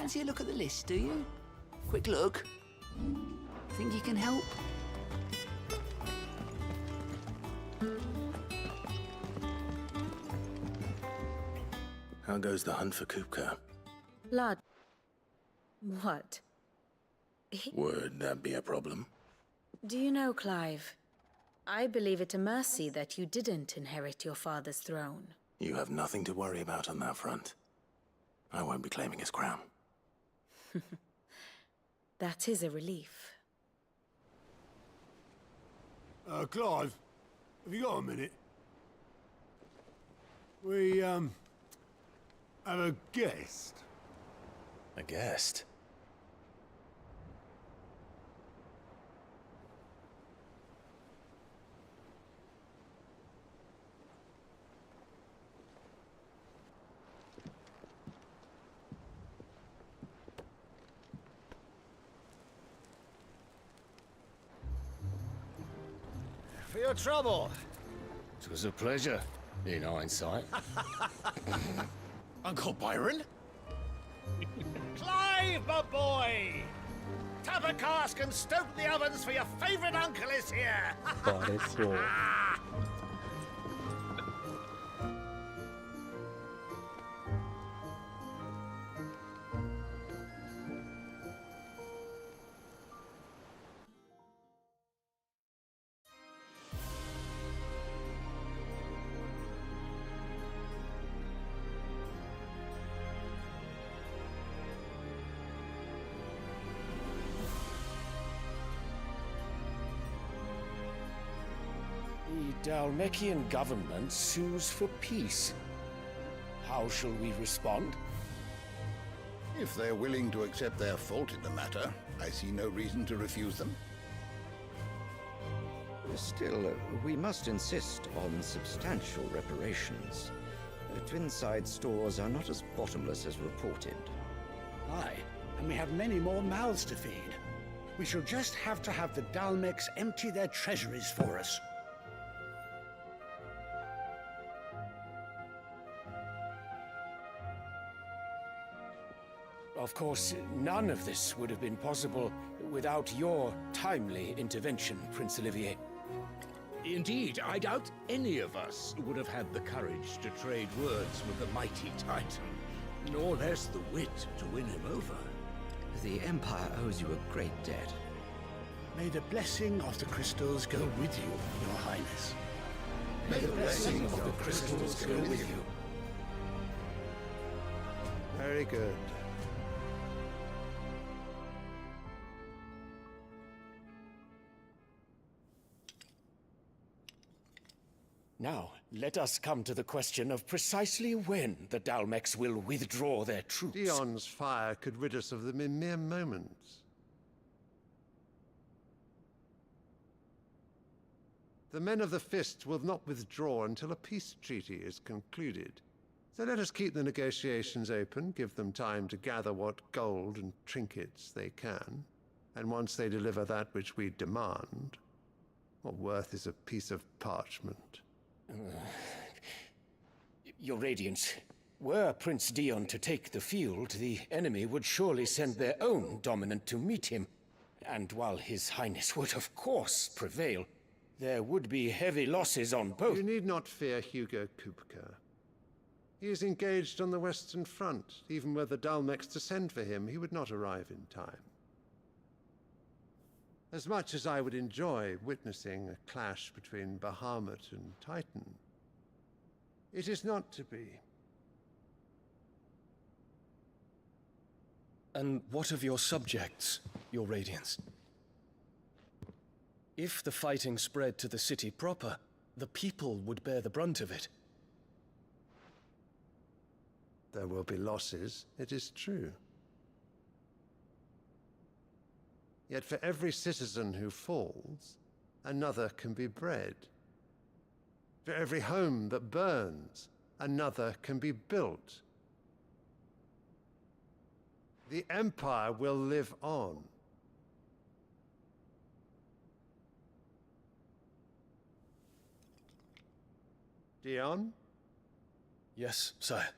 fancy a look at the list, do you? Quick look. Think you can help? How goes the hunt for Kupka? Blood. What? Would that be a problem? Do you know, Clive? I believe it a mercy that you didn't inherit your father's throne. You have nothing to worry about on that front. I won't be claiming his crown. That is a relief. Clive, have you got a minute? We, have a guest. A guest? For your trouble. It was a pleasure, in hindsight. Uncle Byron? Clive, my boy! Tap a cask and stoke the ovens for your favorite uncle is here! バレそう。The Dalmekian government sues for peace. How shall we respond? If they're willing to accept their fault in the matter, I see no reason to refuse them. Still, we must insist on substantial reparations. Twinside stores are not as bottomless as reported. Aye, and we have many more mouths to feed. We shall just have to have the Dalmex empty their treasuries for us. Of course, none of this would have been possible without your timely intervention, Prince Olivier. Indeed, I doubt any of us would have had the courage to trade words with the mighty Titan, nor less the wit to win him over. The Empire owes you a great debt. May the blessing of the crystals go with you, Your Highness. May the blessing of the crystals go with you. Very good. Now, let us come to the question of precisely when the Dalmex will withdraw their troops. Dion's fire could rid us of them in mere moments. The men of the Fist will not withdraw until a peace treaty is concluded. So let us keep the negotiations open, give them time to gather what gold and trinkets they can, and once they deliver that which we demand, what worth is a piece of parchment? Your Radiance, were Prince Dion to take the field, the enemy would surely send their own dominant to meet him. And while His Highness would of course prevail, there would be heavy losses on both. You need not fear Hugo Kupka. He is engaged on the Western Front. Even were the Dalmex to send for him, he would not arrive in time. As much as I would enjoy witnessing a clash between Bahamut and Titan, it is not to be. And what of your subjects, Your Radiance? If the fighting spread to the city proper, the people would bear the brunt of it. There will be losses, it is true. Yet for every citizen who falls, another can be bred. For every home that burns, another can be built. The Empire will live on. Dion? Yes, sire.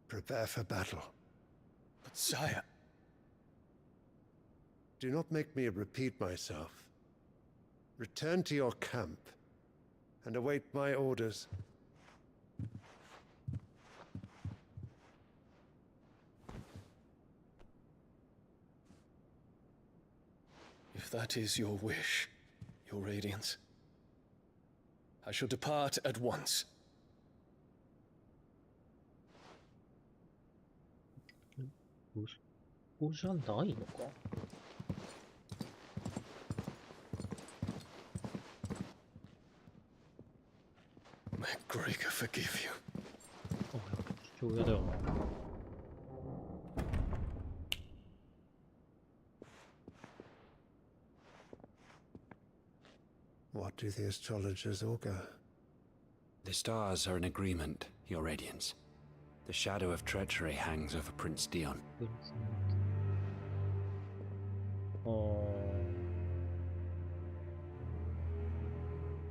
Prepare for battle. But sire... Do not make me repeat myself. Return to your camp and await my orders. If that is your wish, Your Radiance, I shall depart at once. May Gregor forgive you. 父親だよな。What do the astrologers augur? The stars are in agreement, Your Radiance. The shadow of treachery hangs over Prince Dion.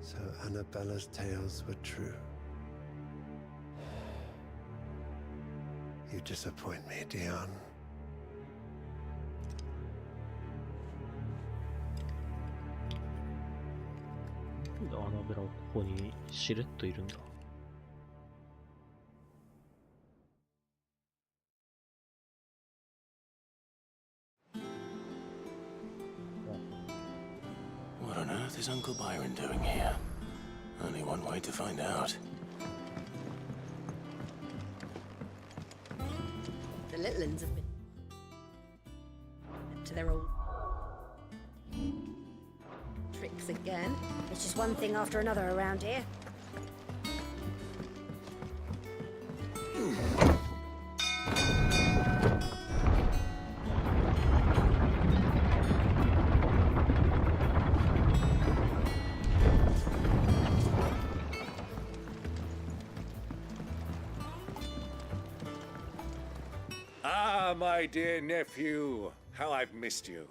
So Annabella's tales were true. You disappoint me, Dion. Annabella ここにしれっといるんだ。What on earth is Uncle Byron doing here? Only one way to find out. The little ones have been up to their old tricks again. It's just one thing after another around here. Ah, my dear nephew, how I've missed you.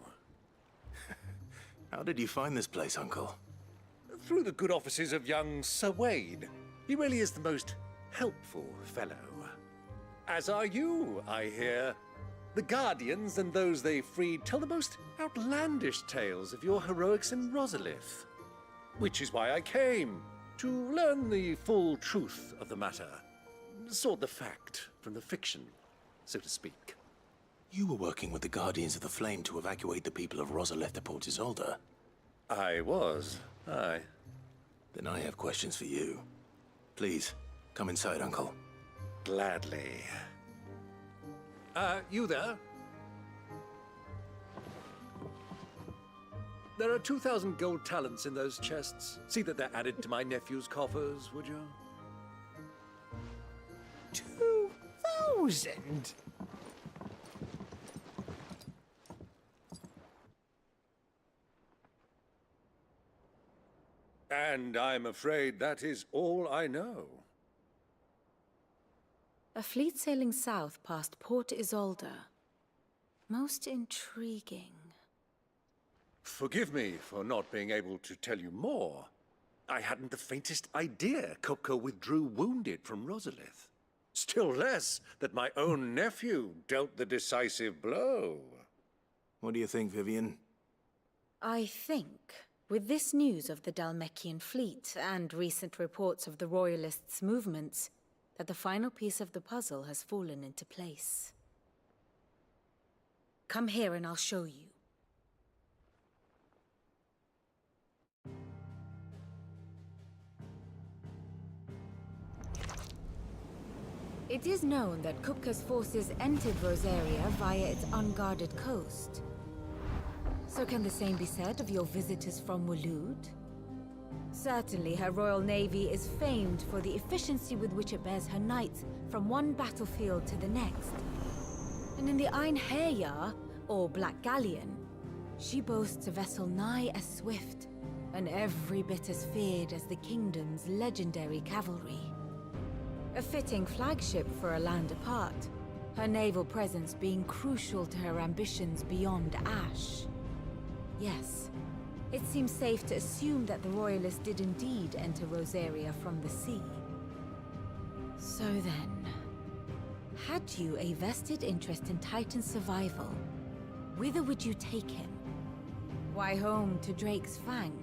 How did you find this place, Uncle? Through the good offices of young Sir Wayne. He really is the most helpful fellow. As are you, I hear. The Guardians and those they freed tell the most outlandish tales of your heroics in Rosalith. Which is why I came, to learn the full truth of the matter. Sort the fact from the fiction, so to speak. You were working with the Guardians of the Flame to evacuate the people of Rosalith to Port Isolde. I was, aye. Then I have questions for you. Please, come inside, Uncle. Gladly. You there? There are 2,000 gold talents in those chests. See that they're added to my nephew's coffers, would you? 2,000? And I'm afraid that is all I know. A fleet sailing south past Port Isolde. Most intriguing. Forgive me for not being able to tell you more. I hadn't the faintest idea Kopko withdrew wounded from Rosalith. Still less that my own nephew dealt the decisive blow. What do you think, Vivian? I think, with this news of the Dhalmekian fleet and recent reports of the Royalists' movements, that the final piece of the puzzle has fallen into place. Come here and I'll show you. It is known that Kupka's forces entered Rosaria via its unguarded coast. So can the same be said of your visitors from Waloed? Certainly her Royal Navy is famed for the efficiency with which it bears her knights from one battlefield to the next. And in the Einherjar, or Black Galleon, She boasts a vessel nigh as swift, and every bit as feared as the kingdom's legendary cavalry. A fitting flagship for a land apart, her naval presence being crucial to her ambitions beyond Ash. Yes, it seems safe to assume that the Royalists did indeed enter Rosaria from the sea. So then, had you a vested interest in Titan's survival, whither would you take him? Why, home to Drake's Fang,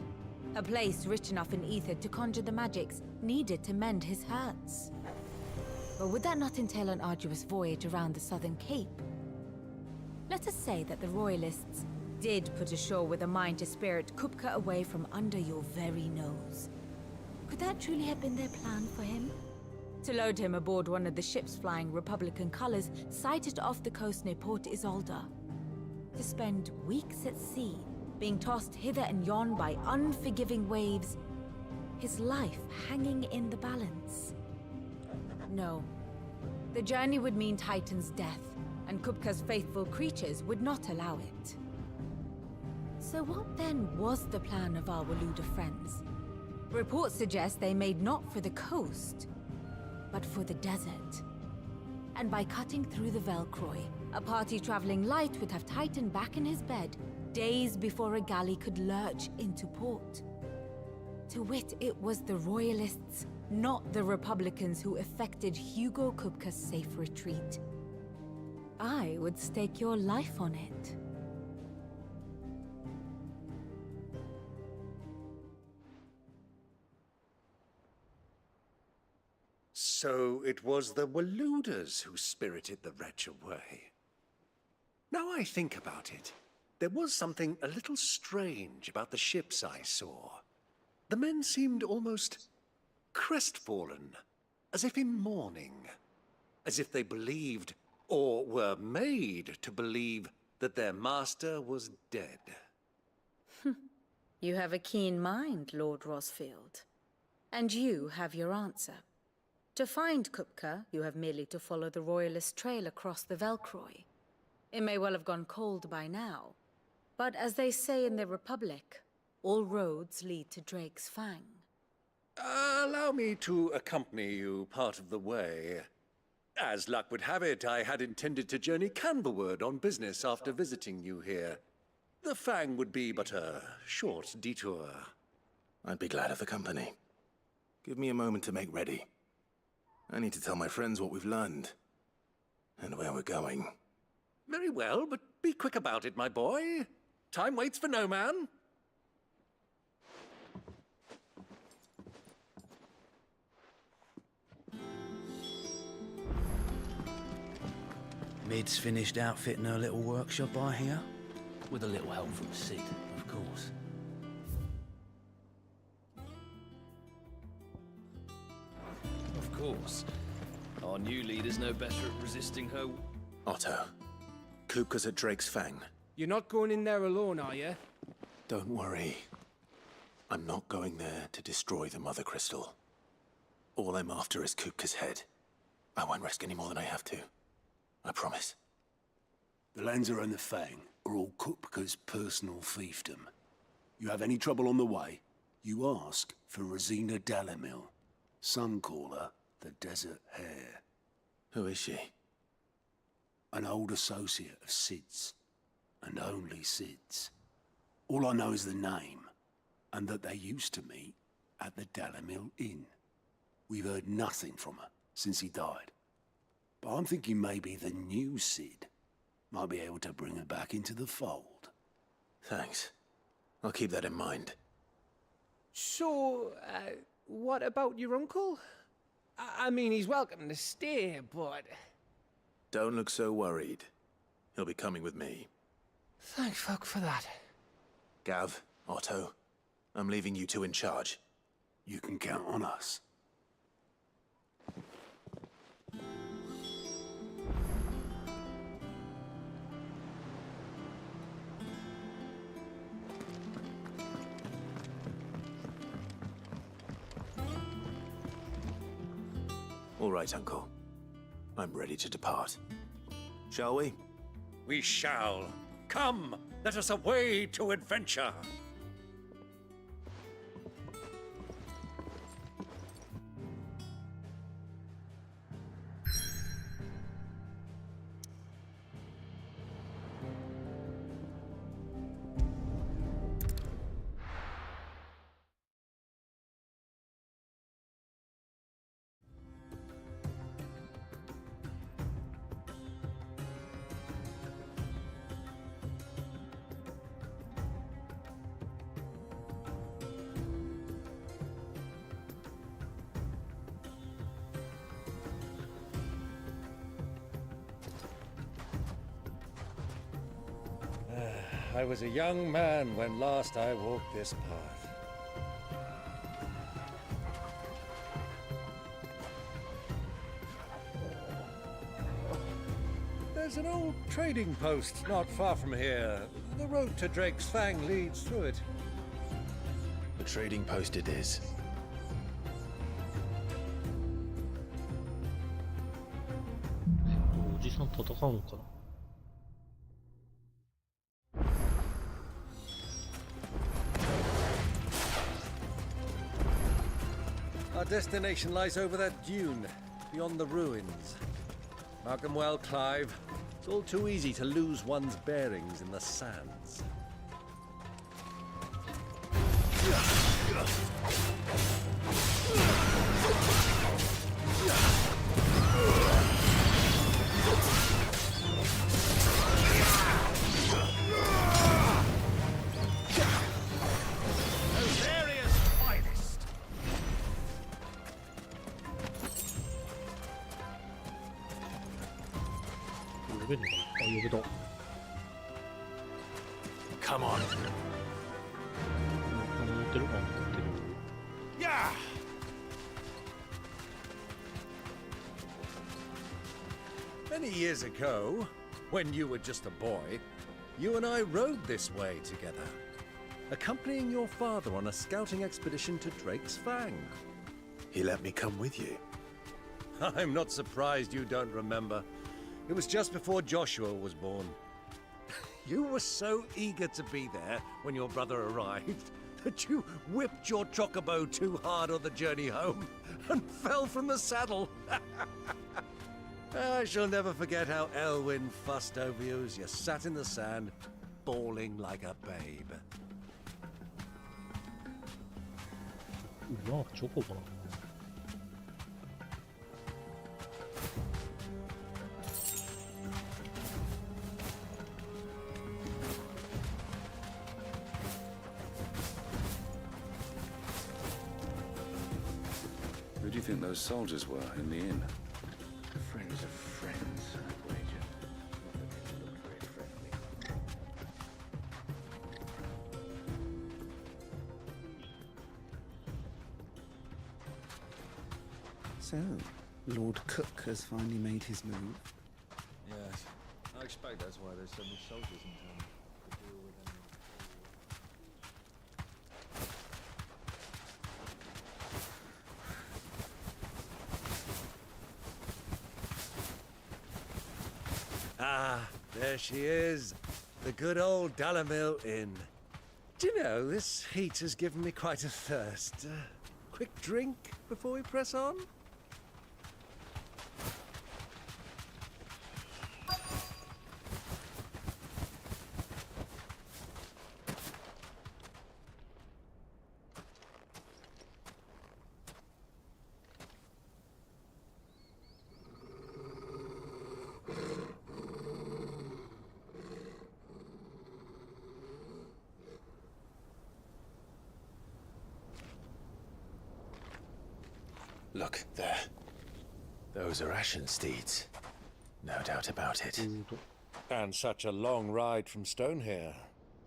a place rich enough in ether to conjure the magics needed to mend his hurts. But would that not entail an arduous voyage around the southern cape? Let us say that the Royalists did put ashore with a mind to spirit Kupka away from under your very nose. Could that truly have been their plan for him? To load him aboard one of the ships flying Republican colors sighted off the coast near Port Isolde. To spend weeks at sea, being tossed hither and yon by unforgiving waves, his life hanging in the balance. No. The journey would mean Titan's death, and Kupka's faithful creatures would not allow it. So what then was the plan of our Waluda friends? Reports suggest they made not for the coast, but for the desert. And by cutting through the Velcroy, a party traveling light would have Titan back in his bed days before a galley could lurch into port. To wit, it was the Royalists, not the Republicans, who effected Hugo Kupka's safe retreat. I would stake your life on it. So it was the Waludas who spirited the wretch away. Now I think about it, there was something a little strange about the ships I saw. The men seemed almost crestfallen, as if in mourning, as if they believed, or were made to believe, that their master was dead. You have a keen mind, Lord Rosfield. And you have your answer. To find Kupka, you have merely to follow the Royalist trail across the Velcroy. It may well have gone cold by now, but as they say in the Republic, all roads lead to Drake's Fang. Allow me to accompany you part of the way. As luck would have it, I had intended to journey Canberward on business after visiting you here. The Fang would be but a short detour. I'd be glad of the company. Give me a moment to make ready. I need to tell my friends what we've learned, and where we're going. Very well, but be quick about it, my boy. Time waits for no man. Mid's finished outfitting her little workshop, I hear? With a little help from Sid, of course. Of course. Our new leader's no better at resisting her... Otto, Kupka's at Drake's Fang. You're not going in there alone, are you? Don't worry. I'm not going there to destroy the Mother Crystal. All I'm after is Kupka's head. I won't risk any more than I have to. I promise. The Lancer and the Fang are all Kupka's personal fiefdom. You have any trouble on the way, you ask for Rosina Dalamil. Some call her the Desert Hare. Who is she? An old associate of Sid's, and only Sid's. All I know is the name, and that they used to meet at the Dalamil Inn. We've heard nothing from her since he died. But I'm thinking maybe the new Sid might be able to bring her back into the fold. Thanks. I'll keep that in mind. So, what about your uncle? I mean, he's welcome to stay, but... Don't look so worried. He'll be coming with me. Thank fuck for that. Gav, Otto, I'm leaving you two in charge. You can count on us. All right, Uncle. I'm ready to depart. Shall we? We shall. Come, Let us away to adventure. I was a young man when last I walked this path. There's an old trading post not far from here. The road to Drake's Fang leads through it. The trading post it is. Our destination lies over that dune, beyond the ruins. Mark 'em well, Clive. It's all too easy to lose one's bearings in the sands. Come on. Yeah. Many years ago, when you were just a boy, you and I rode this way together, accompanying your father on a scouting expedition to Drake's Fang. He let me come with you. I'm not surprised you don't remember. It was just before Joshua was born. You were so eager to be there when your brother arrived that you whipped your chocobo too hard on the journey home and fell from the saddle. I shall never forget how Elwyn fussed over you as you sat in the sand, bawling like a babe. chocobo. Who do you think those soldiers were in the inn? Friends of friends, I'd wager. Not that they looked very friendly. So, Lord Cook has finally made his move. Yes, I expect that's why there's so many soldiers in town to deal with any... Ah, there she is. The good old Dalamil Inn. Do you know, this heat has given me quite a thirst. Quick drink before we press on? Look, there. Those are Ashen steeds. No doubt about it. And such a long ride from Stone here.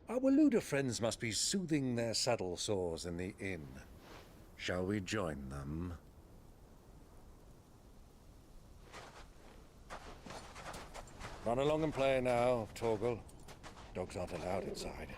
Our Waluda friends must be soothing their saddle sores in the inn. Shall we join them? Run along and play now, Torgal. Dogs aren't allowed inside.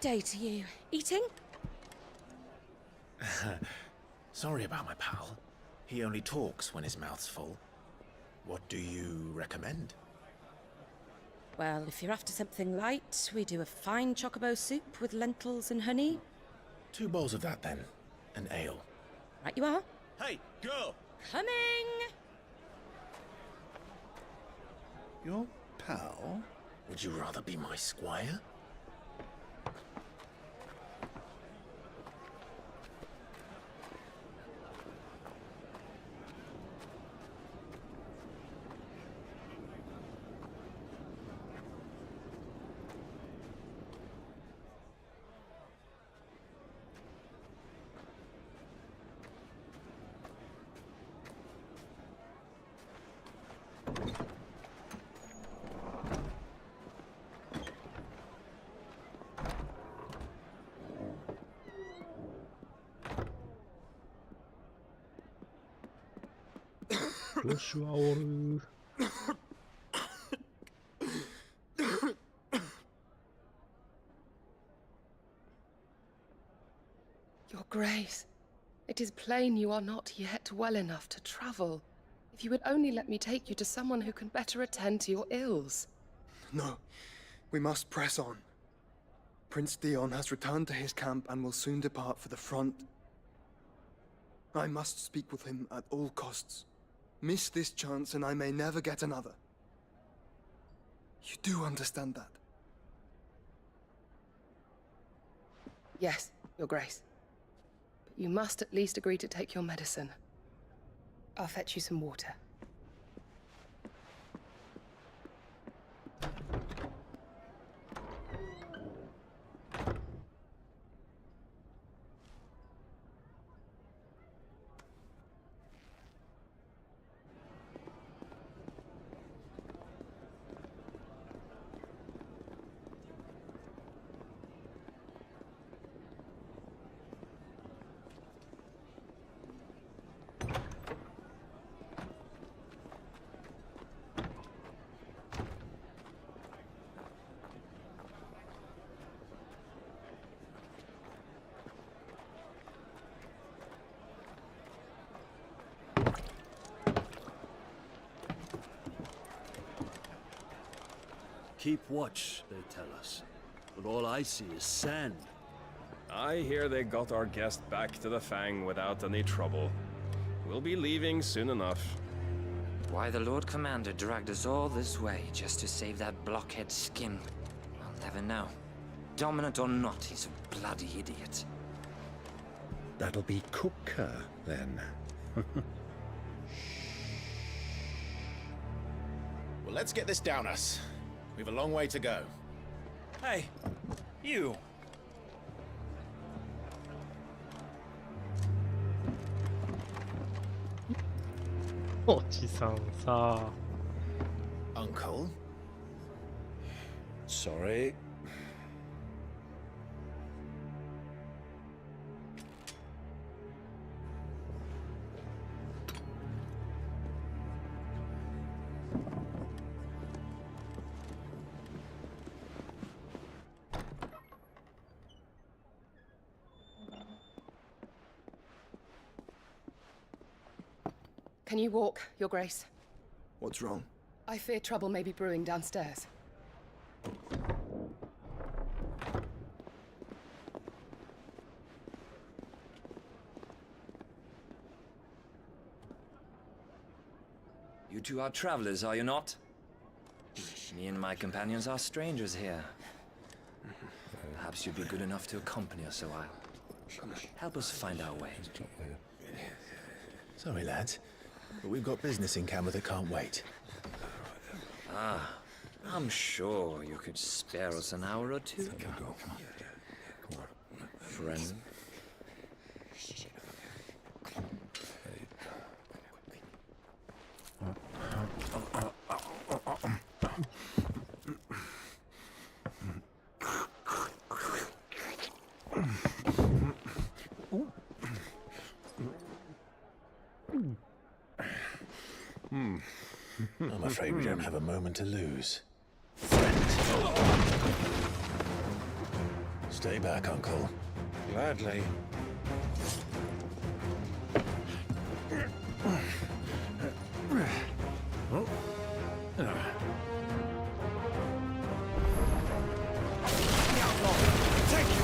day to you. Eating? Sorry about my pal. He only talks when his mouth's full. What do you recommend? Well, if you're after something light, we do a fine chocobo soup with lentils and honey. 2 bowls of that, then. An ale. Right you are. Hey, girl! Coming! Your pal? Would you rather be my squire? Your Grace, it is plain you are not yet well enough to travel. If you would only let me take you to someone who can better attend to your ills. No, we must press on. Prince Dion has returned to his camp and will soon depart for the front. I must speak with him at all costs. Miss this chance and I may never get another. You do understand that? Yes, Your Grace. But you must at least agree to take your medicine. I'll fetch you some water. Keep watch, they tell us. But all I see is sand. I hear they got our guest back to the Fang without any trouble. We'll be leaving soon enough. Why the Lord Commander dragged us all this way just to save that blockhead's skin, I'll never know. Dominant or not, he's a bloody idiot. That'll be Cooker, then. Well, let's get this down us. We've a long way to go. Hey, you! Uncle? Sorry. Can you walk, Your Grace? What's wrong? I fear trouble may be brewing downstairs. You two are travelers, are you not? Me and my companions are strangers here. Perhaps you'd be good enough to accompany us a while. Help us find our way. Sorry, lads, but we've got business in camera that can't wait. Ah, I'm sure you could spare us an hour or two. Friend. I'm afraid we don't have a moment to lose. Stay back, Uncle. Gladly. Oh. Take it!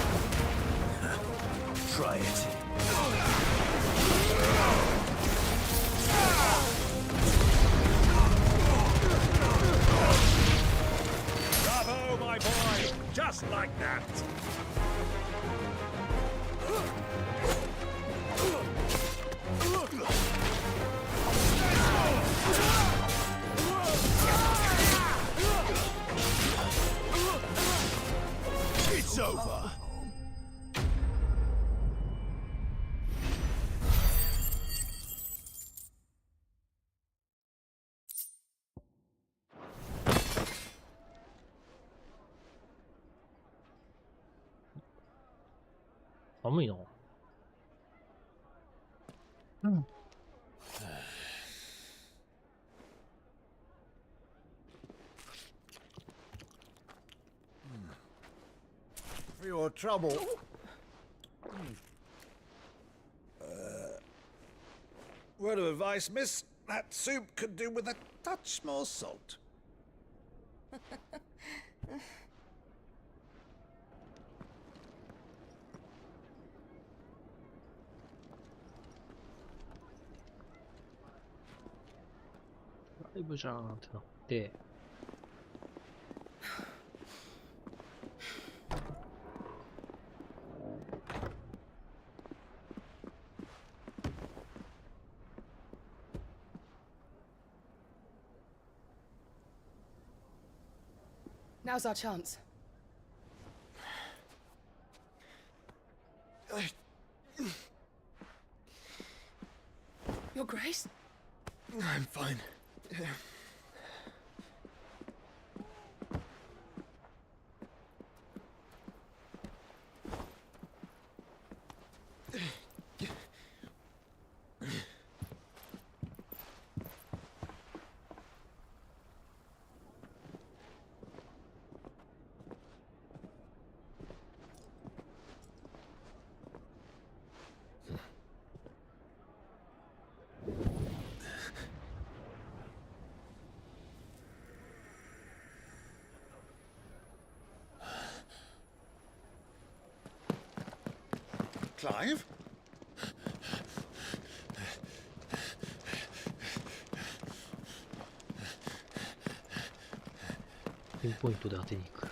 Try it. Bravo, my boy! Just like that! It's over.寒いな。うん。For your trouble. Word of advice, miss. That soup could do with a touch more salt. ライブじゃんってなって。Now's our chance. Your Grace? I'm fine. Clive? ピンポイントで当てに行く。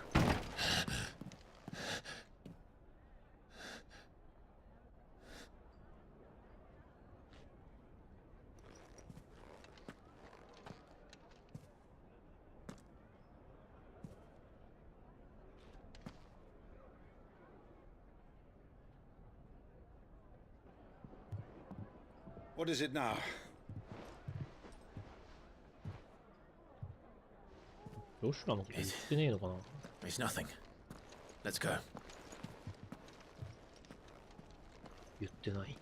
What is it now? ロシュラのこと言ってねえのかな。 It's nothing. Let's go. 言ってないんだ。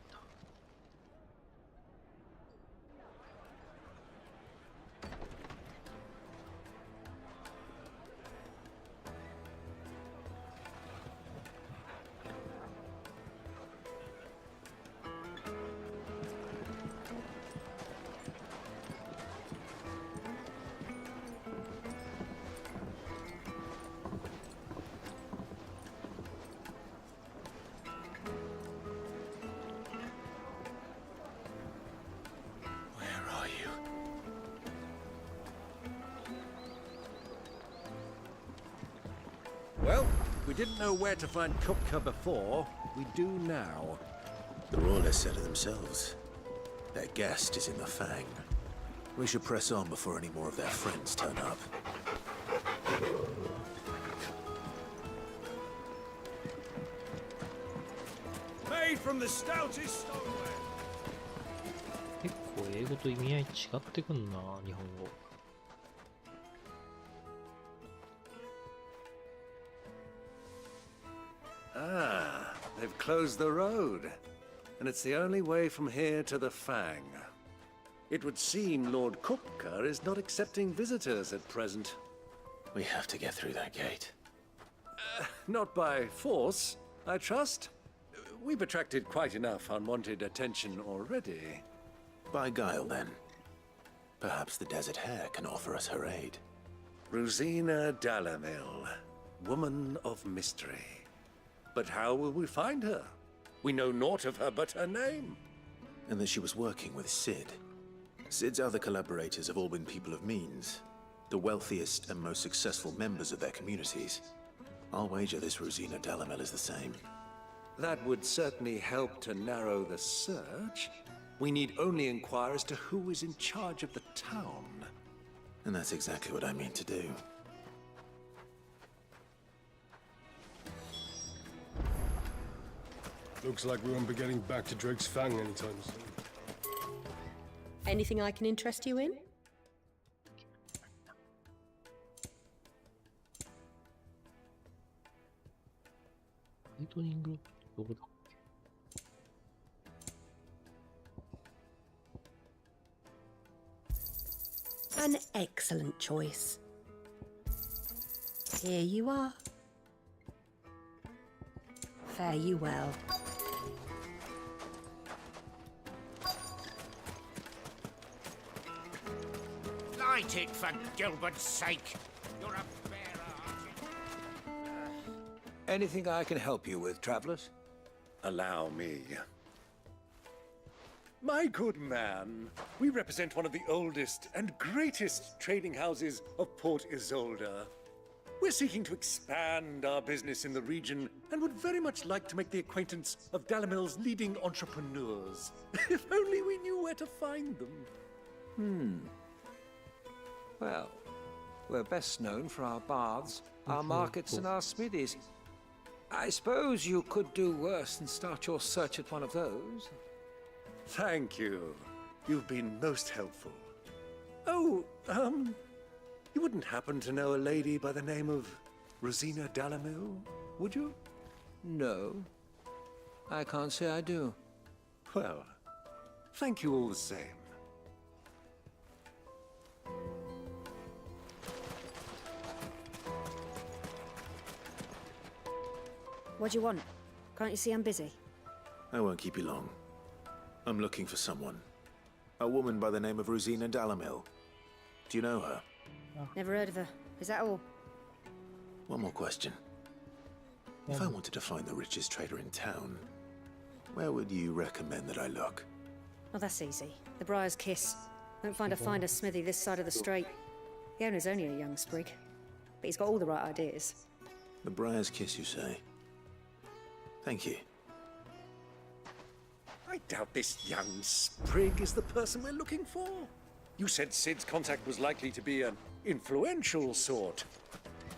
Well, we didn't know where to find Kupka before. We do now. The Royalists said it themselves. Their guest is in the Fang. We should press on before any more of their friends turn up. Made from the stoutest stoneware. 結構英語と意味合い違ってくんな、日本語。Ah, they've closed the road. And it's the only way from here to the Fang. It would seem Lord Kupka is not accepting visitors at present. We have to get through that gate. Not by force, I trust. We've attracted quite enough unwanted attention already. By guile, then. Perhaps the Desert Hare can offer us her aid. Rosina Dalamil, woman of mystery. But how will we find her? We know naught of her but her name. And that she was working with Sid. Sid's other collaborators have all been people of means, the wealthiest and most successful members of their communities. I'll wager this Rosina Dalamel is the same. That would certainly help to narrow the search. We need only inquire as to who is in charge of the town. And that's exactly what I mean to do. Looks like we won't be getting back to Drake's Fang anytime soon. Anything I can interest you in? An excellent choice. Here you are. Fare you well. Light it, for Gilbert's sake. You're a bearer. Anything I can help you with, travelers? Allow me. My good man, we represent one of the oldest and greatest trading houses of Port Isolde. We're seeking to expand our business in the region and would very much like to make the acquaintance of Dalamil's leading entrepreneurs. If only we knew where to find them. Well, we're best known for our baths, our markets, and our smithies. I suppose you could do worse than start your search at one of those. Thank you. You've been most helpful. Oh, you wouldn't happen to know a lady by the name of Rosina Dalamil, would you? No, I can't say I do. Well, thank you all the same. What do you want? Can't you see I'm busy? I won't keep you long. I'm looking for someone. A woman by the name of Rosina Dalamil. Do you know her? Never heard of her. Is that all? One more question. If I wanted to find the richest trader in town, where would you recommend that I look? Oh, that's easy. The Briar's Kiss. Won't find a finer smithy this side of the strait. The owner's only a young sprig, but he's got all the right ideas. The Briar's Kiss, you say? Thank you. I doubt this young sprig is the person we're looking for. You said Sid's contact was likely to be an influential sort.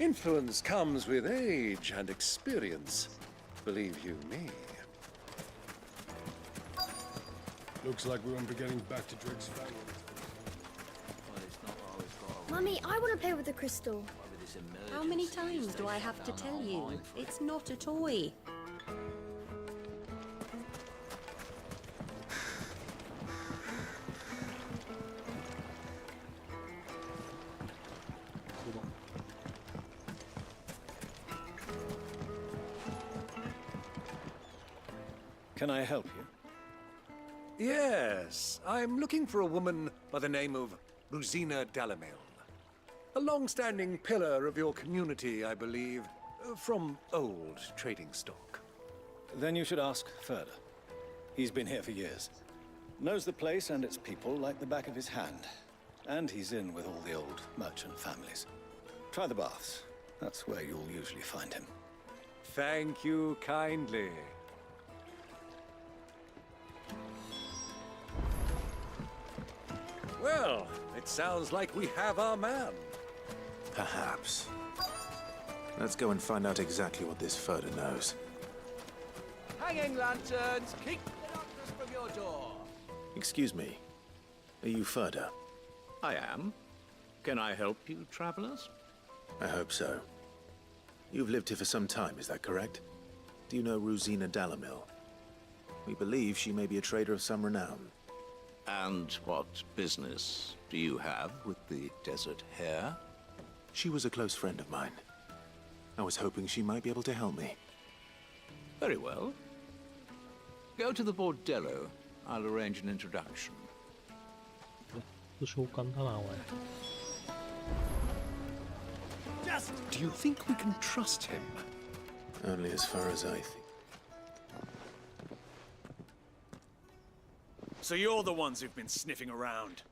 Influence comes with age and experience, believe you me. Looks like we won't be getting back to Drake's Fang. Mummy, I want to play with the crystal. How many times do I have to tell you? It's not a toy. Can I help you? Yes, I'm looking for a woman by the name of Rosina Dalamil. A long-standing pillar of your community, I believe, from old trading stock. Then you should ask further. He's been here for years. Knows the place and its people like the back of his hand. And he's in with all the old merchant families. Try the baths. That's where you'll usually find him. Thank you kindly. Well, it sounds like we have our man. Perhaps. Let's go and find out exactly what this Furder knows. Hanging lanterns, keep the darkness from your door. Excuse me. Are you Furder? I am. Can I help you, travelers? I hope so. You've lived here for some time, is that correct? Do you know Rosina Dalamil? We believe she may be a trader of some renown. And what business do you have with the Desert Hare? She was a close friend of mine. I was hoping she might be able to help me. Very well. Go to the bordello. I'll arrange an introduction. 召喚だな、おい。Just, do you think we can trust him? Only as far as I think. So you're the ones who've been sniffing around.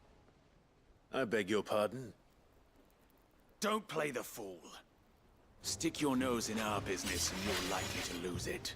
I beg your pardon? Don't play the fool. Stick your nose in our business and you're likely to lose it.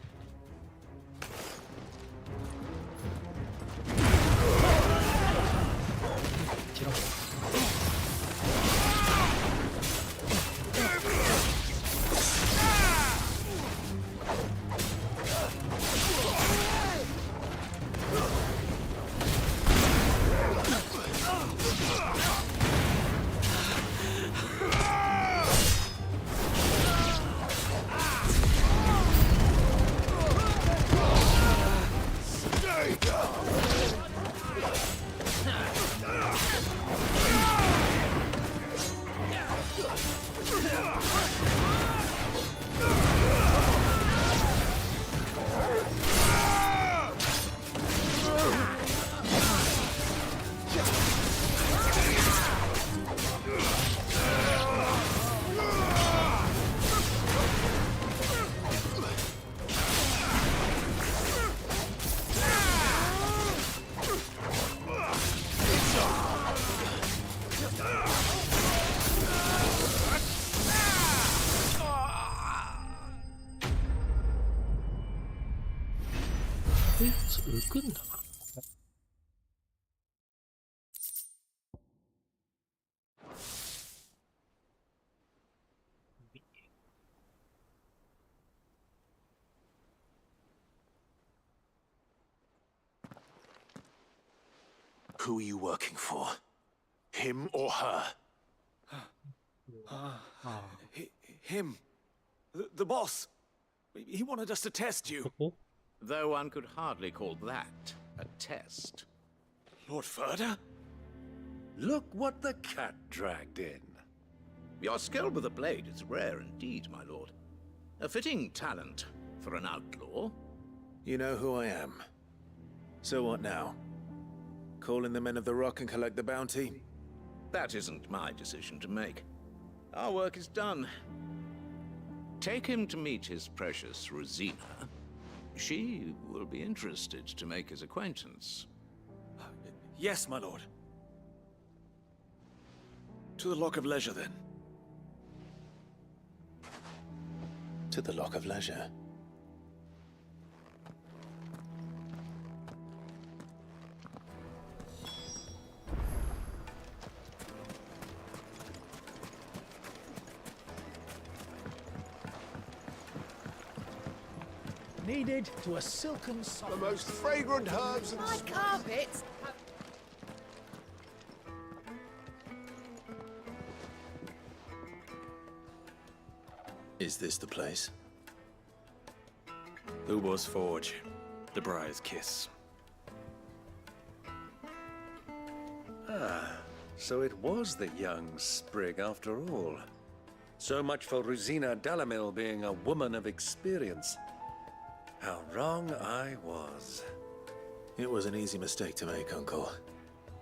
Who are you working for? Him or her? Him. The boss. He wanted us to test you. Though one could hardly call that a test. Lord Ferda? Look what the cat dragged in. Your skill with the blade is rare indeed, my lord. A fitting talent for an outlaw. You know who I am. So what now? Call in the Men of the Rock and collect the bounty? That isn't my decision to make. Our work is done. Take him to meet his precious Rosina. She will be interested to make his acquaintance. Yes, my lord. To the Lock of Leisure, then. To the Lock of Leisure. Needed to a silken soft. The most fragrant herbs and... My carpets! Is this the place? Ubor's Forge. The Briar's Kiss. Ah, so it was the young sprig after all. So much for Rosina Dalamil being a woman of experience. How wrong I was. It was an easy mistake to make, Uncle.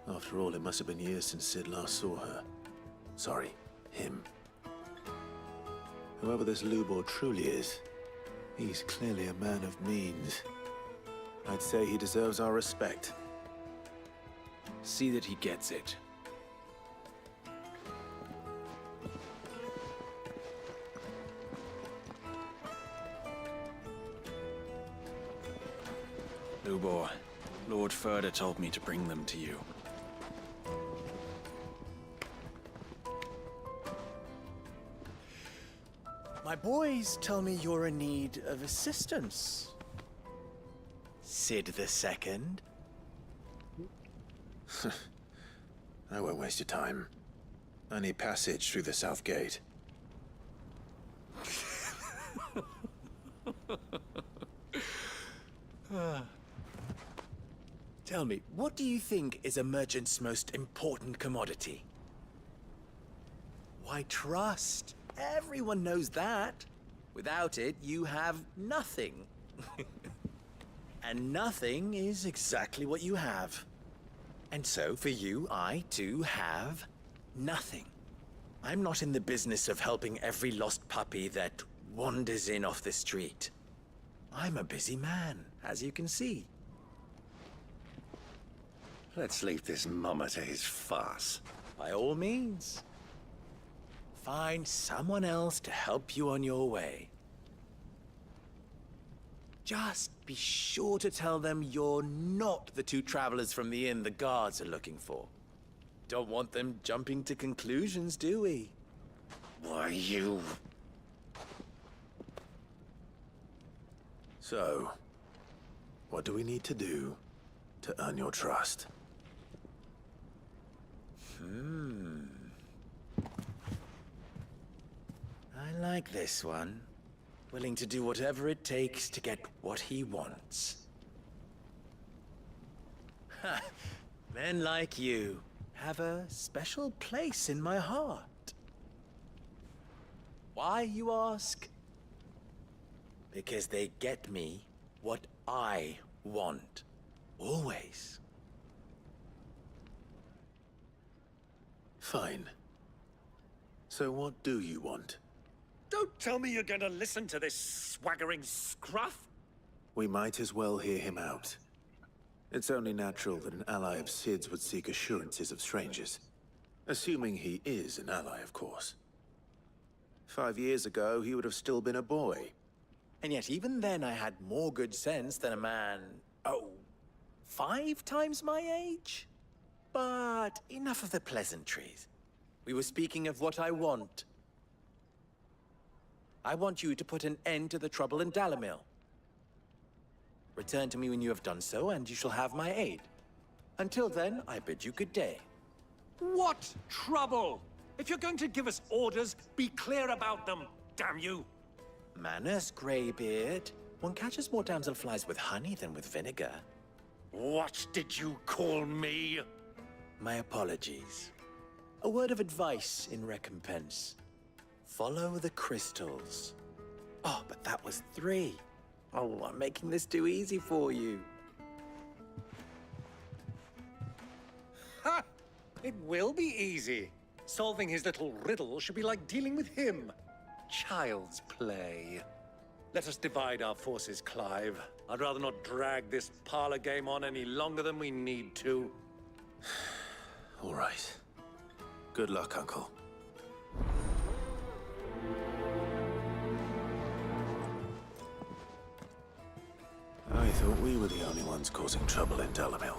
After all, it must have been years since Sid last saw her. Sorry, him. Whoever this Lubor truly is, he's clearly a man of means. I'd say he deserves our respect. See that he gets it. Lubor, Lord Ferda told me to bring them to you. My boys tell me you're in need of assistance. Sid the Second? I won't waste your time. I need passage through the south gate. Tell me, what do you think is a merchant's most important commodity? Why, trust. Everyone knows that. Without it, you have nothing. And nothing is exactly what you have. And so, for you, I, too, have nothing. I'm not in the business of helping every lost puppy that wanders in off the street. I'm a busy man, as you can see. Let's leave this mummer to his farce. By all means. Find someone else to help you on your way. Just be sure to tell them you're not the two travelers from the inn the guards are looking for. Don't want them jumping to conclusions, do we? Why, you... So, what do we need to do to earn your trust? I like this one. Willing to do whatever it takes to get what he wants. Ha! Men like you have a special place in my heart. Why, you ask? Because they get me what I want. Always. Fine. So what do you want? Don't tell me you're going to listen to this swaggering scruff! We might as well hear him out. It's only natural that an ally of Sid's would seek assurances of strangers. Assuming he is an ally, of course. 5 years ago, he would have still been a boy. And yet even then I had more good sense than a man, 5 times my age? But enough of the pleasantries. We were speaking of what I want. I want you to put an end to the trouble in Dalamil. Return to me when you have done so, and you shall have my aid. Until then, I bid you good day. What trouble? If you're going to give us orders, be clear about them, damn you! Manners, Greybeard. One catches more damselflies with honey than with vinegar. What did you call me? My apologies. A word of advice in recompense. Follow the crystals. Oh, but that was 3. Oh, I'm making this too easy for you. Ha! It will be easy. Solving his little riddle should be like dealing with him. Child's play. Let us divide our forces, Clive. I'd rather not drag this parlor game on any longer than we need to. All right. Good luck, Uncle. I thought we were the only ones causing trouble in Dalamil.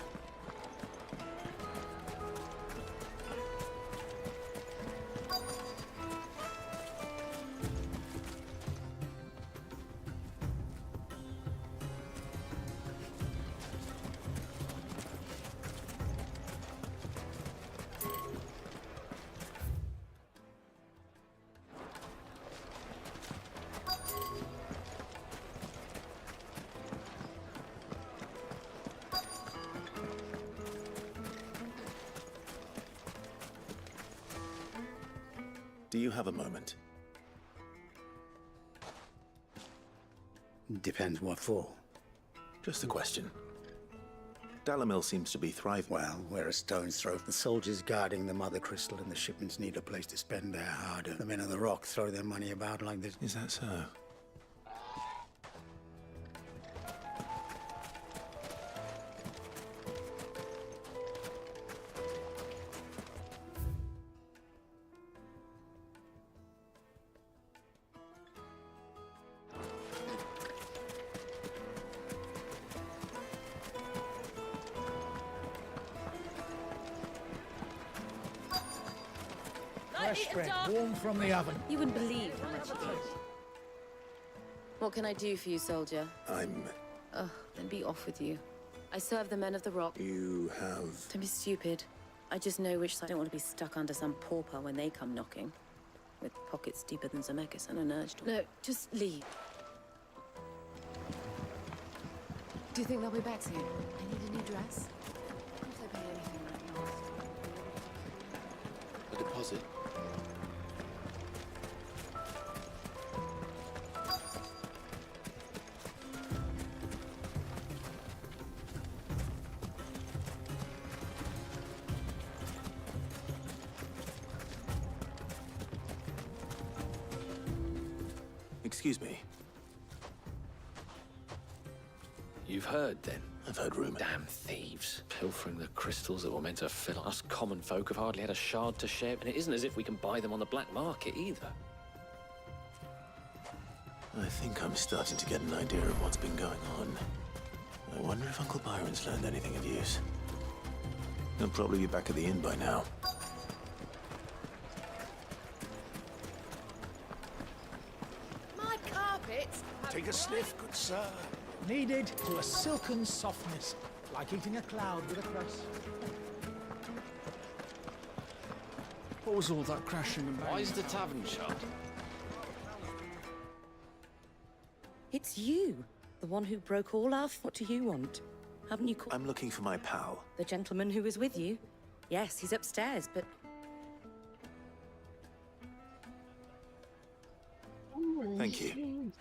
Do you have a moment? Depends what for. Just a question. Dalamil seems to be thriving. Well, we're a stone's throw. The soldiers guarding the mother crystal and the shipments need a place to spend their hard-earned. The men of the rock throw their money about like this. Is that so? Fresh bread, warm from the oven. You wouldn't believe how much it is. What can I do for you, soldier? I'm... Ugh, then be off with you. I serve the men of the rock. You have... Don't be stupid. I just know which side. I don't want to be stuck under some pauper when they come knocking. With pockets deeper than Zemeckis and an urge to... No, just leave. Do you think they'll be back soon? I need a new dress. Can't I pay anything like last? A deposit. Excuse me. You've heard, then? I've heard rumors. Damn thieves. Pilfering the crystals that were meant to fill us common folk have hardly had a shard to share, and it isn't as if we can buy them on the black market either. I think I'm starting to get an idea of what's been going on. I wonder if Uncle Byron's learned anything of use. He'll probably be back at the inn by now. My carpets. Take a sniff, good sir. Kneaded to a silken softness, like eating a cloud with a crust. What was all that crashing and banging? Why is the tavern shut? It's you, the one who broke all our... What do you want? Haven't you called... I'm looking for my pal. The gentleman who was with you? Yes, he's upstairs, but... Thank you.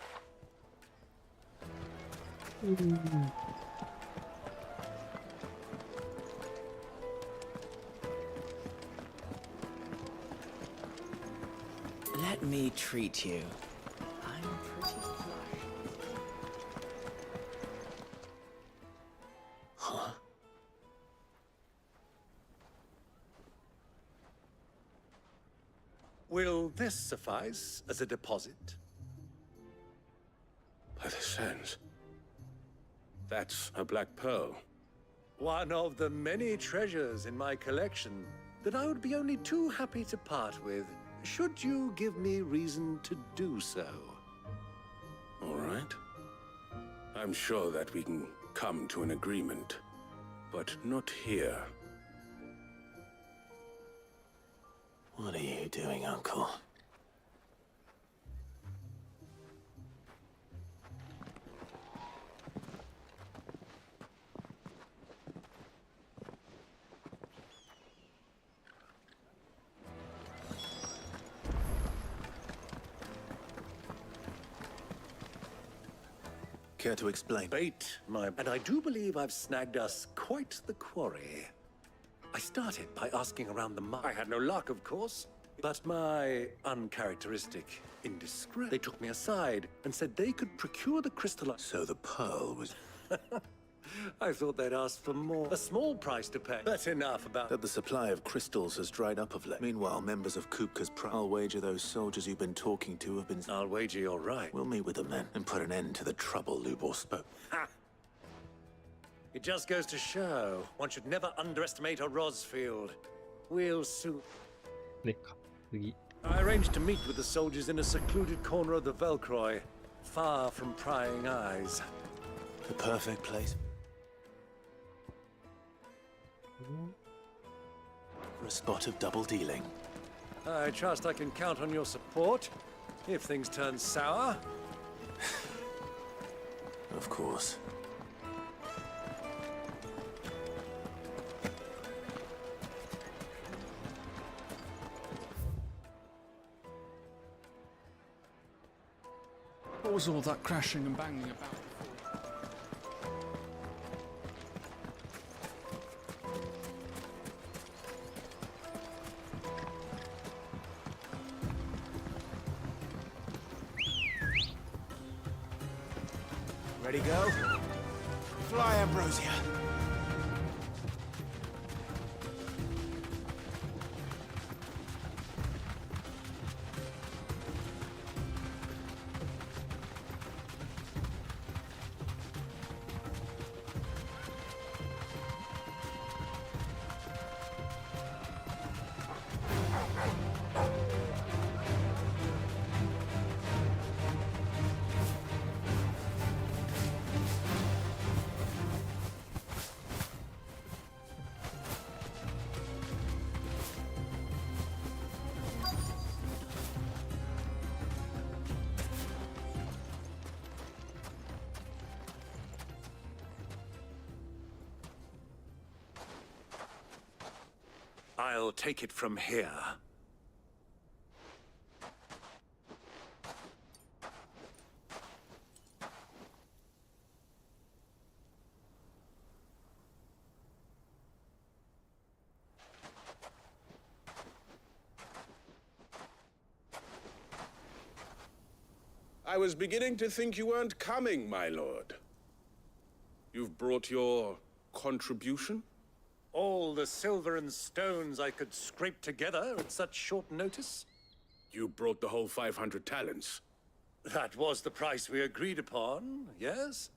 Let me treat you. I'm pretty flush. Huh? Will this suffice as a deposit? By the sands. That's a black pearl. One of the many treasures in my collection that I would be only too happy to part with, should you give me reason to do so. All right. I'm sure that we can come to an agreement, but not here. What are you doing, Uncle? Care to explain? Bait, and I do believe I've snagged us quite the quarry. I started by asking around the mine. I had no luck, of course, but my uncharacteristic indiscretion. They took me aside and said they could procure the crystal. So the pearl was... I thought they'd asked for more. A small price to pay. That's enough about... That the supply of crystals has dried up of late. Meanwhile, members of Kupka's I'll wager those soldiers you've been talking to have been... I'll wager you're right. We'll meet with them then, and put an end to the trouble Lubor spoke. Ha! It just goes to show, one should never underestimate a Rosfield. We'll soon... I arranged to meet with the soldiers in a secluded corner of the Velcroy, far from prying eyes. The perfect place. For a spot of double dealing. I trust I can count on your support, if things turn sour. Of course. What was all that crashing and banging about? Ready, go? Fly, Ambrosia. I'll take it from here. I was beginning to think you weren't coming, my lord. You've brought your contribution? All the silver and stones I could scrape together at such short notice? You brought the whole 500 talents. That was the price we agreed upon, yes?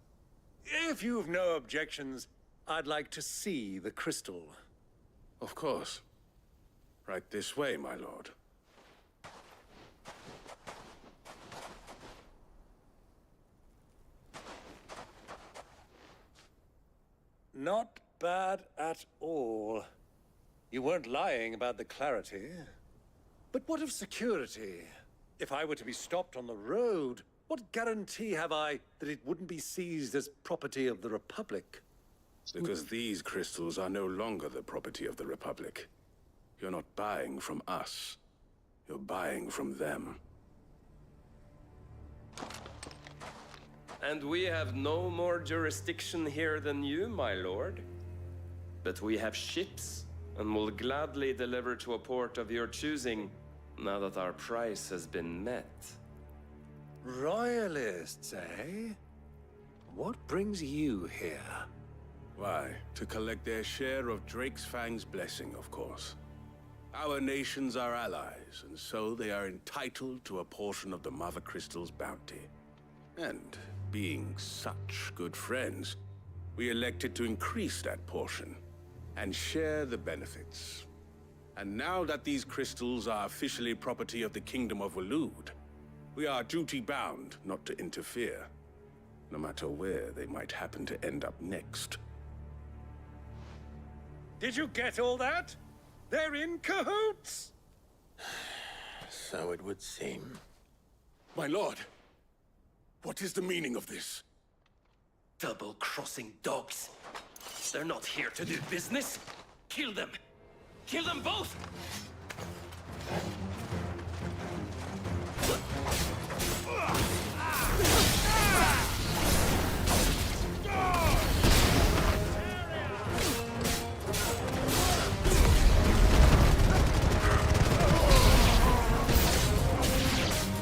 If you've no objections, I'd like to see the crystal. Of course. Right this way, my lord. Not bad at all. You weren't lying about the clarity. But what of security? If I were to be stopped on the road, what guarantee have I that it wouldn't be seized as property of the Republic? Because these crystals are no longer the property of the Republic. You're not buying from us. You're buying from them. And we have no more jurisdiction here than you, my lord. But we have ships, and will gladly deliver to a port of your choosing, now that our price has been met. Royalists, eh? What brings you here? Why, to collect their share of Drake's Fang's blessing, of course. Our nations are allies, and so they are entitled to a portion of the Mother Crystal's bounty. And being such good friends, we elected to increase that portion and share the benefits. And now that these crystals are officially property of the Kingdom of Waloed, we are duty-bound not to interfere, no matter where they might happen to end up next. Did you get all that? They're in cahoots! So it would seem. My lord, what is the meaning of this? Double-crossing dogs. They're not here to do business. Kill them! Kill them both!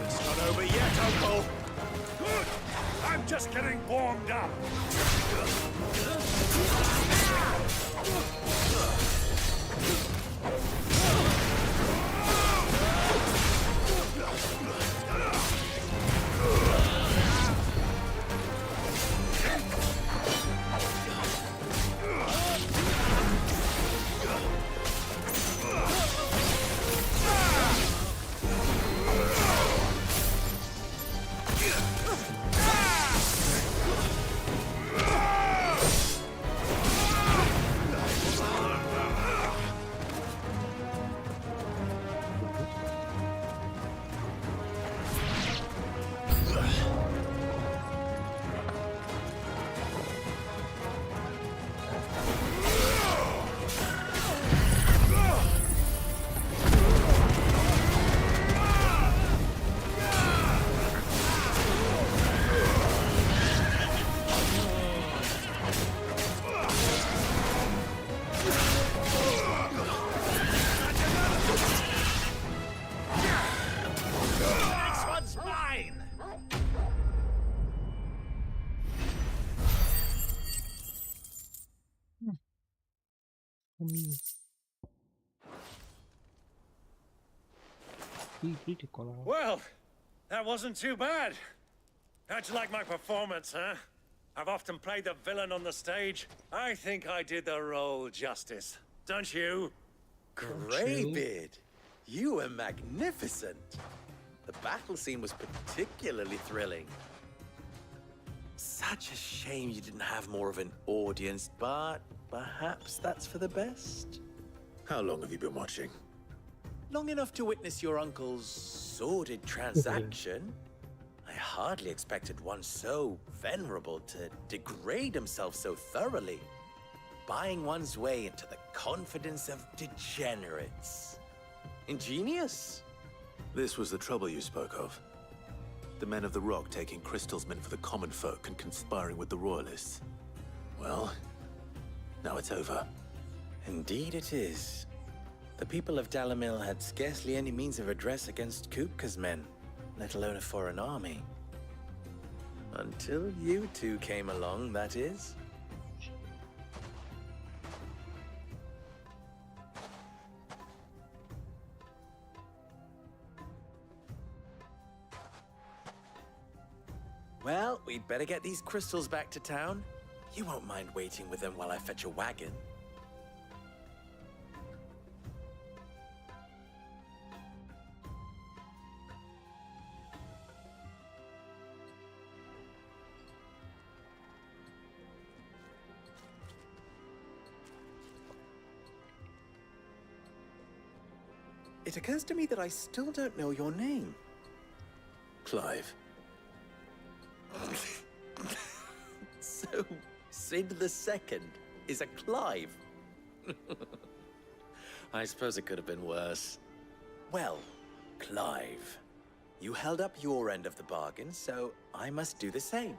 It's not over yet, Uncle! Good! I'm just getting warmed up! Well, that wasn't too bad. How'd you like my performance, huh? I've often played the villain on the stage. I think I did the role justice. Don't you? Greybeard, you were magnificent. The battle scene was particularly thrilling. Such a shame you didn't have more of an audience, but perhaps that's for the best. How long have you been watching? Long enough to witness your uncle's sordid transaction. I hardly expected one so venerable to degrade himself so thoroughly, buying one's way into the confidence of degenerates. Ingenious. This was the trouble you spoke of. The men of the Rock taking crystals meant for the common folk and conspiring with the Royalists. Well, now it's over. Indeed it is. The people of Dalamil had scarcely any means of redress against Kupka's men, let alone a foreign army. Until you two came along, that is. Well, we'd better get these crystals back to town. You won't mind waiting with them while I fetch a wagon. It occurs to me that I still don't know your name. Clive. So, Sid the Second is a Clive. I suppose it could have been worse. Well, Clive, you held up your end of the bargain, so I must do the same.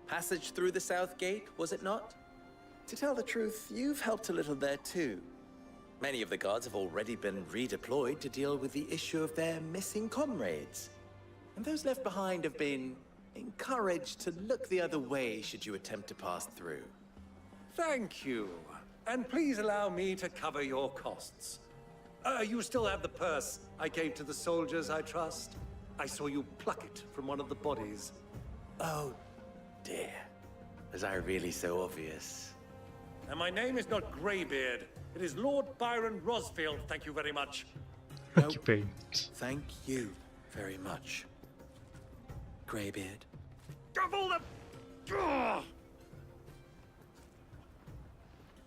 Passage through the South Gate, was it not? To tell the truth, you've helped a little there too. Many of the guards have already been redeployed to deal with the issue of their missing comrades. And those left behind have been encouraged to look the other way should you attempt to pass through. Thank you. And please allow me to cover your costs. You still have the purse I gave to the soldiers, I trust? I saw you pluck it from one of the bodies. Oh, dear. Was I really so obvious? And my name is not Greybeard. It is Lord Byron Rosfield, thank you very much. No, thank you very much, Greybeard. Of all the...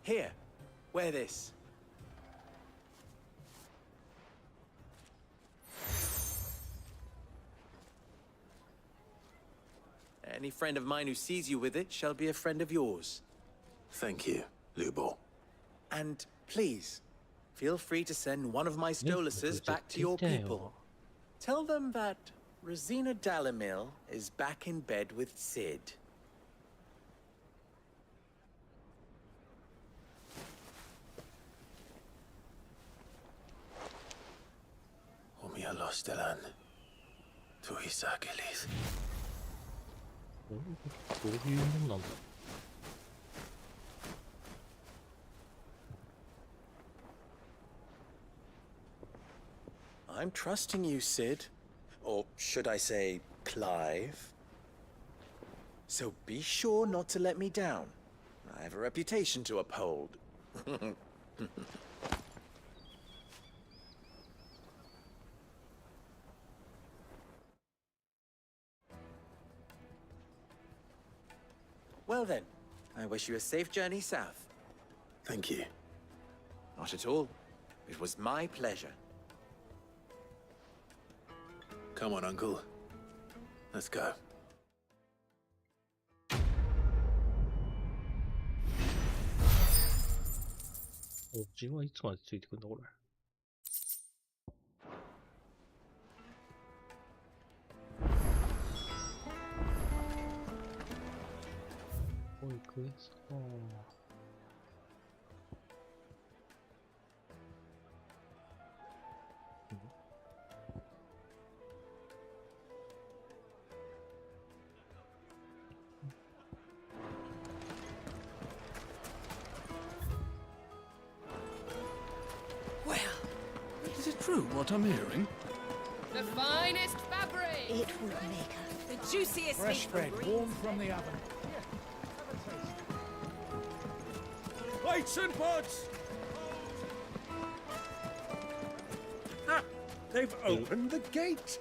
Here, wear this. Any friend of mine who sees you with it shall be a friend of yours. Thank you, Lubor. And please, feel free to send one of my Stoluses back to your people. Tell them that Rosina Dalamil is back in bed with Sid. Omia Lostelan. Tu Isakelis. どういうもんなんだ。I'm trusting you, Sid. Or should I say, Clive? So be sure not to let me down. I have a reputation to uphold. Well then, I wish you a safe journey south. Thank you. Not at all. It was my pleasure. Come on, Uncle. Let's go. おじはいつまでついてくんだこれ。こういうクエストか。Is it true what I'm hearing? The finest fabric! It would make her. The juiciest Fresh meat bread, from warm from the oven. Lights and pots! Ah! They've opened the gate!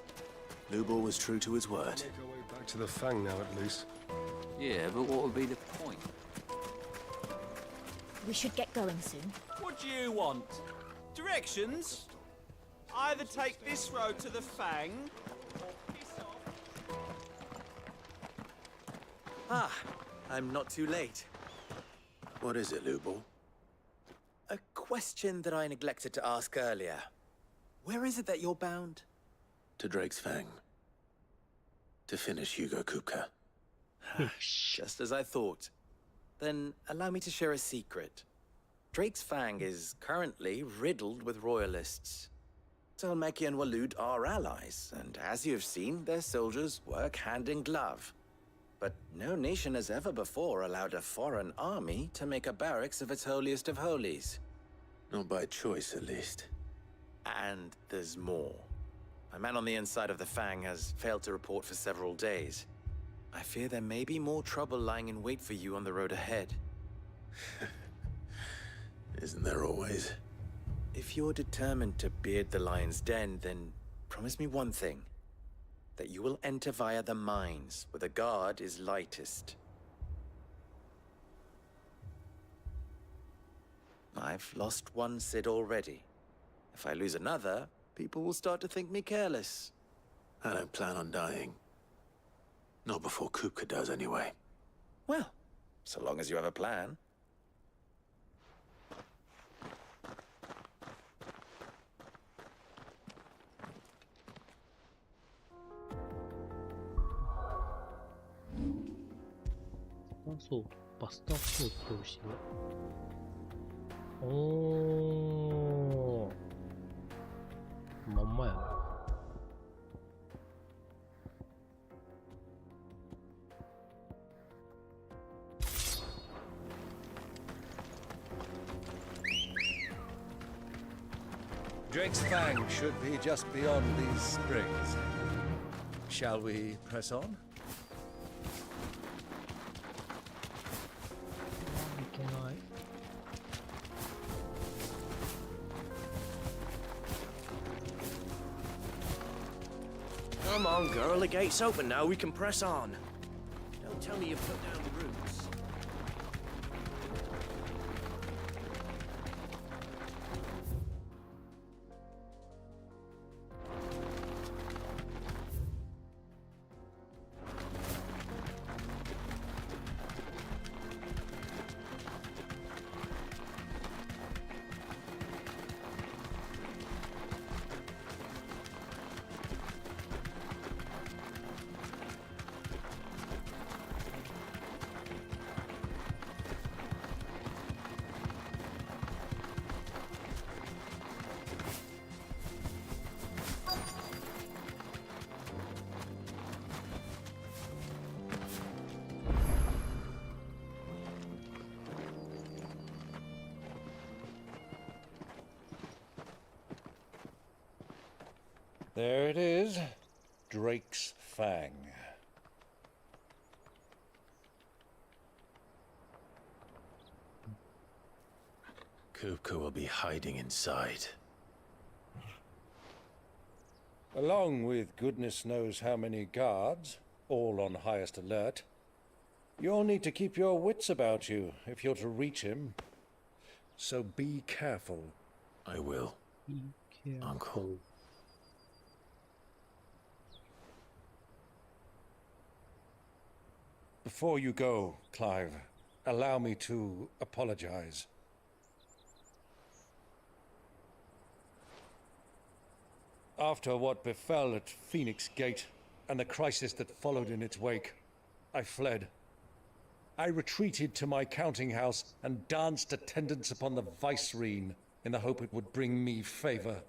Lubor was true to his word. Make our way back to the Fang now, at least. Yeah, but what would be the point? We should get going soon. What do you want? Directions? Either take this road to the Fang, or piss off. Ah, I'm not too late. What is it, Lubor? A question that I neglected to ask earlier. Where is it that you're bound? To Drake's Fang. To finish Hugo Kupka. Just as I thought. Then allow me to share a secret. Drake's Fang is currently riddled with royalists. Talmeki and Walud are allies, and as you have seen, their soldiers work hand in glove. but no nation has ever before allowed a foreign army to make a barracks of its holiest of holies. Not by choice, at least. And there's more. A man on the inside of the Fang has failed to report for several days. I fear there may be more trouble lying in wait for you on the road ahead. Isn't there always? If you're determined to beard the lion's den, then promise me one thing. That you will enter via the mines, where the guard is lightest. I've lost one Cid already. If I lose another, people will start to think me careless. I don't plan on dying. Not before Kupka does, anyway. Well, so long as you have a plan.そう、バスターフォート後ろ。おー。まんまやな。Drake's Fang should be just beyond these springs. Shall we press on? Come on, girl, the gate's open now, we can press on. Don't tell me you've put down the roots. There it is, Drake's Fang. Kupka will be hiding inside. Along with goodness knows how many guards, all on highest alert. You'll need to keep your wits about you if you're to reach him. So be careful. I will, Uncle. Before you go, Clive, allow me to apologize. After what befell at Phoenix Gate and the crisis that followed in its wake, I fled. I retreated to my counting house and danced attendance upon the vicereine in the hope it would bring me favor.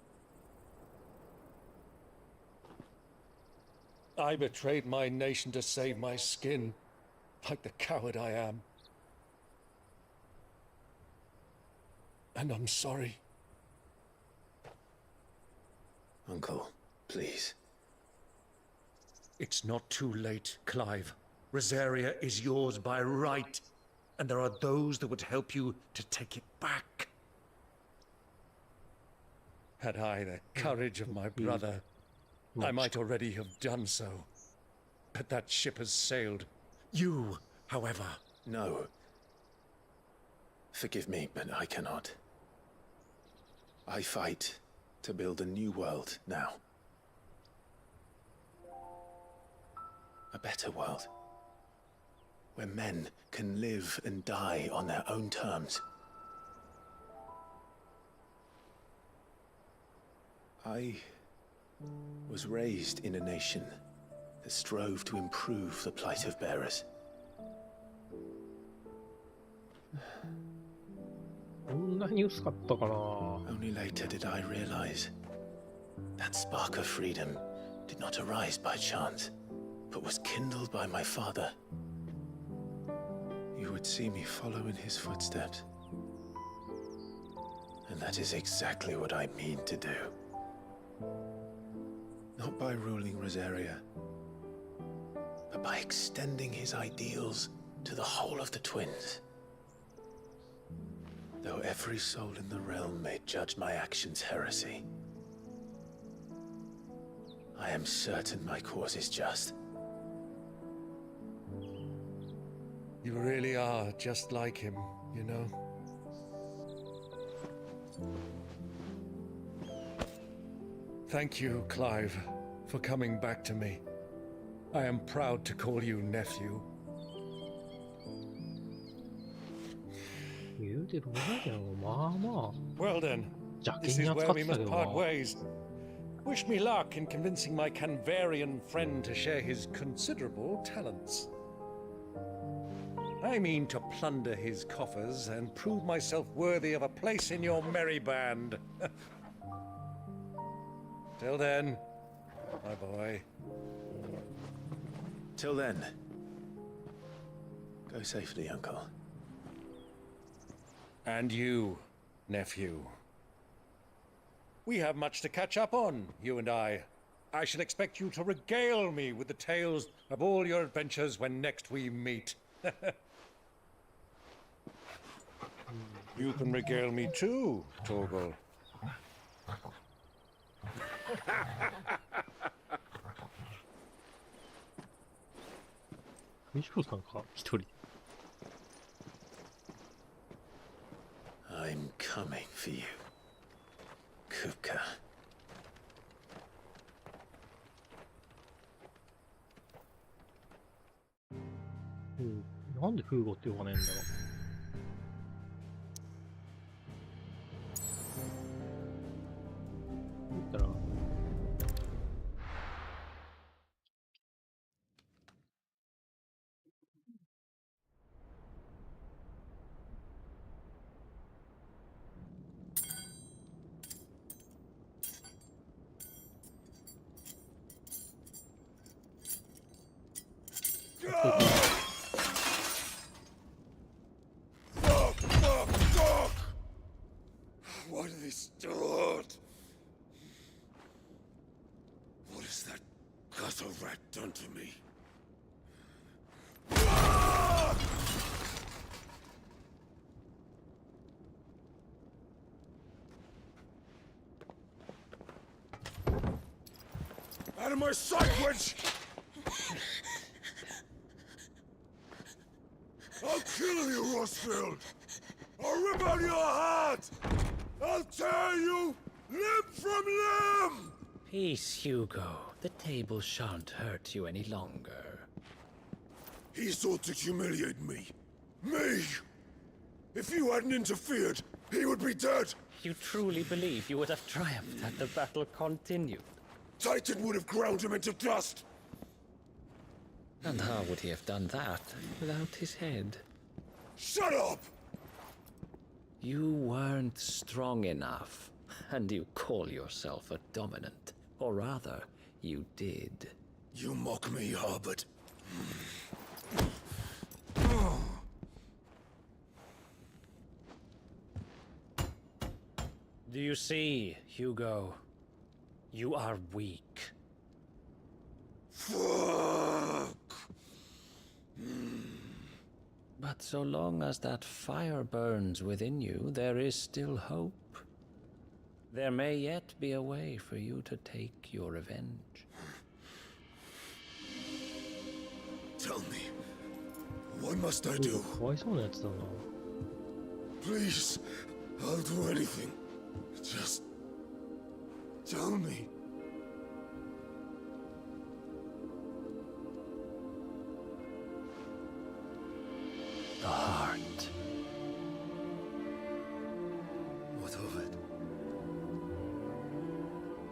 I betrayed my nation to save my skin, like the coward I am. And I'm sorry. Uncle, please. It's not too late, Clive. Rosaria is yours by right, and there are those that would help you to take it back. Had I the courage of my brother, I might already have done so. But that ship has sailed. You, however... No. Forgive me, but I cannot. I fight to build a new world now. A better world. Where men can live and die on their own terms. I was raised in a nation that strove to improve the plight of bearers. Only later did I realize that spark of freedom did not arise by chance. but was kindled by my father, you would see me follow in his footsteps. And that is exactly what I mean to do. Not by ruling Rosaria, but by extending his ideals to the whole of the twins. Though every soul in the realm may judge my actions heresy, I am certain my cause is just. You really are just like him, you know? Thank you, Clive, for coming back to me. I am proud to call you nephew. Well then, this is where we must part ways. Wish me luck in convincing my Canvarian friend to share his considerable talents. I mean to plunder his coffers and prove myself worthy of a place in your merry band. Till then, my boy. Till then, go safely, Uncle. And you, nephew. We have much to catch up on, you and I. I shall expect you to regale me with the tales of all your adventures when next we meet. You can regale me too, Torgal. 大丈夫なんか一人。I'm coming for you, Kupka. なんでフーゴって呼ばねえんだろう。だったら。What are they stored? What has that gutter rat done to me? Out of my sight, witch! I'll kill you, Rosfield! I'll rip out your heart! I'll tear you limb from limb! Peace, Hugo. The table shan't hurt you any longer. He sought to humiliate me. Me! If you hadn't interfered, he would be dead! You truly believe you would have triumphed had the battle continued? Titan would have ground him into dust! And how would he have done that without his head? Shut up! You weren't strong enough, and you call yourself a dominant. Or rather, you did. You mock me, Harbert. Do you see, Hugo? You are weak. Fuck! But so long as that fire burns within you, there is still hope. There may yet be a way for you to take your revenge. Tell me, what must I do? かわいそうなやつだな。 Please, I'll do anything. Just tell me. The heart. What of it?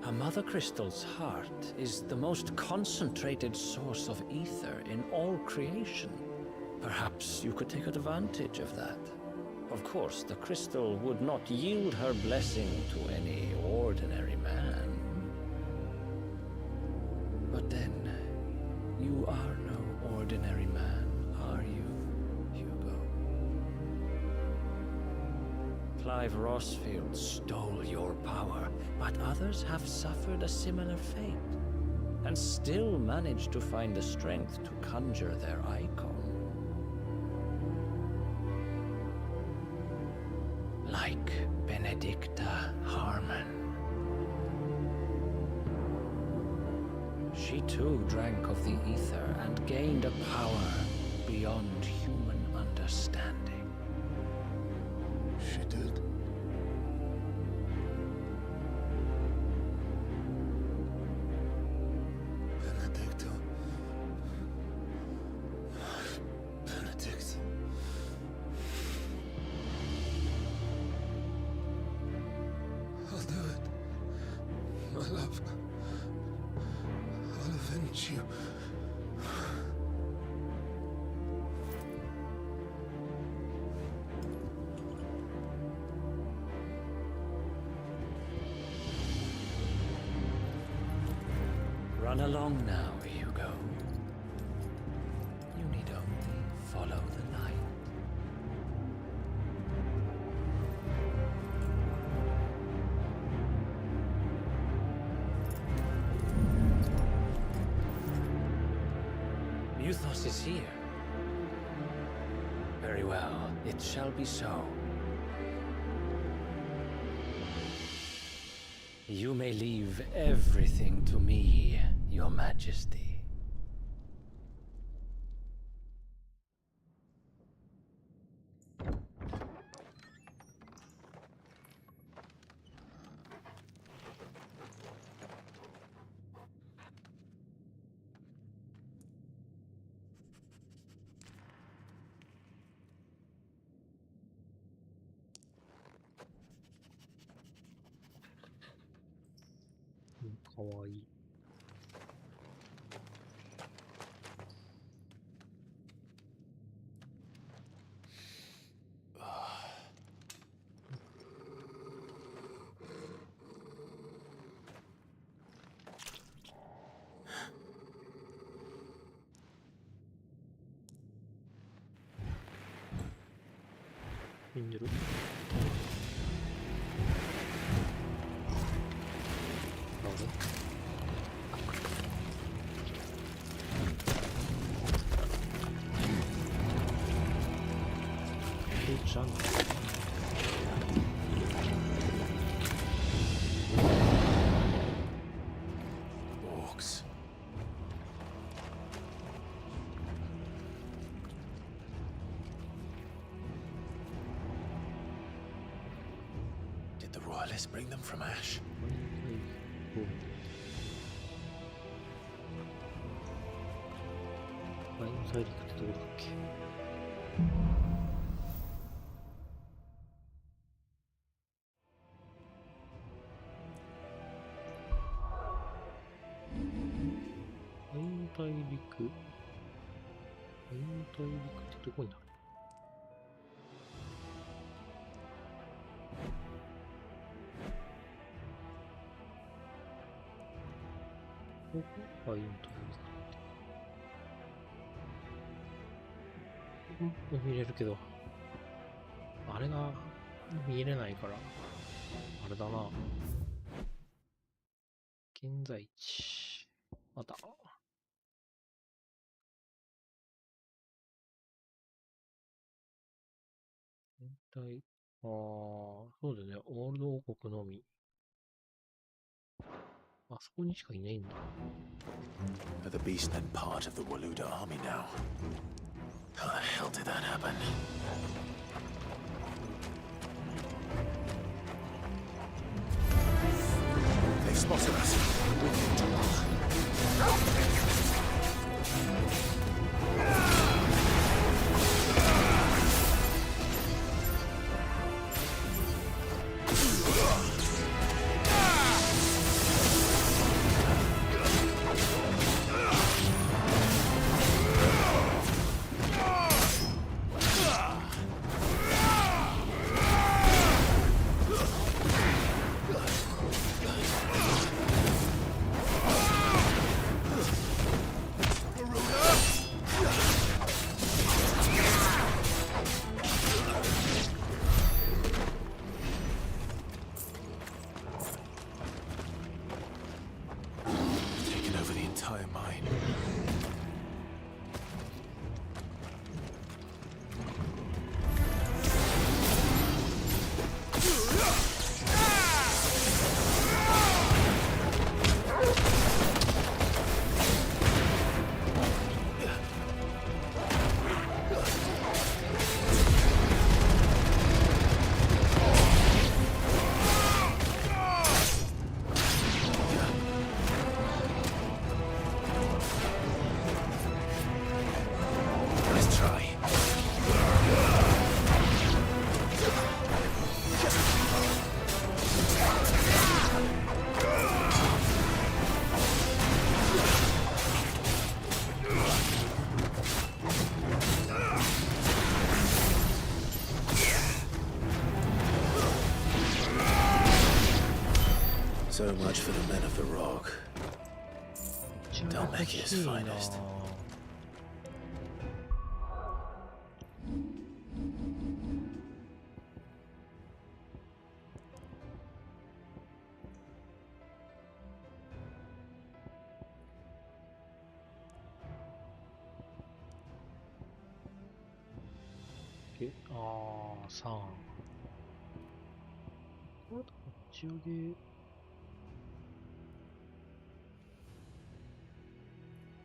A mother crystal's heart is the most concentrated source of ether in all creation. Perhaps you could take advantage of that. Of course, the crystal would not yield her blessing to any ordinary man. But then, You are no ordinary man, are you, Hugo? Clive Rossfield stole your power, but others have suffered a similar fate, and still managed to find the strength to conjure their icon. Like Benedicta Harmon. She too drank of the ether and gained a power beyond human understanding. She did. Benedicta. Benedict. I'll do it. My love. I'll avenge you. Run along now, Hugo. You need only follow the light. Muthos is here. Very well, it shall be so. You may leave everything to me, Your Majesty. Mm, かわいい。死んでる。あれちゃん Orcs. Did the royalists bring them from Ash? ワイン大陸ってどこだっけ。ワイン大陸。ワイン大陸ってどこになる。ここワイン大陸。見れるけど、あれが見れないから、あれだな。現在地。また。全体、そうだね。オールド王国のみ。あそこにしかいないんだ。Are the beastmen part of the Waluda army now? How the hell did that happen? They've spotted us. entire mine. So much for the men of the rock. Dalmekia's finest. 아, 3. 지역이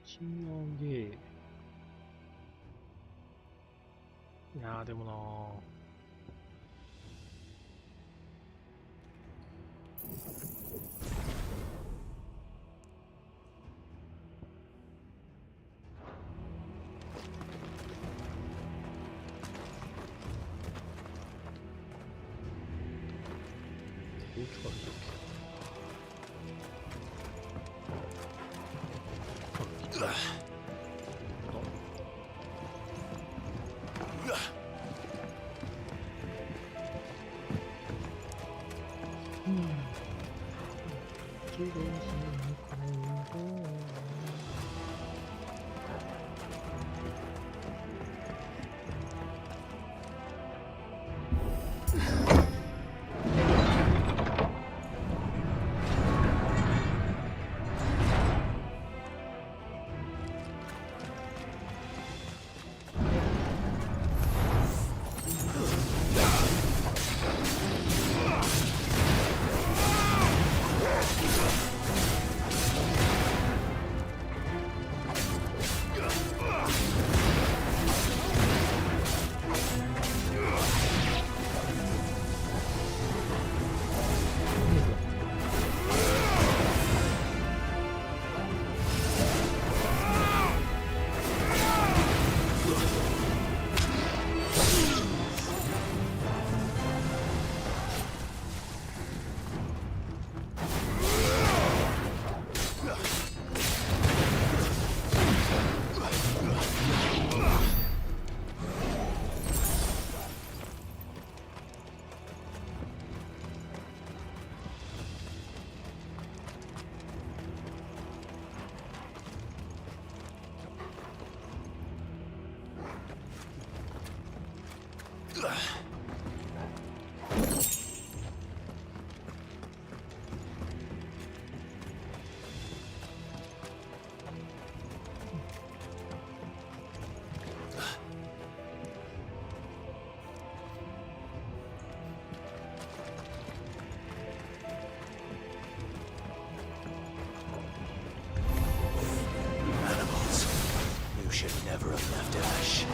지역이 야, でもな 고추가 이렇게 Should never have left Ash.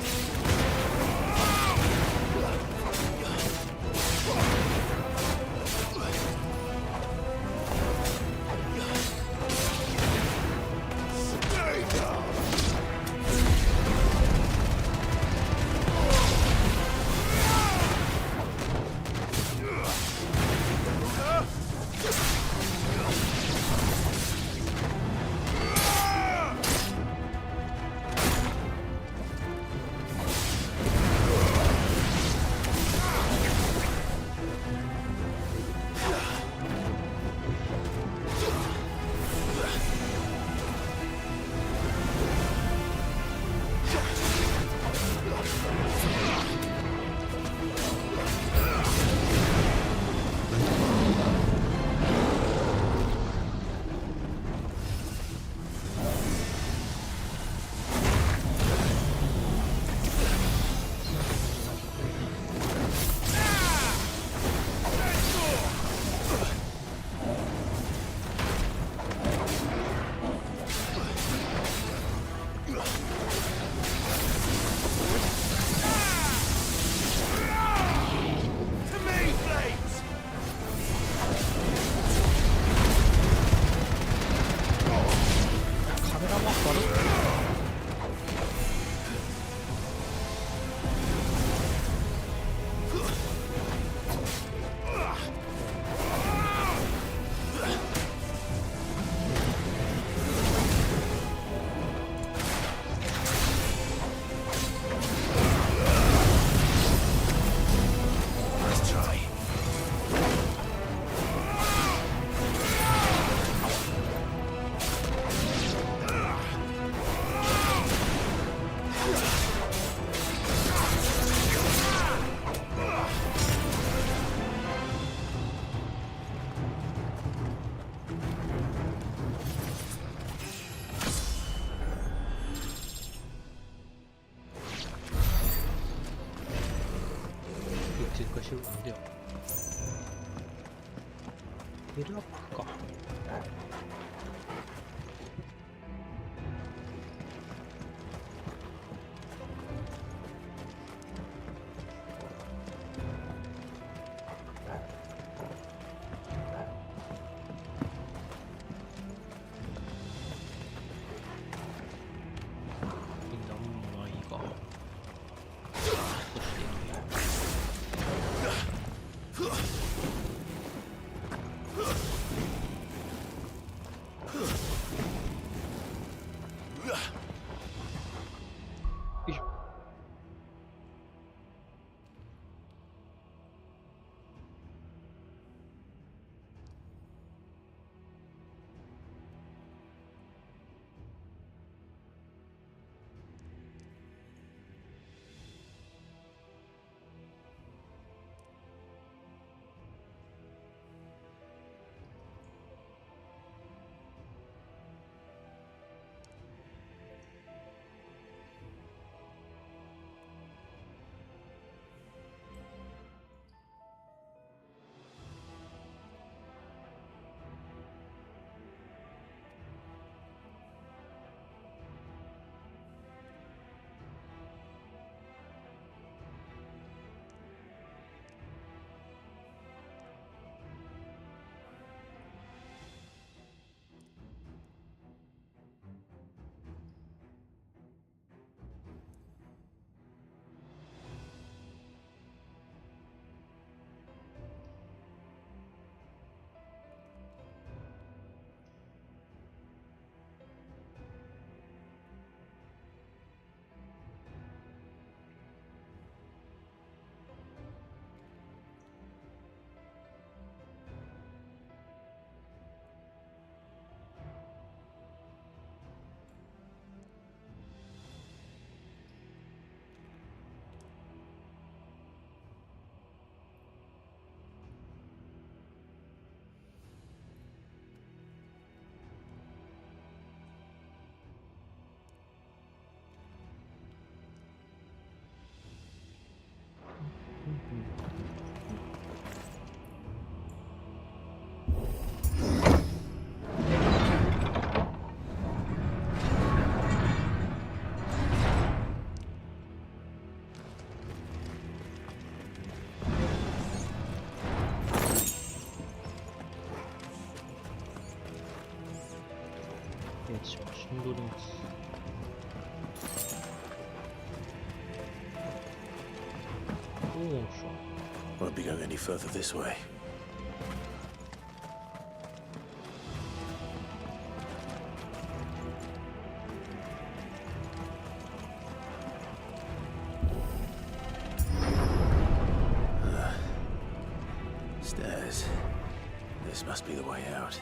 이거 쉬우면 안 돼요. 이라프가. Won't be going any further this way. Stairs. This must be the way out.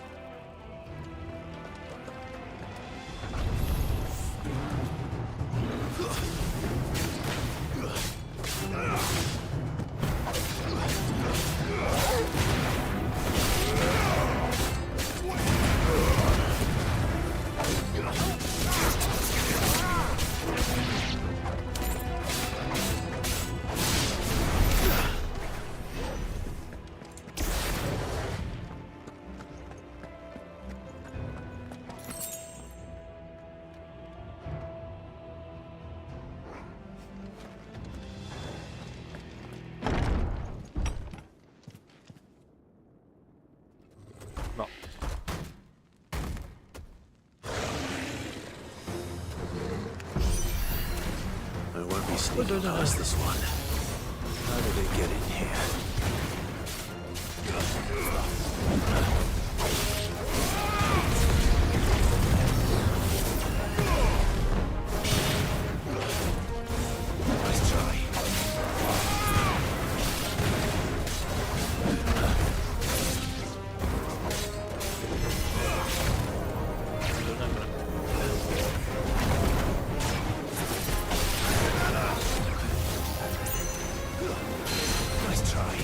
I won't be sneaking past this one. How did it get in here? Nice try. Nice try.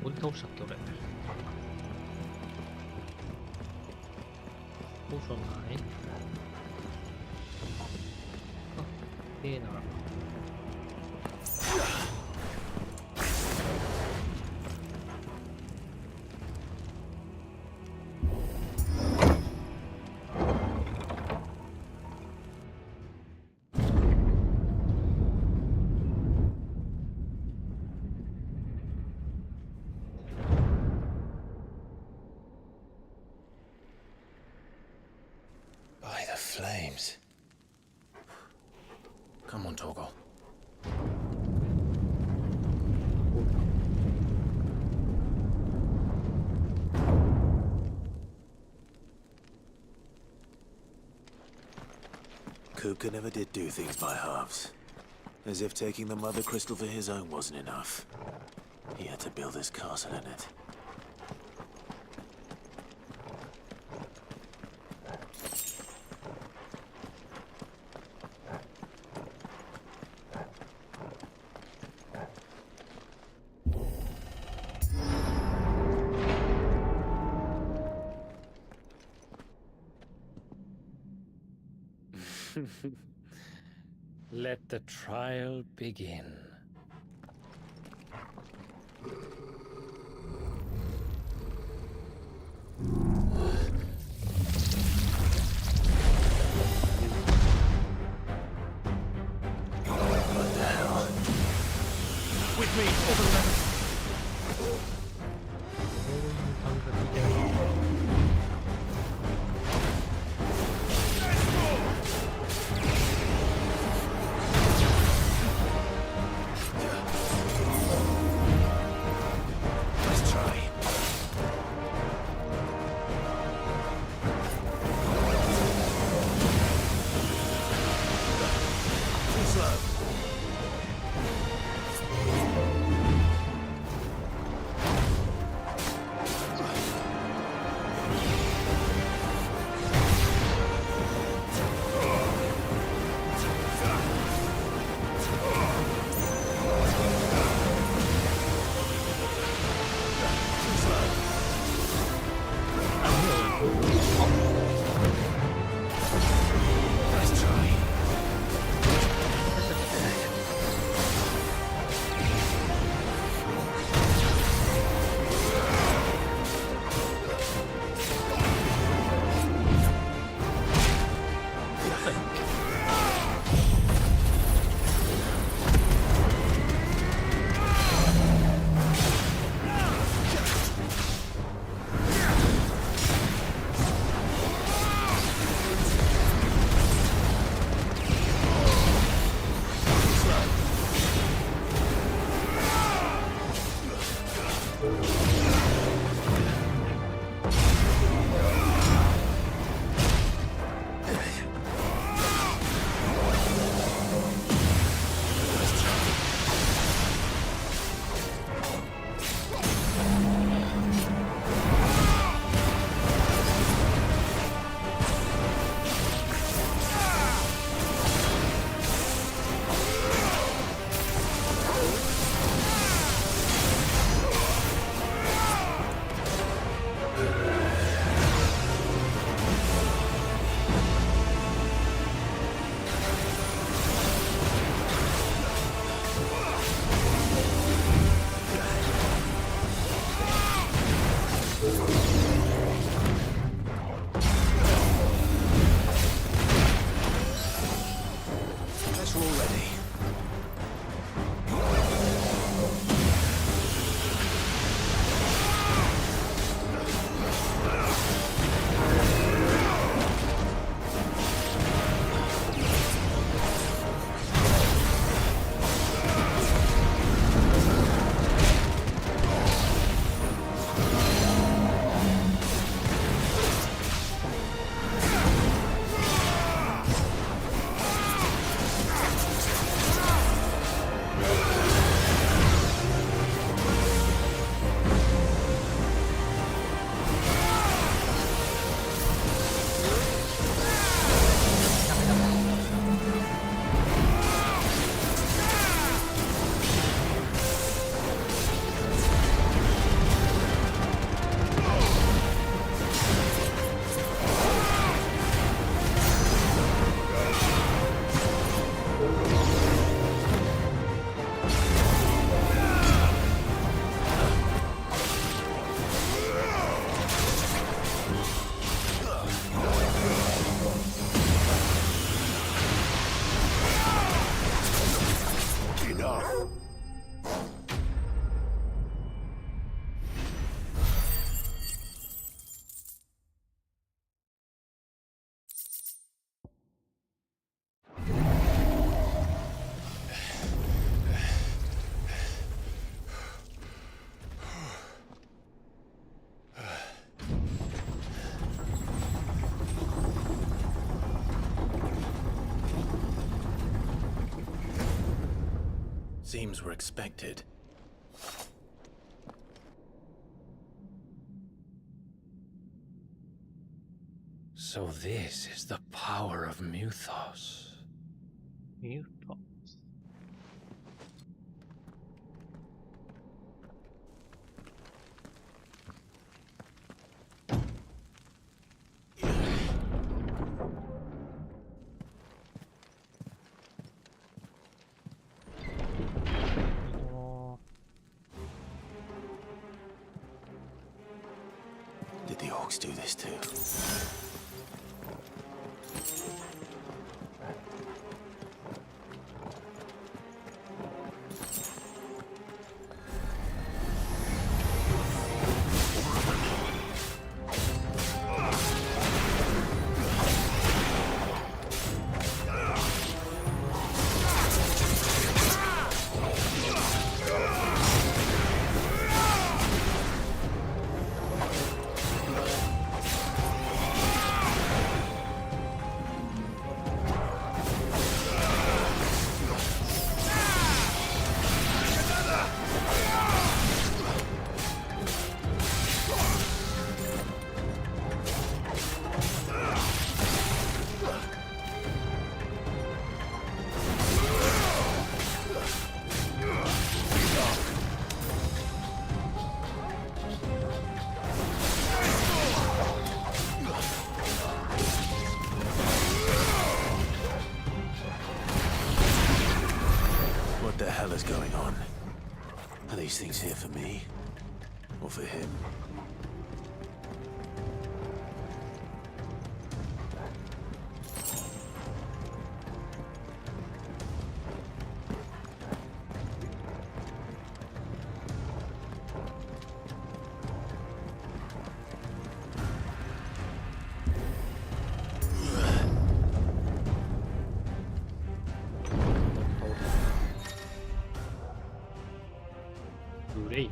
어디倒したっけ俺。ポーションない。あ、なら。By the flames. Come on, Torgal. Kupka never did do things by halves. As if taking the Mother Crystal for his own wasn't enough. He had to build his castle in it. Let the trial begin. Seems we're expected. So this is the power of Muthos. Muthos. Did the orcs do this too? What the hell is going on? Are these things here for me? Or for him? Great.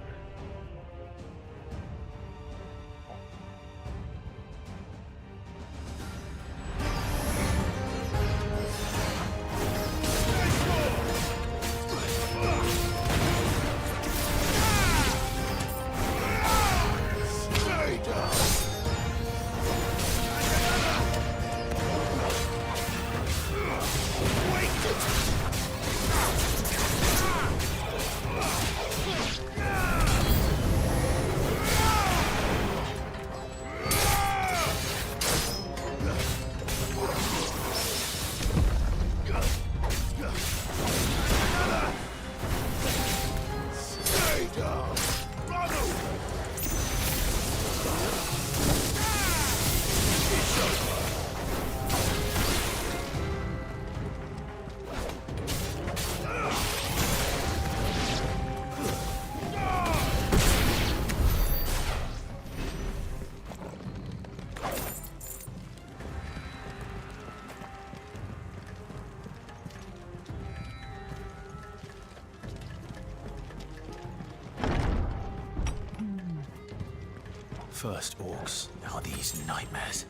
First orcs, now these nightmares.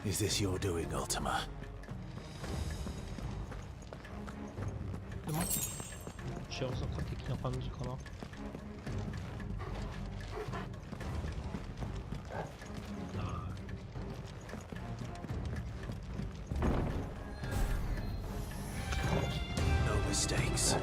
Is this your doing, Ultima? でも幸せか的な感じかな。No mistakes.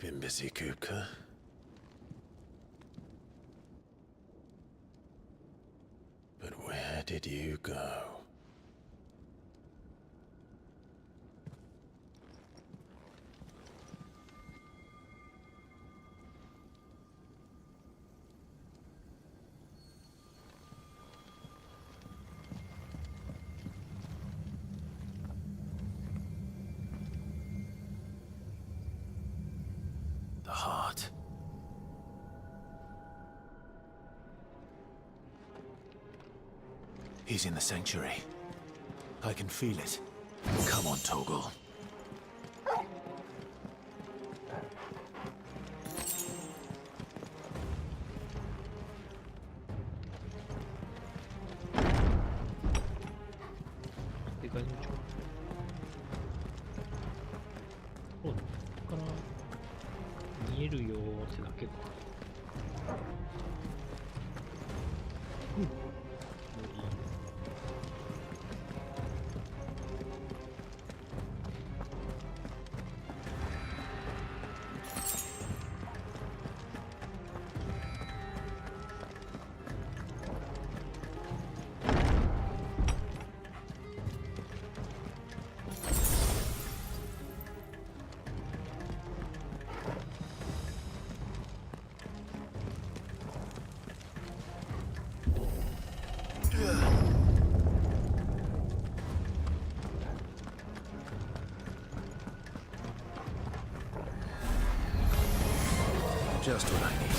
You've been busy, Kupka. But where did you go? The heart. He's in the sanctuary. I can feel it. Come on, Toggle. Just what I needed.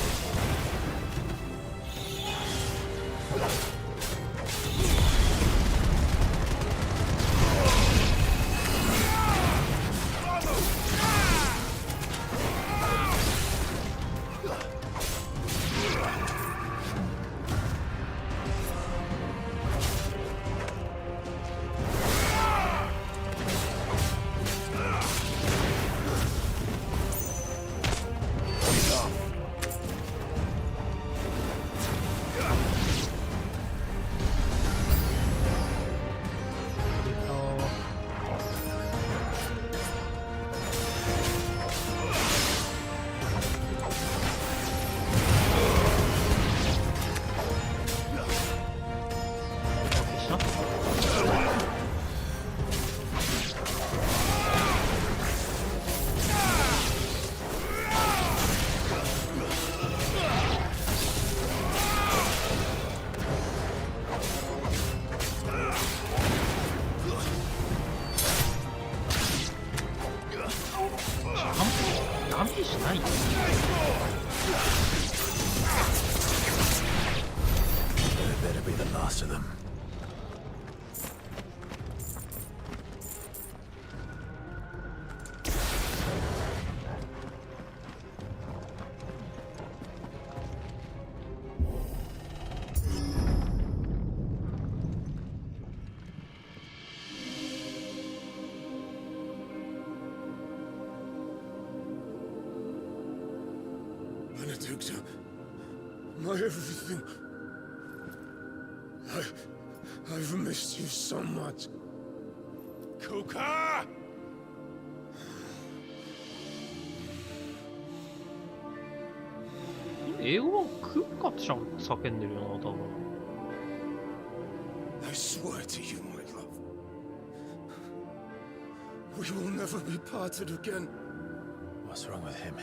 Better be the last of them. Benedicta, my everything. I've missed you so much. Kuka! 英語はクッカって叫んでるよな、多分。I swear to you, my love. We will never be parted again. What's wrong with him?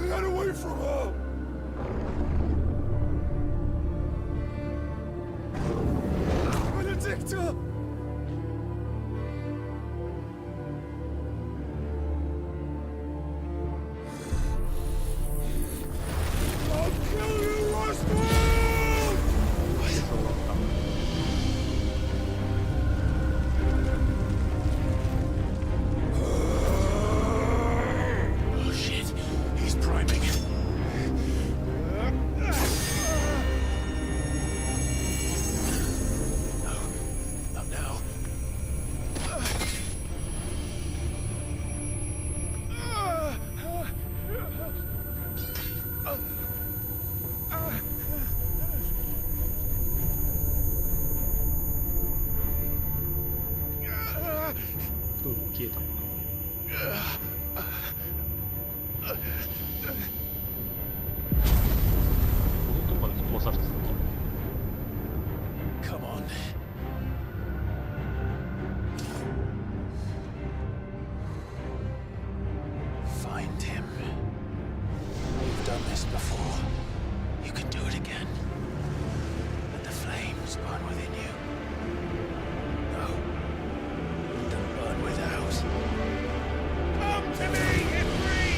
Get away from her! Benedicta! 살았어. Come on. Find him. You've done this before. You can do it again. Let the flames burn within you. No. Don't burn without. Come to me, Ifrit!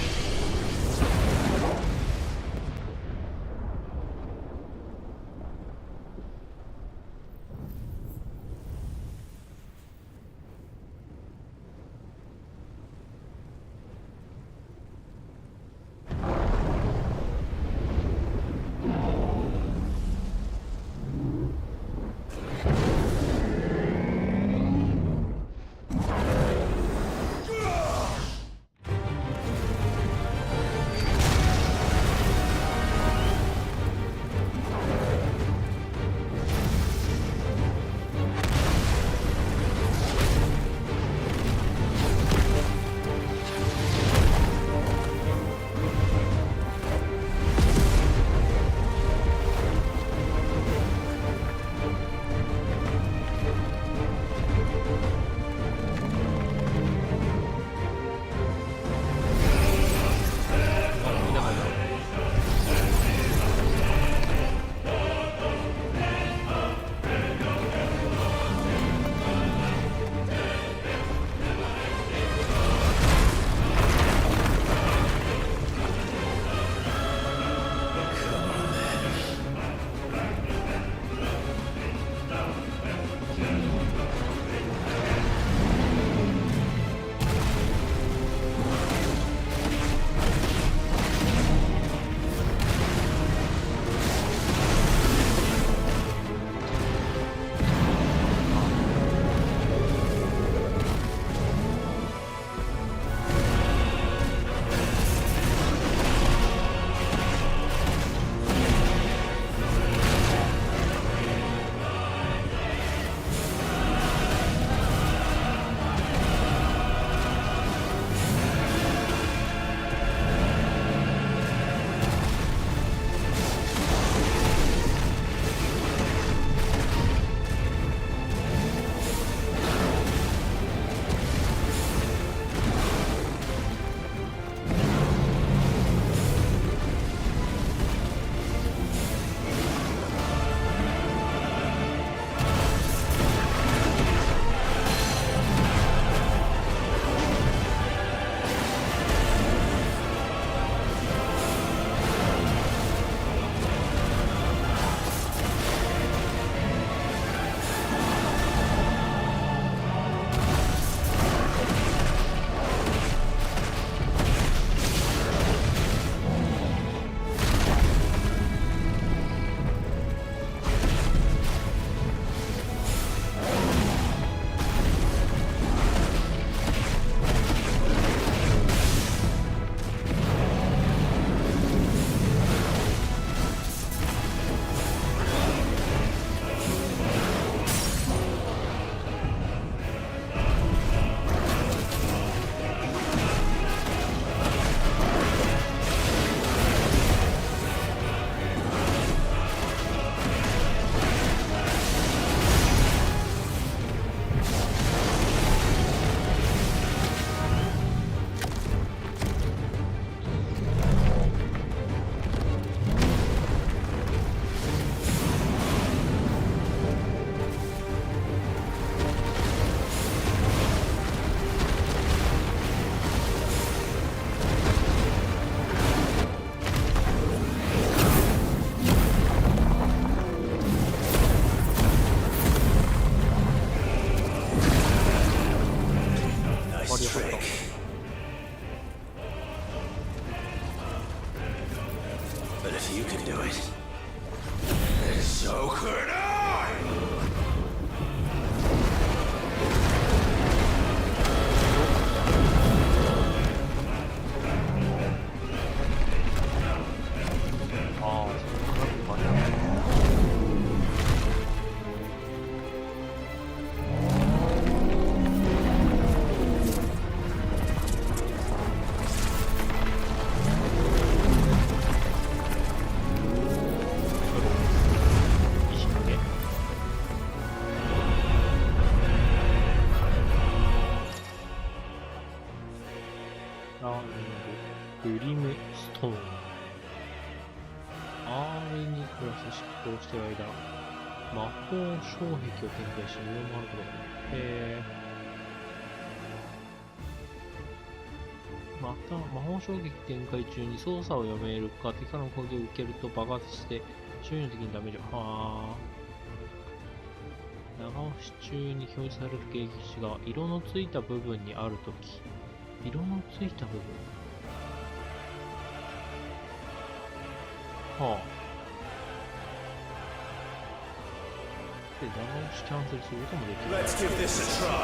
執行している間、魔法障壁を展開し、身を回ることができる。また、魔法衝撃展開中に操作を読めるか、敵からの攻撃を受けると爆発して、周囲の敵にダメージを。長押し中に表示される撃値が色のついた部分にあるとき。色のついた部分。で、長押しキャンセルすることもできる。Let's give this a try.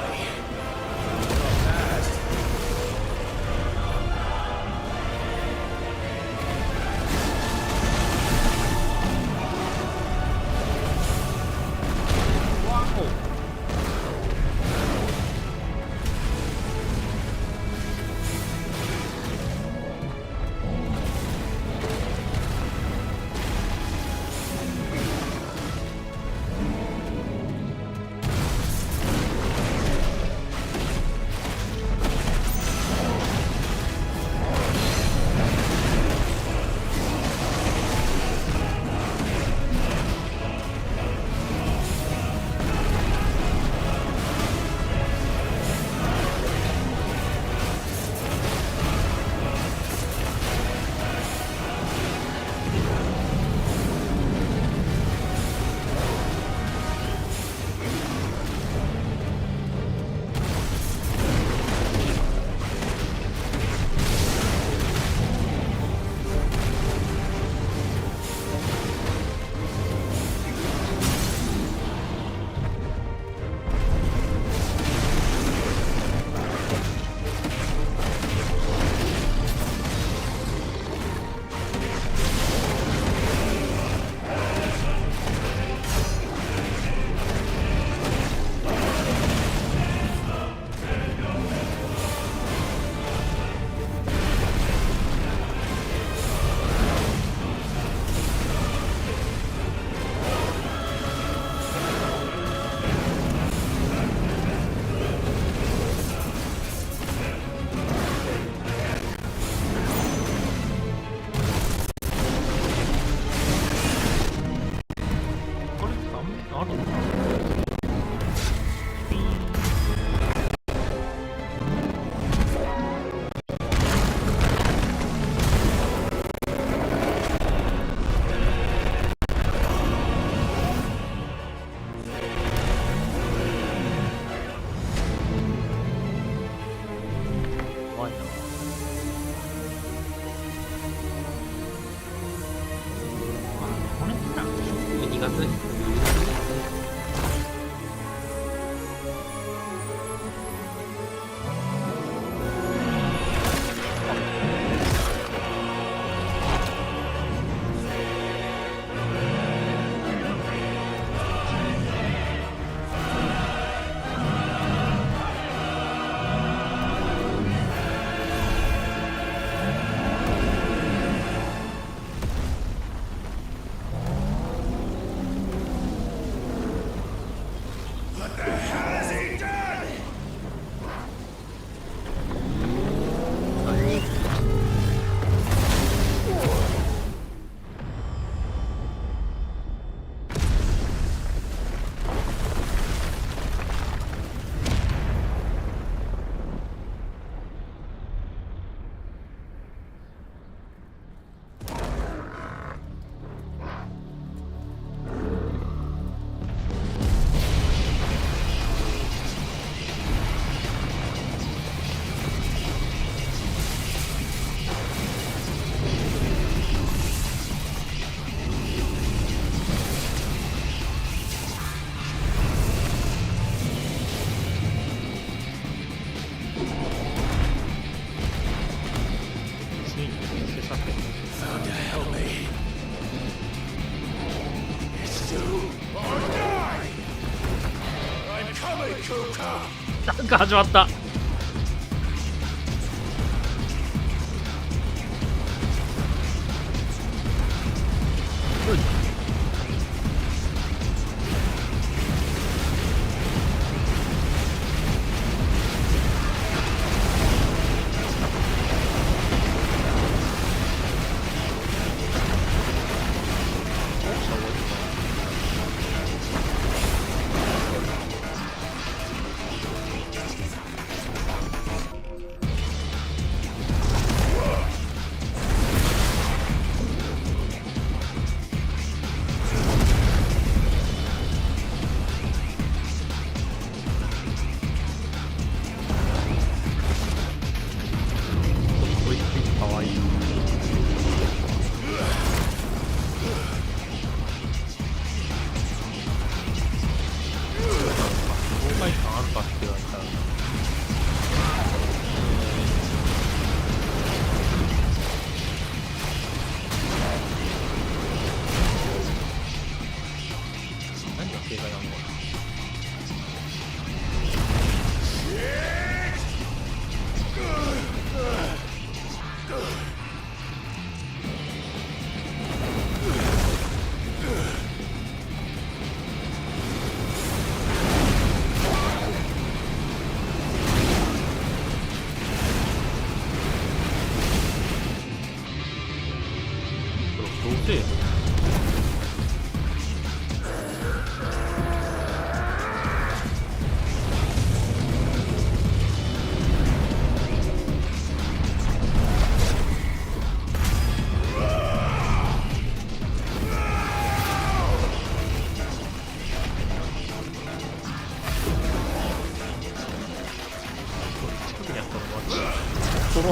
なんか始まった。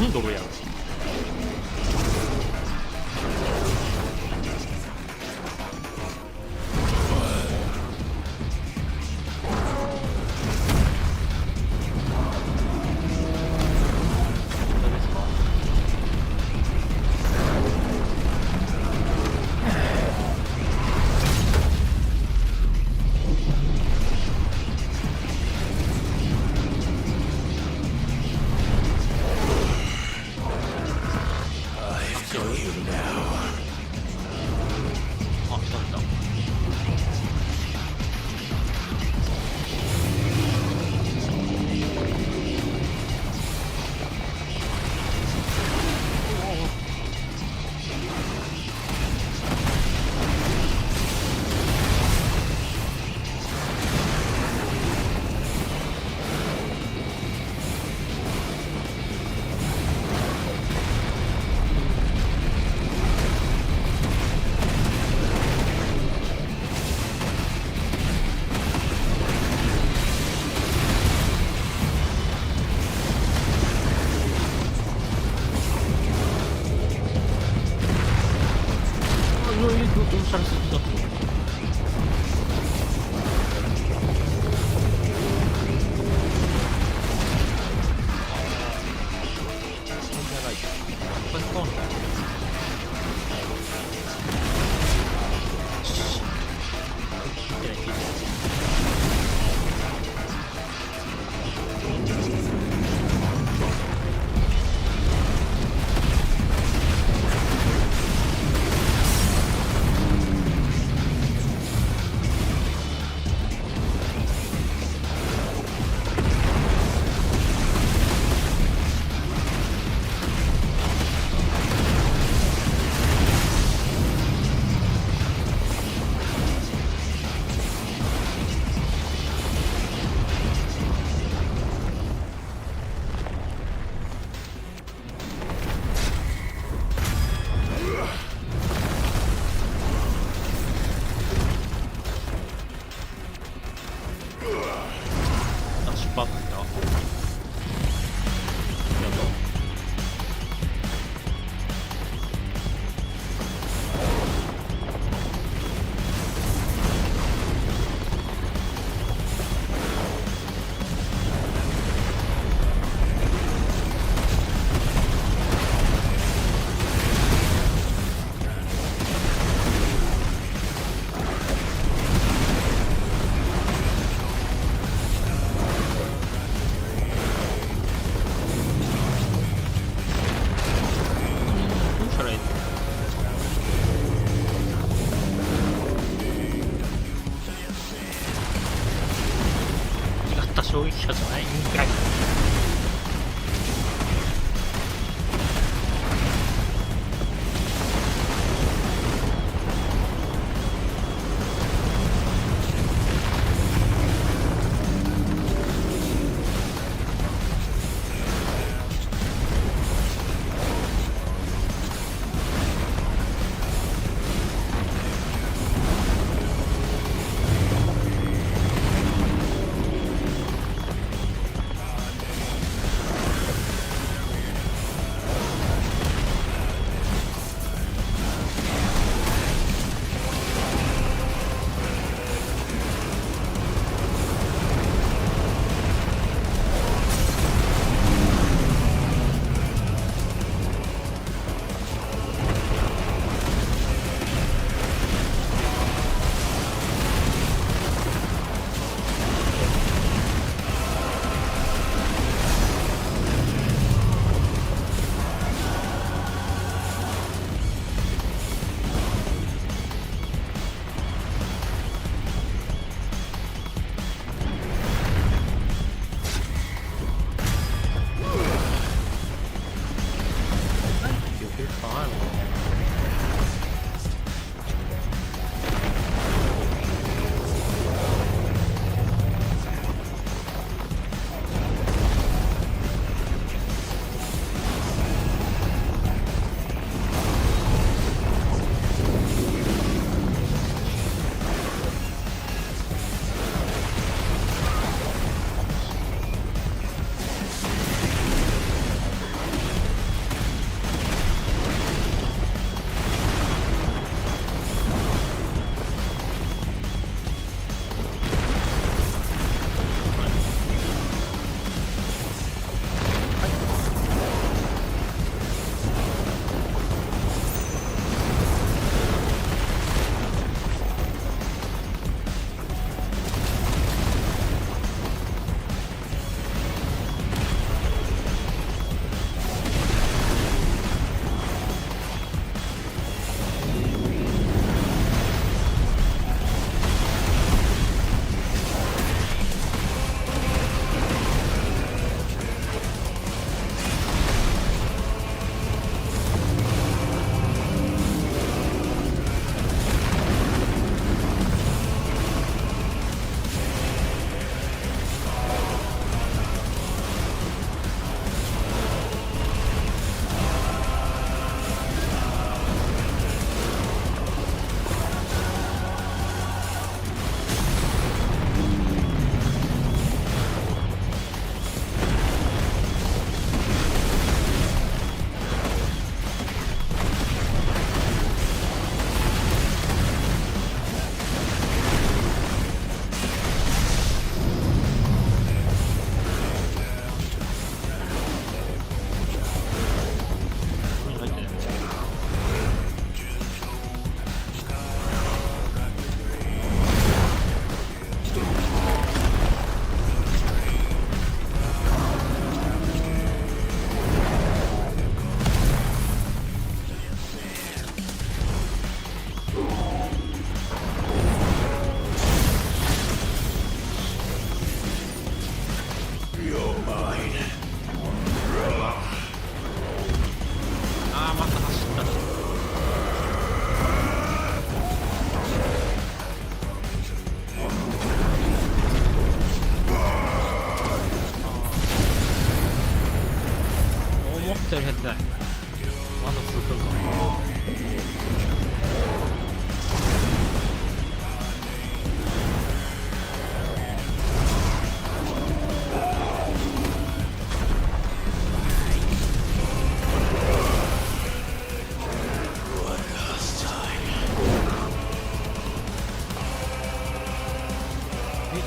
読んどるやん。衝撃波じゃないんかい。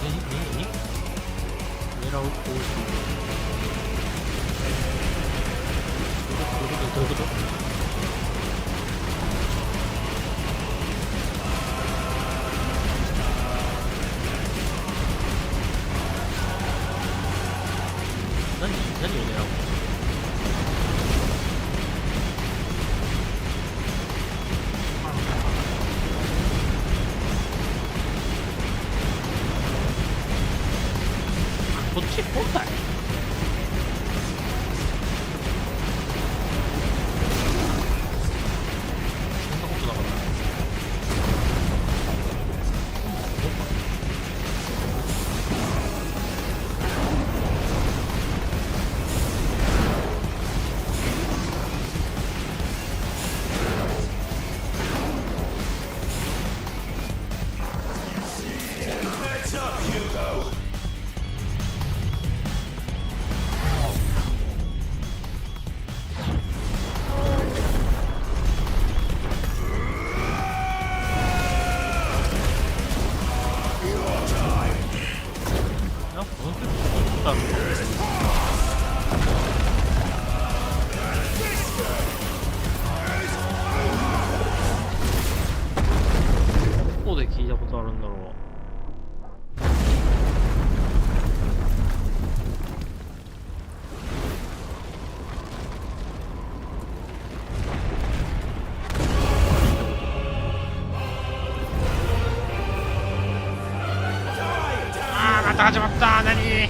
狙うポーズ。どういうこと？何を狙うの？こっち本体？そんなことなかった。Heads up, Hugo! Oh. どこで聞いたことあるんだろう。ああ、また始まった。何？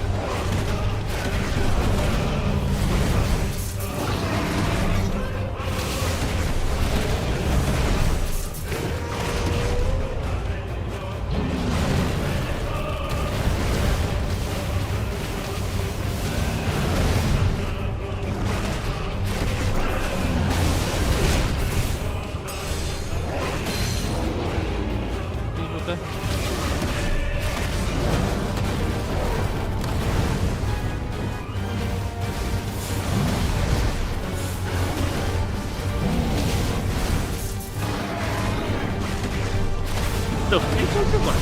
でも成長してるからね。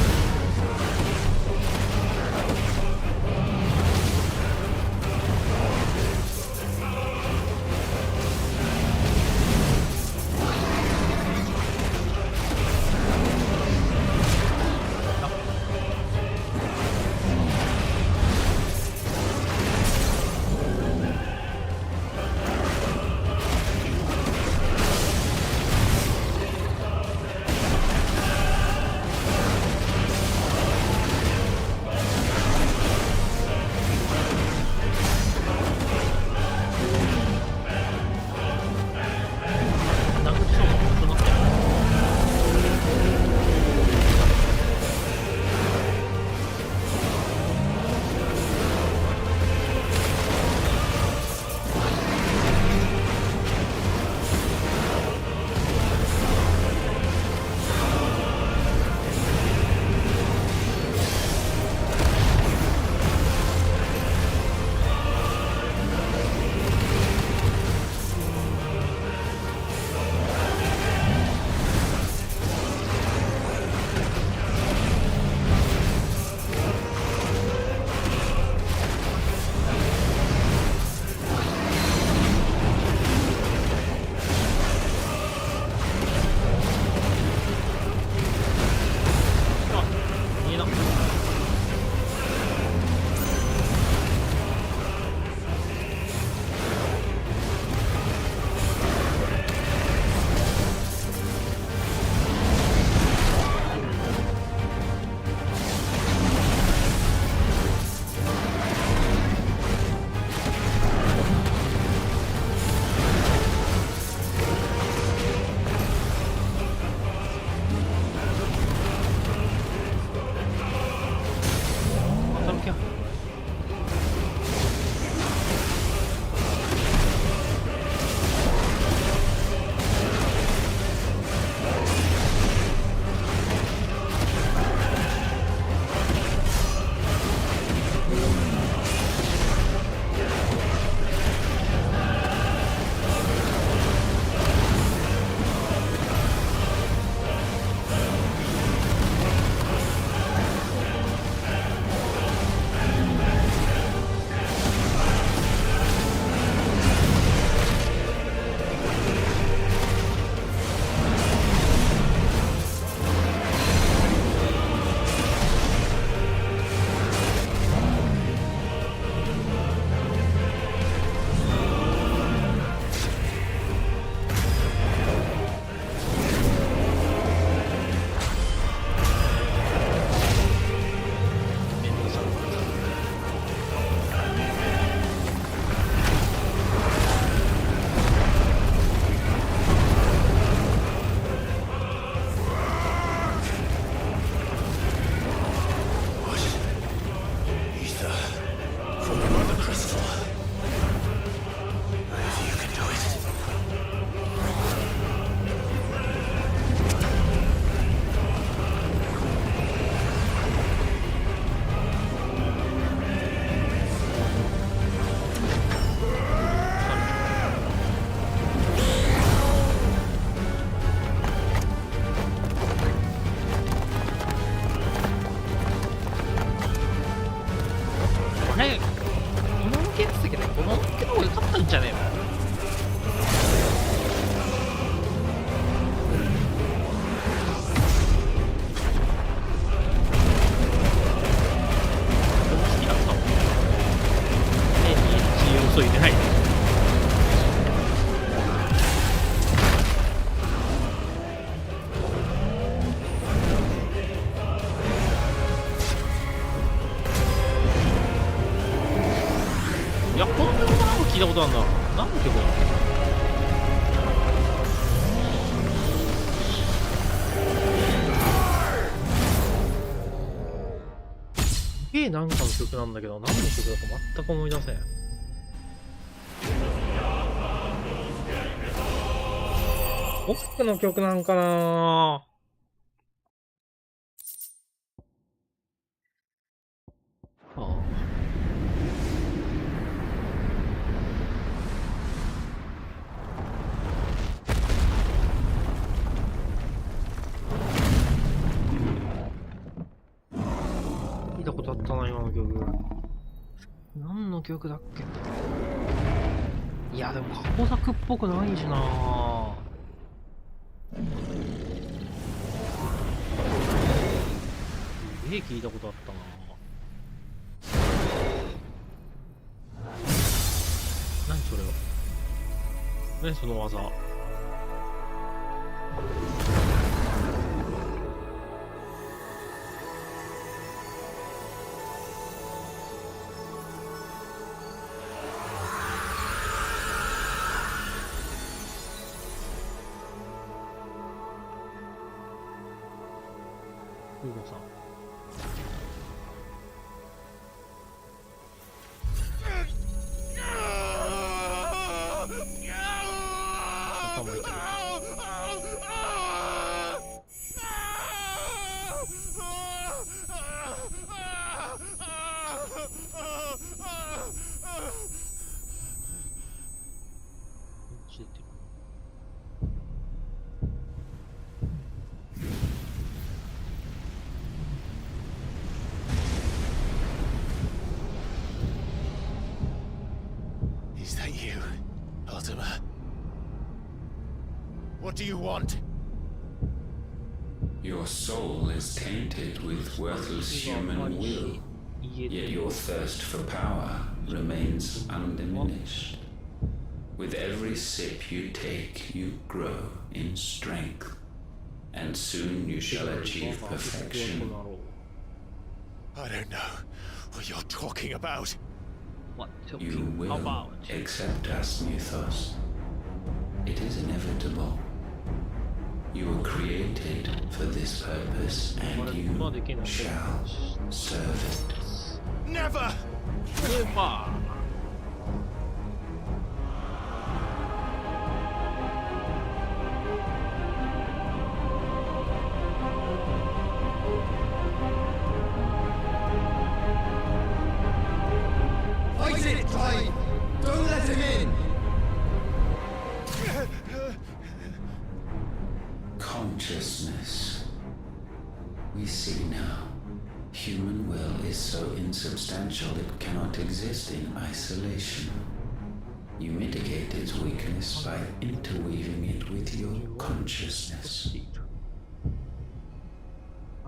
たことあるんだ。何の曲だ。すげえなんかの曲なんだけど、何の曲だか全く思い出せん。オックの曲なんかな。聞いたことあったな、今の曲。何の曲だっけ。いや、でも過去作っぽくないしな。すげえ聞いたことあったな。何それは。何その技。ウーゴさん。頭痛い。血出てる。Is that you, Ultima? What do you want? Your soul is tainted with worthless human will, yet your thirst for power remains undiminished. With every sip you take, you grow in strength, and soon you shall achieve perfection. I don't know what you're talking about. You will accept us, Mythos. It is inevitable. You were created for this purpose, and you shall serve it. Never! Never! Fight it, Clive! Don't let him in! Consciousness. We see now. Human will is so insubstantial it cannot exist in isolation. You mitigate its weakness by interweaving it with your consciousness.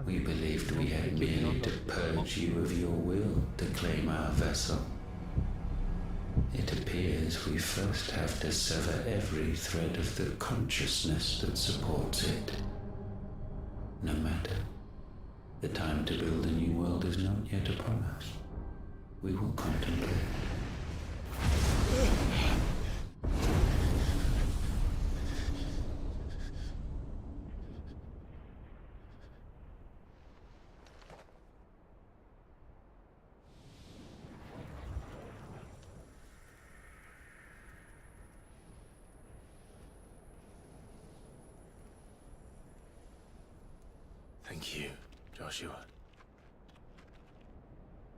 We believed we had merely to purge you of your will to claim our vessel. It appears we first have to sever every thread of the consciousness that supports it. No matter. The time to build a new world is not yet upon us. We will contemplate. Thank you, Joshua.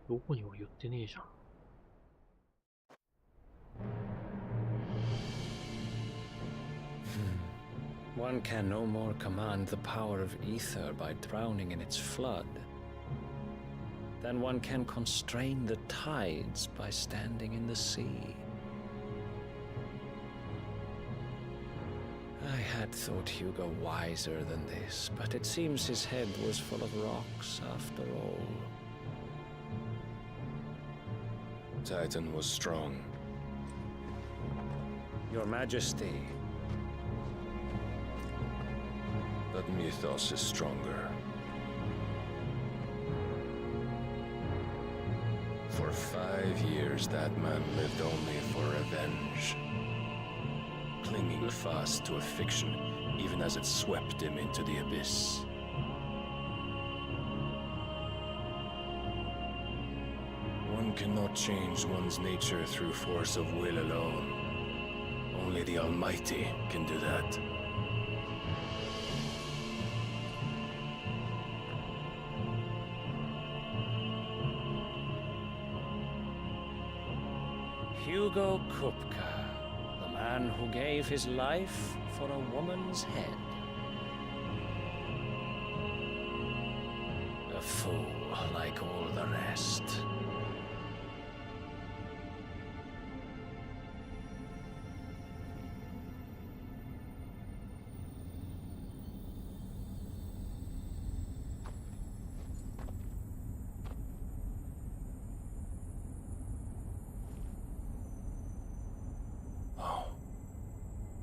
どこにも言ってねえじゃん。One can no more command the power of ether by drowning in its flood than one can constrain the tides by standing in the sea. I had thought Hugo wiser than this, but it seems his head was full of rocks after all. Titan was strong. Your Majesty. But Mythos is stronger. For 5 years, that man lived only for revenge. Clinging fast to a fiction, even as it swept him into the abyss. One cannot change one's nature through force of will alone. Only the Almighty can do that. Hugo Kupka, the man who gave his life for a woman's head. A fool like all the rest.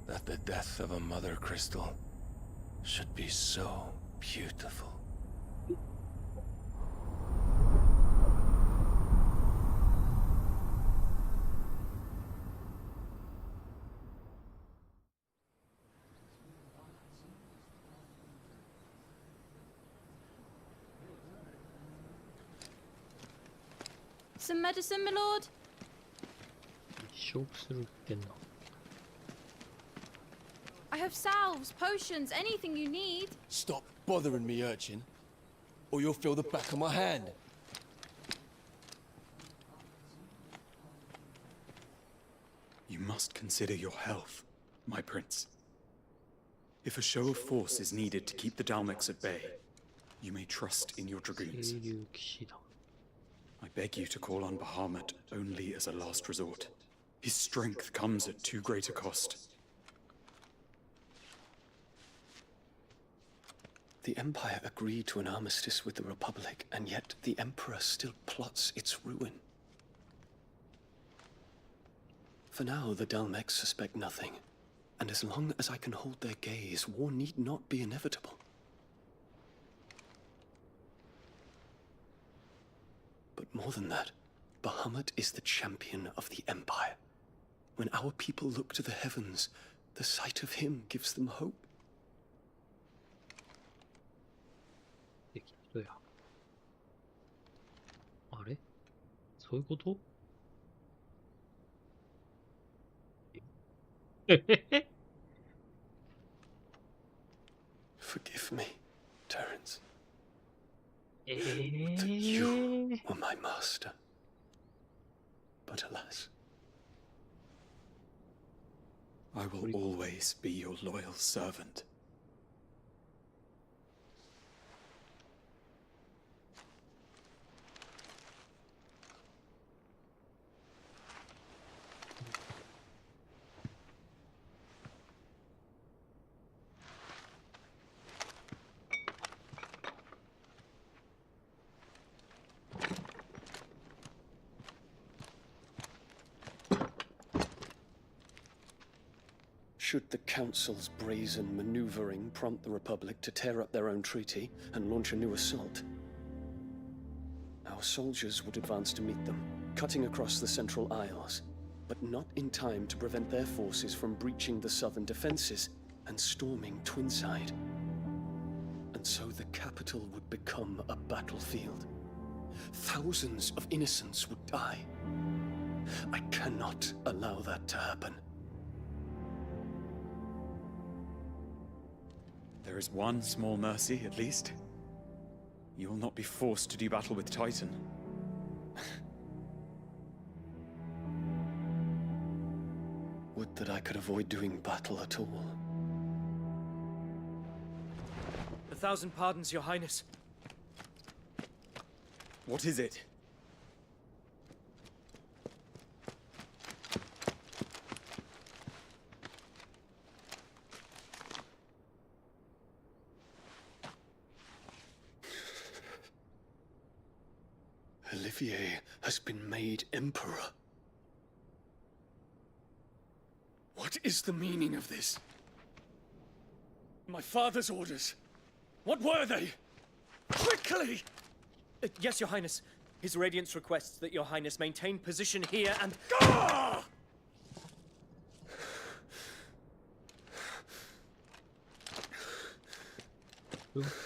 That the death of a mother crystal should be so beautiful. Some medicine, my lord? I have salves, potions, anything you need. Stop bothering me, urchin, or you'll feel the back of my hand. You must consider your health, my prince. If a show of force is needed to keep the Dalmex at bay, you may trust in your dragoons. I beg you to call on Bahamut only as a last resort. His strength comes at too great a cost. The Empire agreed to an armistice with the Republic, and yet the Emperor still plots its ruin. For now, the Dalmex suspect nothing, and as long as I can hold their gaze, war need not be inevitable. But more than that, Bahamut is the champion of the Empire. When our people look to the heavens, the sight of him gives them hope. Forgive me, Terence. That you were my master. But alas. I will always be your loyal servant. Should the Council's brazen maneuvering prompt the Republic to tear up their own treaty and launch a new assault, our soldiers would advance to meet them, cutting across the Central Isles, but not in time to prevent their forces from breaching the southern defenses and storming Twinside. And so the capital would become a battlefield. Thousands of innocents would die. I cannot allow that to happen. There is one small mercy, at least. You will not be forced to do battle with Titan. Would that I could avoid doing battle at all. 1,000 pardons, Your Highness. What is it? Olivier has been made Emperor. What is the meaning of this? My father's orders. What were they? Quickly! Yes, Your Highness. His Radiance requests that Your Highness maintain position here and... Ah!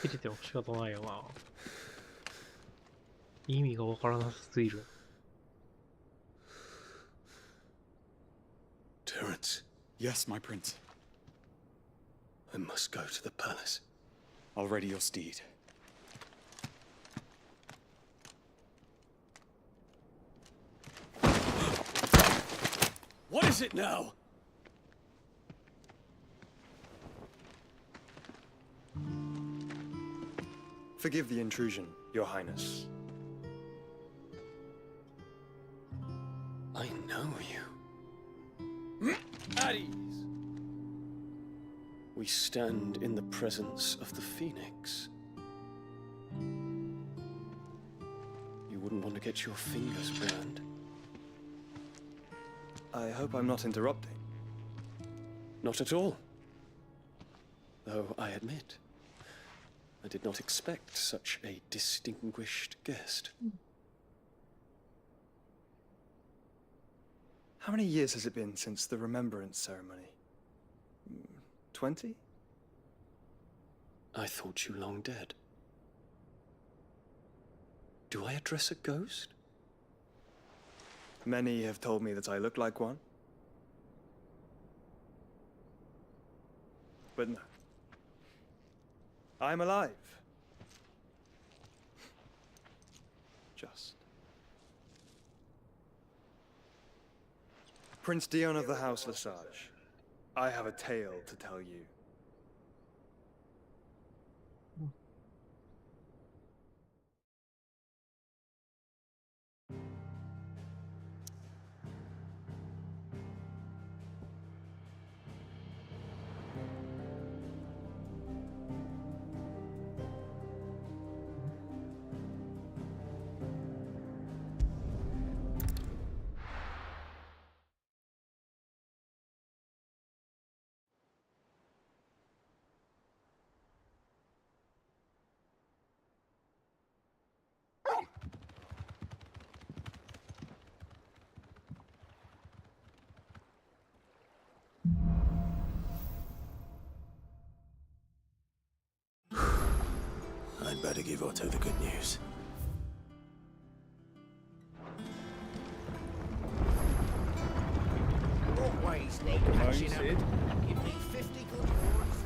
切れても仕方ないよな。意味がわからなすぎる。Terence. Yes, my prince. I must go to the palace. I'll ready your steed. What is it now? Forgive the intrusion, Your Highness. I know you. At ease. We stand in the presence of the Phoenix. You wouldn't want to get your fingers burned. I hope I'm not interrupting. Not at all. Though I admit, I did not expect such a distinguished guest. How many years has it been since the Remembrance ceremony? 20? I thought you long dead. Do I address a ghost? Many have told me that I look like one. But no. I'm alive. Just. Prince Dion of the House Lesage, I have a tale to tell you. I'd better give Otto the good news. Always need catching up. Give me 50 good words.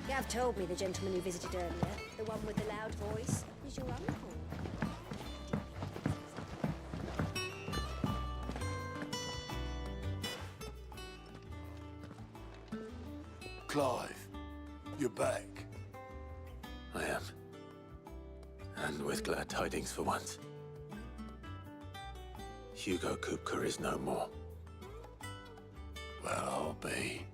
Gav told me the gentleman who visited earlier, the one with the loud voice, is your uncle. Clive, you're back. I am. And with glad tidings for once. Hugo Kupka is no more. Well, I'll be.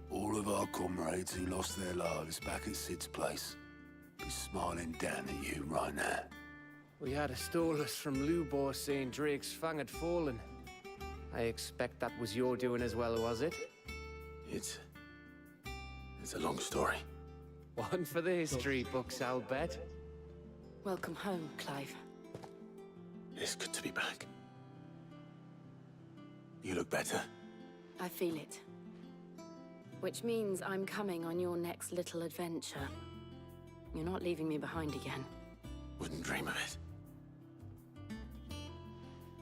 All of our comrades who lost their lives back at Sid's place be smiling down at you right now. We had a stolus from Lubor saying Drake's fang had fallen. I expect that was your doing as well, was it? It's a long story. One for the history books, I'll bet. Welcome home, Clive. It's good to be back. You look better. I feel it. Which means I'm coming on your next little adventure. You're not leaving me behind again. Wouldn't dream of it.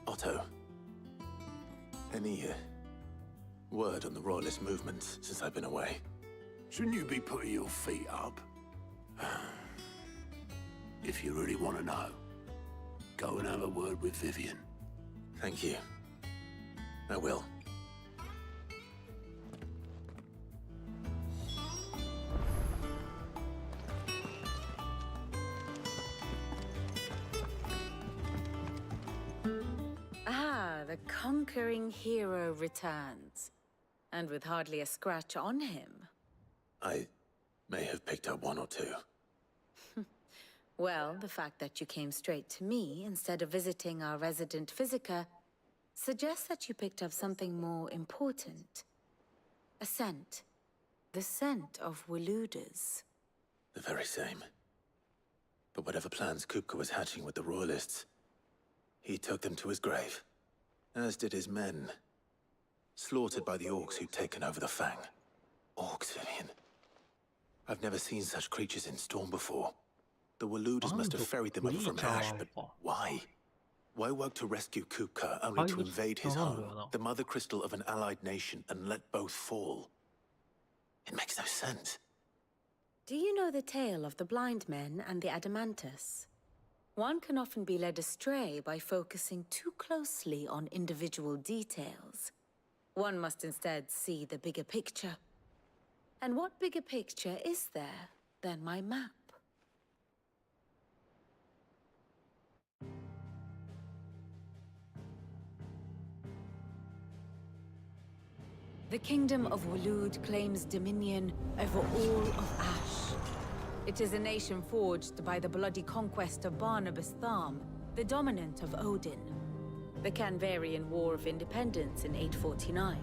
Otto, any word on the Royalist movement since I've been away? Shouldn't you be putting your feet up? If you really want to know, go and have a word with Vivian. Thank you. I will. Ah, the conquering hero returns. And with hardly a scratch on him. I may have picked up one or two. Well, the fact that you came straight to me instead of visiting our resident physiker suggests that you picked up something more important. A scent. The scent of Waludas. The very same. But whatever plans Kupka was hatching with the Royalists, he took them to his grave. As did his men. Slaughtered by the orcs who'd taken over the Fang. Orcs, Vivian. I've never seen such creatures in Storm before. The Waludas must have ferried them over from Ash, but why? Why work to rescue Kupka only to invade his home, the mother crystal of an allied nation, and let both fall? It makes no sense. Do you know the tale of the blind men and the Adamantus? One can often be led astray by focusing too closely on individual details. One must instead see the bigger picture. And what bigger picture is there than my map? The Kingdom of Walud claims dominion over all of Ash. It is a nation forged by the bloody conquest of Barnabas Tharm, the dominant of Odin. The Canvarian War of Independence in 849.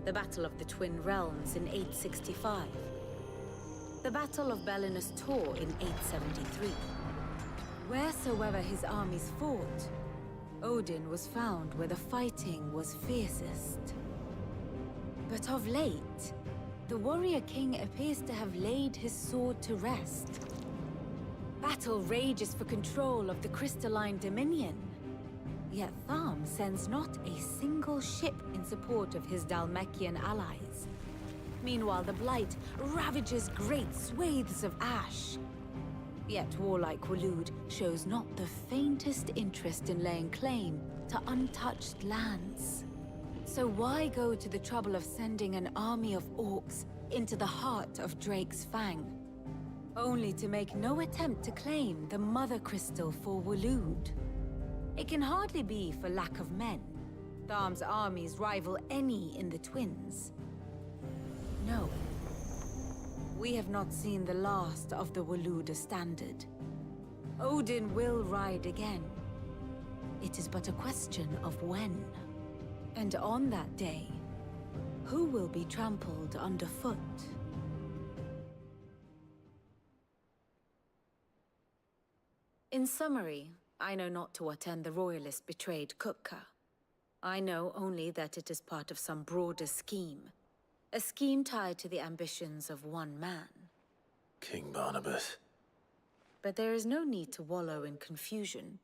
The Battle of the Twin Realms in 865. The Battle of Belinus Tor in 873. Wheresoever his armies fought, Odin was found where the fighting was fiercest. But of late, the warrior king appears to have laid his sword to rest. Battle rages for control of the crystalline dominion. Yet Tharm sends not a single ship in support of his Dhalmekian allies. Meanwhile, the Blight ravages great swathes of Ash. Yet warlike Walud shows not the faintest interest in laying claim to untouched lands. So why go to the trouble of sending an army of orcs into the heart of Drake's Fang, only to make no attempt to claim the Mother Crystal for Walud? It can hardly be for lack of men. Tharm's armies rival any in the Twins. No. We have not seen the last of the Waluda standard. Odin will ride again. It is but a question of when. And on that day, who will be trampled underfoot? In summary, I know not to what end the Royalists betrayed Kupka. I know only that it is part of some broader scheme. A scheme tied to the ambitions of one man. King Barnabas. But there is no need to wallow in confusion.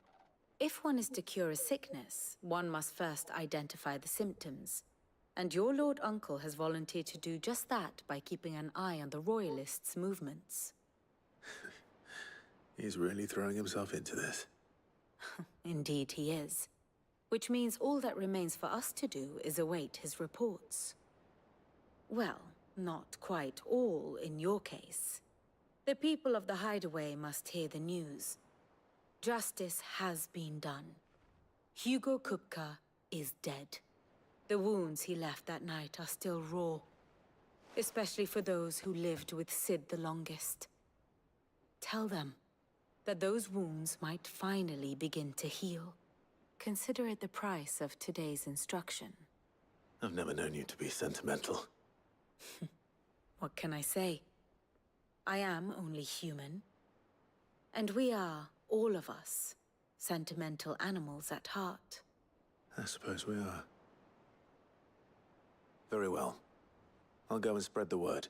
If one is to cure a sickness, one must first identify the symptoms. And your Lord Uncle has volunteered to do just that by keeping an eye on the Royalists' movements. He's really throwing himself into this. Indeed he is. Which means all that remains for us to do is await his reports. Well, not quite all in your case. The people of the Hideaway must hear the news. Justice has been done. Hugo Kupka is dead. The wounds he left that night are still raw, especially for those who lived with Sid the longest. Tell them that those wounds might finally begin to heal. Consider it the price of today's instruction. I've never known you to be sentimental. What can I say? I am only human. And we are, all of us, sentimental animals at heart. I suppose we are. Very well. I'll go and spread the word.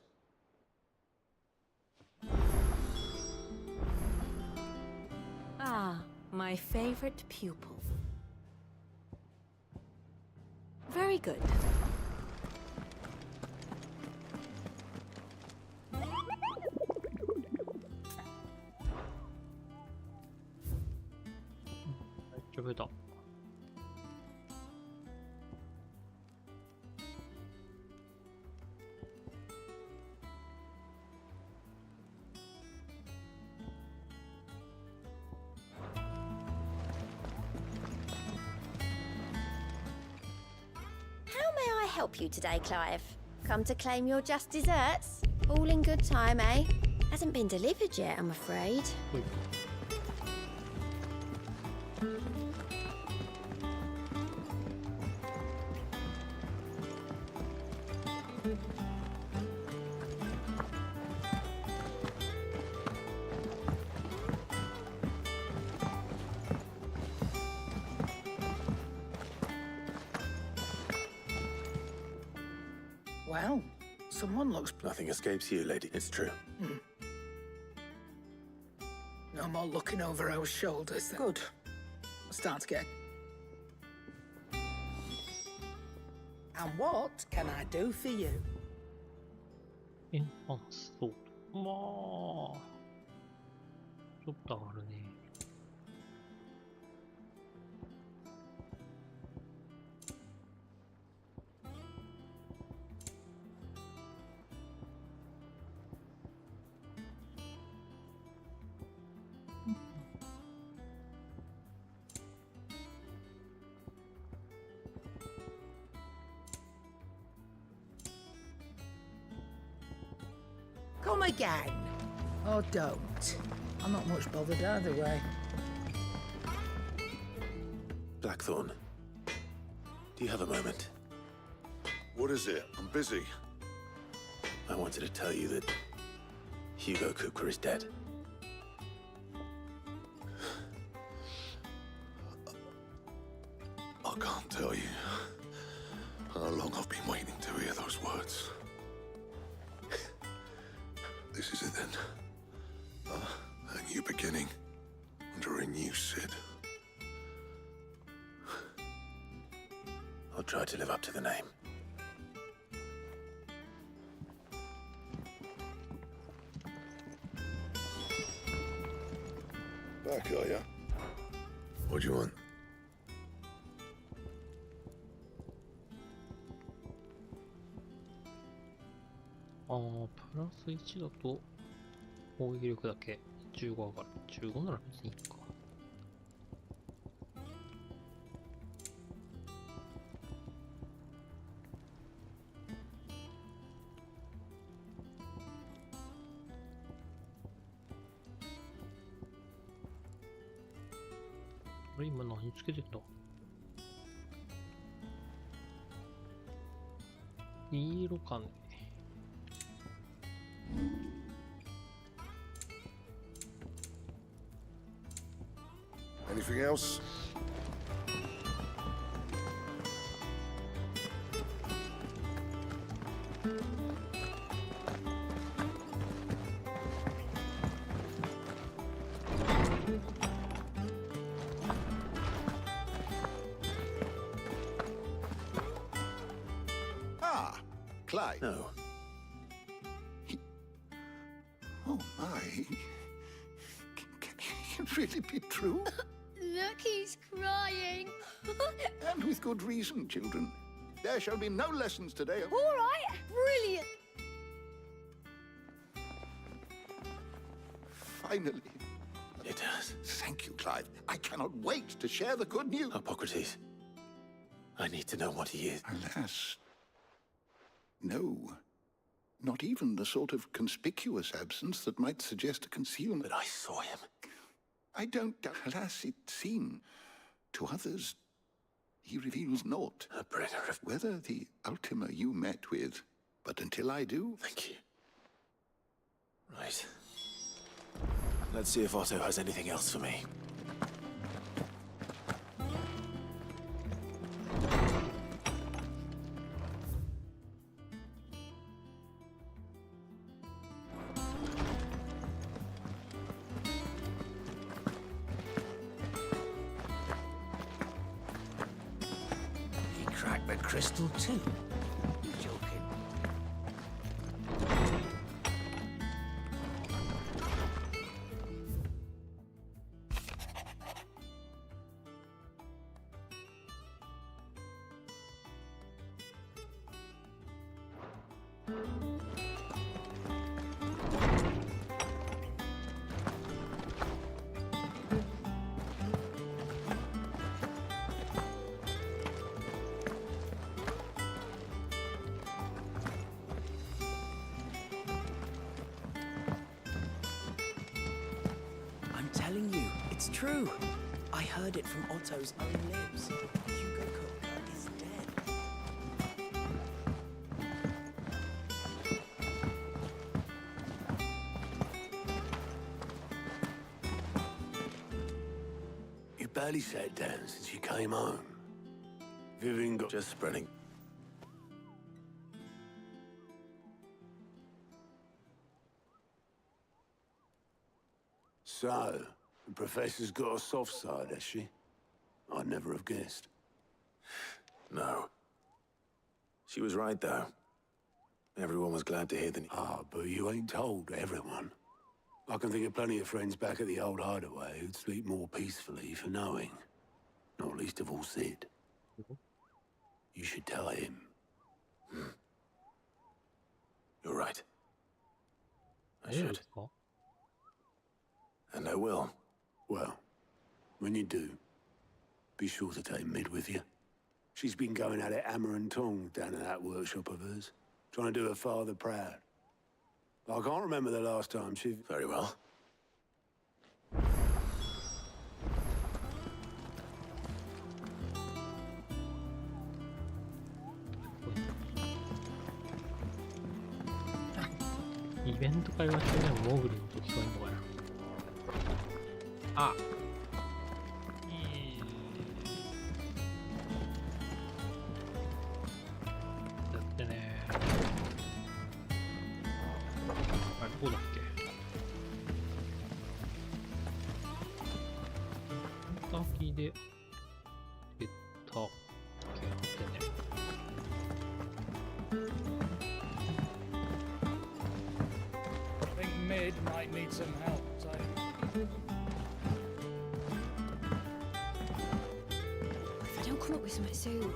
Ah, my favorite pupil. Very good. How may I help you today, Clive? Come to claim your just desserts? All in good time, eh? Hasn't been delivered yet, I'm afraid. Well, someone looks... Nothing escapes you, lady. It's true. No more looking over our shoulders. Good. I'm starting to get... And what can I do for you? Enhance sword. まあ、ちょっとあるね。Come again. Or don't. I'm not much bothered either way. Blackthorn, do you have a moment? What is it? I'm busy. I wanted to tell you that Hugo Cooper is dead. I can't tell you how long I've been waiting to hear those words. This is it then. A new beginning under a new Sid. I'll try to live up to the name. Back, are ya? What do you want? ああ、プラス1だと攻撃力だけ15上がる。15なら別にいいか。これ今何つけてんだ？いい色かね。Anything else? Ah, Clyde. No. Oh my. Can it really be true? Look, he's crying. And with good reason, children. There shall be no lessons today. All right, brilliant. Finally. It does. Thank you, Clive. I cannot wait to share the good news. Hippocrates. I need to know what he is. Alas. No. Not even the sort of conspicuous absence that might suggest a concealment. But I saw him. I don't doubt. Alas, it seemed. To others, he reveals naught. A bringer of... Whether the Ultima you met with, but until I do... Thank you. Right. Let's see if Otto has anything else for me. Crack the crystal too. You joking? It's true. I heard it from Otto's own lips. Hugo Cook is dead. You barely sat down since you came home. Vivian got... Just spreading. So, the Professor's got a soft side, has she? I'd never have guessed. No. She was right, though. Everyone was glad to hear the news. Ah, but you ain't told everyone. I can think of plenty of friends back at the old hideaway who'd sleep more peacefully for knowing. Not least of all Sid. You should tell him. You're right. I should. And I will. Well, when you do, be sure to take Mid with you. She's been going at it hammer and tongs down in that workshop of hers, trying to do her father proud. I can't remember the last time she... Very well.イベント会話中でもモーグルの音聞こえんのかな。あ、だってね、あれどこだっけ。先で出たっけ。待ってね。I think Mid might need some help, so... If I don't come up with something soon.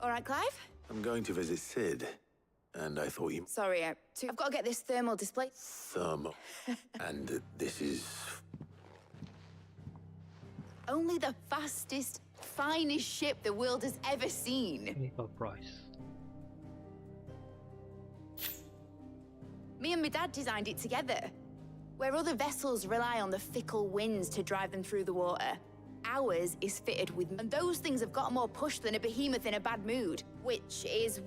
All right, Clive? I'm going to visit Sid, and I thought you... Sorry, I've got to get this thermal display. Thermal. And this is... Only the fastest, finest ship the world has ever seen. Make a price. Me and my dad designed it together. Where other vessels rely on the fickle winds to drive them through the water, ours is fitted with... And those things have got more push than a behemoth in a bad mood, which is...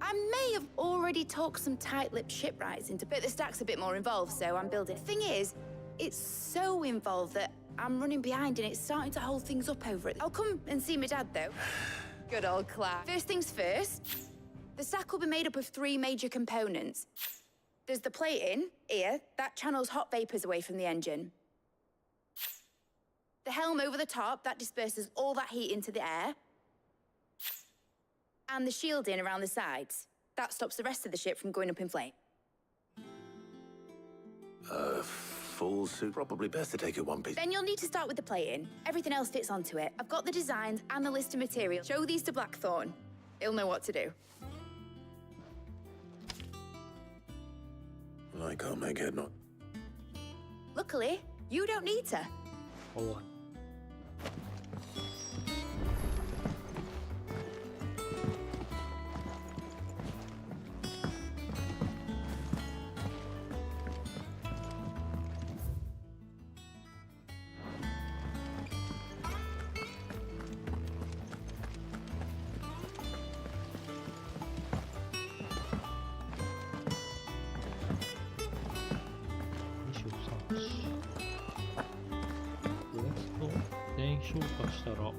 I may have already talked some tight-lipped shipwrights into... But the stack's a bit more involved, so I'm building... Thing is, it's so involved that I'm running behind and it's starting to hold things up over it. I'll come and see my dad, though. Good old Clive. First things first, the stack will be made up of 3 major components. There's the plating, here, that channels hot vapors away from the engine. The helm over the top, that disperses all that heat into the air. And the shielding around the sides. That stops the rest of the ship from going up in flame. Full suit. Probably best to take it one piece. Then you'll need to start with the plating. Everything else fits onto it. I've got the designs and the list of materials. Show these to Blackthorn. He'll know what to do. I can't make head not. Luckily, you don't need to. Oh.消化したらや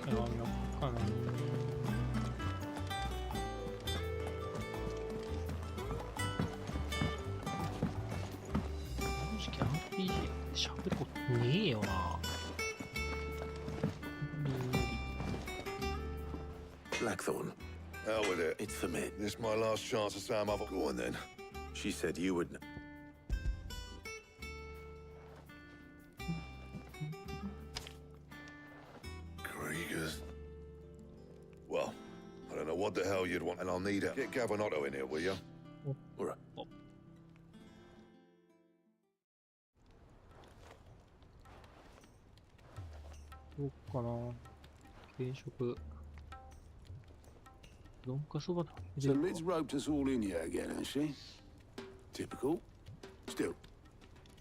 めようかな。正直RPG で喋ることねえよな。Blackthorn. Hell with it. It's for me. This my last chance to say I'm up. Go on then. She said you would... Well, I don't know what the hell you'd want, and I'll need it. Get Gavin Otto in here, will you? All right.どうかな。軽食。どんかそばだ。So Mid's roped us all in here again, has she? Typical. Still,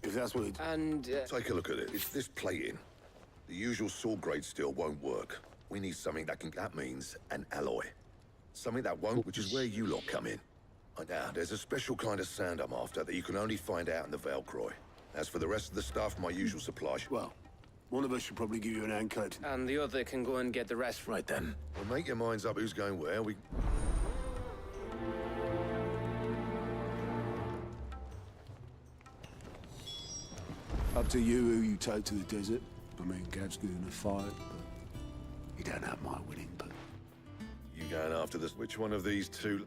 If that's what it... And, Take a look at it. It's this plating. The usual sword grade steel won't work. We need something that can... That means an alloy. Something that won't, which is where you lot come in. Now, there's a special kind of sand I'm after that you can only find out in the Velcroy. As for the rest of the stuff, my usual supply... Well, one of us should probably give you an hand cut. And the other can go and get the rest. Right then. Well, make your minds up who's going where. We... Up to you who you take to the desert. I mean, Gav's good in a fight, but you don't have my winning, but... You going after this? Which one of these two...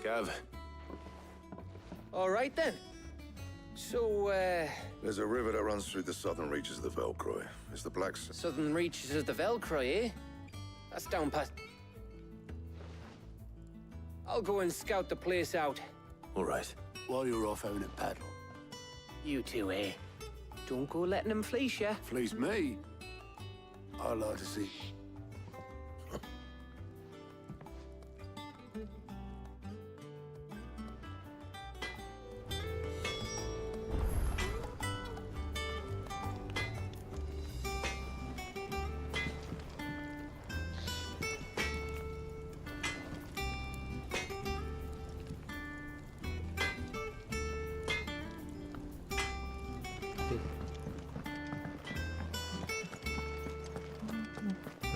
Gav. All right, then. So, There's a river that runs through the southern reaches of the Velcroy. It's the Black... southern reaches of the Velcroy, eh? That's down past... I'll go and scout the place out. All right. While you're off having a paddle. You two, eh? Don't go letting them fleece ya. Fleece me? I'd like to see...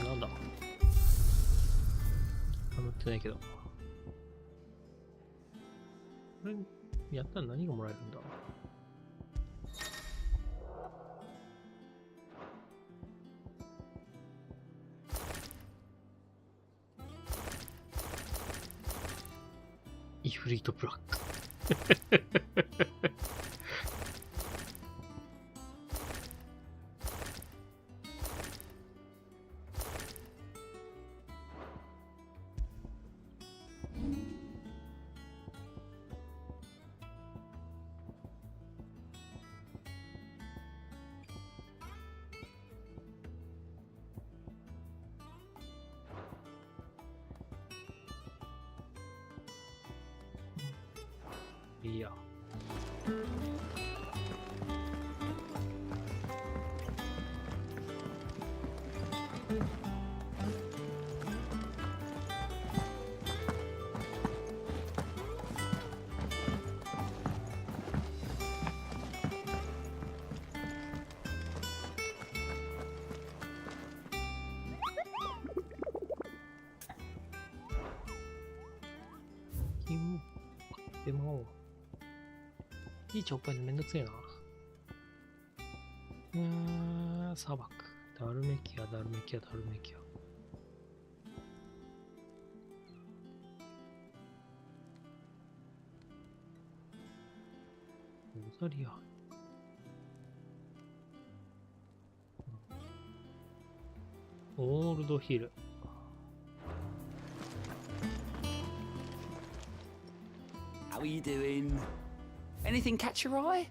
なんだハマってないけど。これ、やったら何がもらえるんだイフリートブラック。いや。でも、いいチョッパーにめんどくせえな。砂漠。ダルメキア、ダルメキア、ダルメキア。ロザリア。オールドヒル。How are you doing? Anything catch your eye?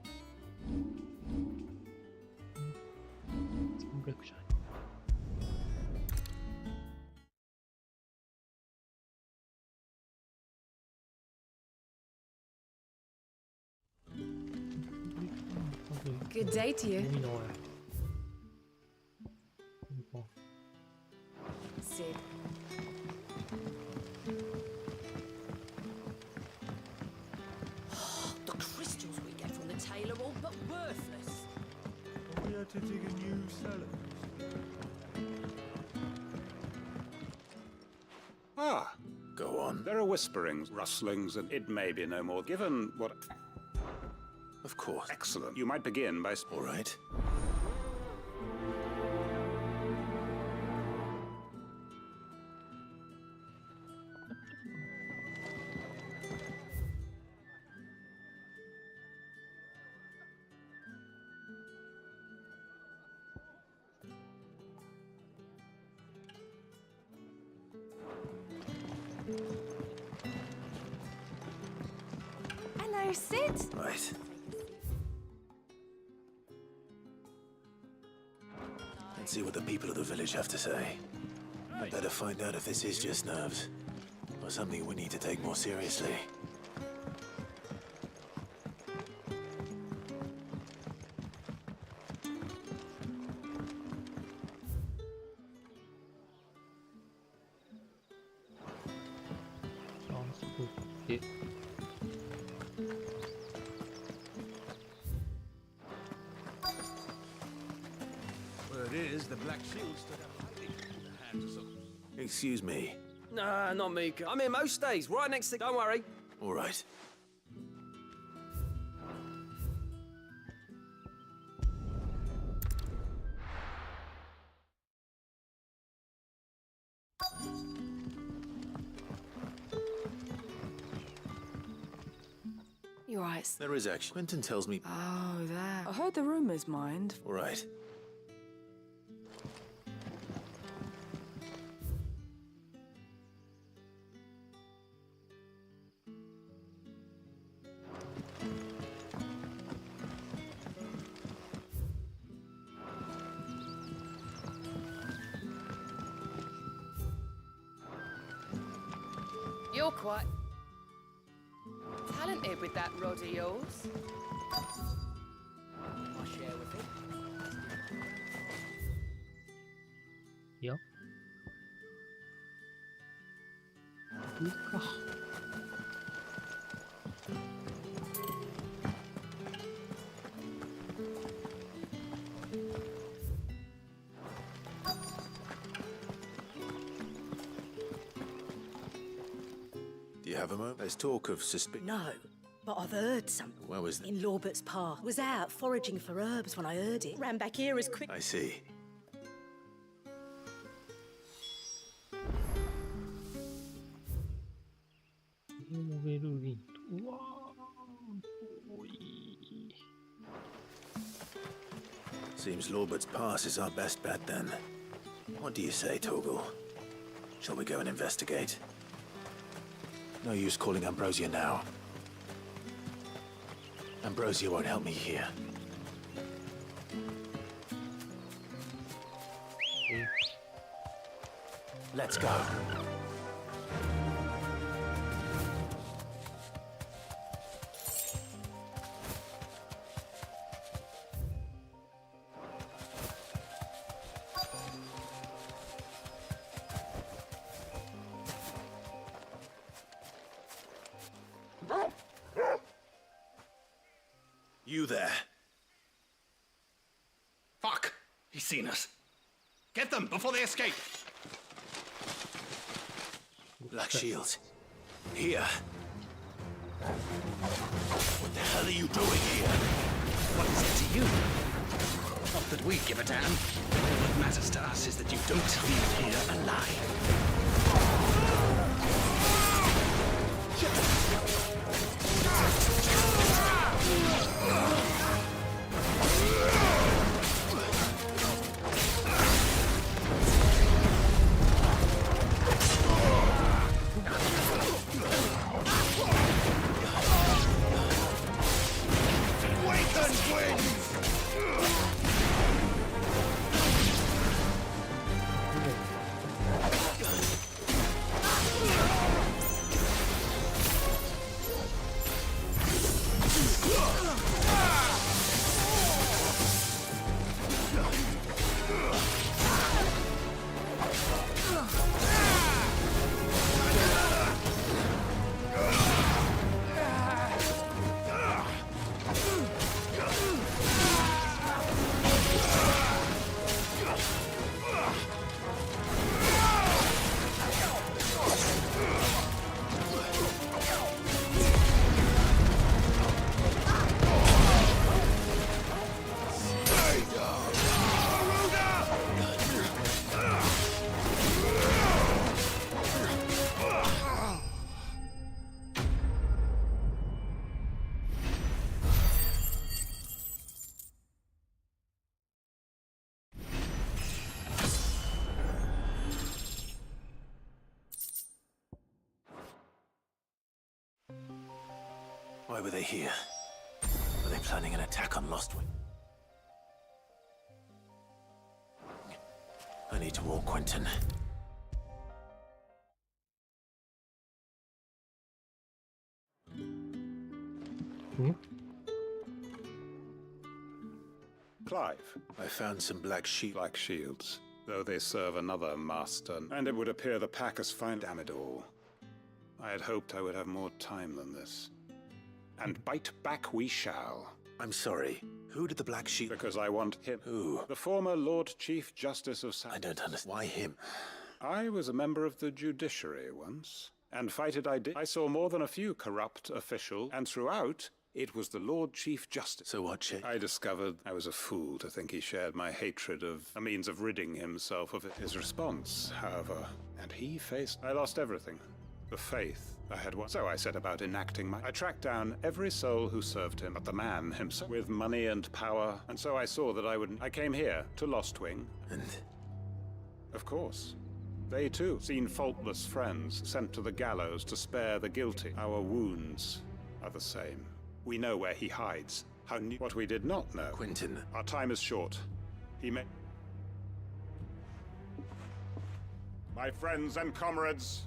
Good day to you. Sid. The crystals we get from the tailor all but worthless. Are we to dig a new cellar? Ah. Go on. There are whisperings, rustlings, and it may be no more. Given what... Of course. Excellent. You might begin by... All right. Hello, Sid. Right. Let's see what the people of the village have to say. I better find out if this is just nerves, or or something we need to take more seriously. Word is, the Black Shield stood up hiding in the hands of some... Excuse me. Nah, not me. I'm here most days, right next to... Don't worry. All right. You're right. There is actually. Quentin tells me. Oh, that. I heard the rumours, mind. All right. You're quite talented with that rod of yours. I'll share with it. Yeah. Luca. Do you have a moment? There's talk of suspicion. No, but I've heard something. Where was that? In Lorbert's Path. Was out foraging for herbs when I heard it. Ran back here as quick. I see. Seems Lorbert's Pass is our best bet then. What do you say, Torgal? Shall we go and investigate? No use calling Ambrosia now. Ambrosia won't help me here. Let's go. You there. Fuck! He's seen us. Get them before they escape. Black Shield. Here. What the hell are you doing here? What is it to you? Not that we give a damn. All that matters to us is that you don't leave here alive. Why were they here? Were they planning an attack on Lostwind? I need to warn Quentin. Clive. I found some black shields, though they serve another master, and it would appear the pack has found damn it all. I had hoped I would have more time than this. And bite back we shall. I'm sorry. Who did the Black Sheep? Because I want him. Who? The former Lord Chief Justice of I don't understand. Why him? I was a member of the judiciary once, and fight it I did. I saw more than a few corrupt officials, and throughout, it was the Lord Chief Justice. So what, Chief? I discovered I was a fool to think he shared my hatred of a means of ridding himself of it. His response, however, and he faced... I lost everything. The faith I had won. So I set about enacting my... I tracked down every soul who served him, but the man himself, with money and power, and so I saw that I would... I came here to Lostwing. And? Of course. They too, seen faultless friends, sent to the gallows to spare the guilty. Our wounds are the same. We know where he hides. What we did not know... Quentin. Our time is short. He may... My friends and comrades...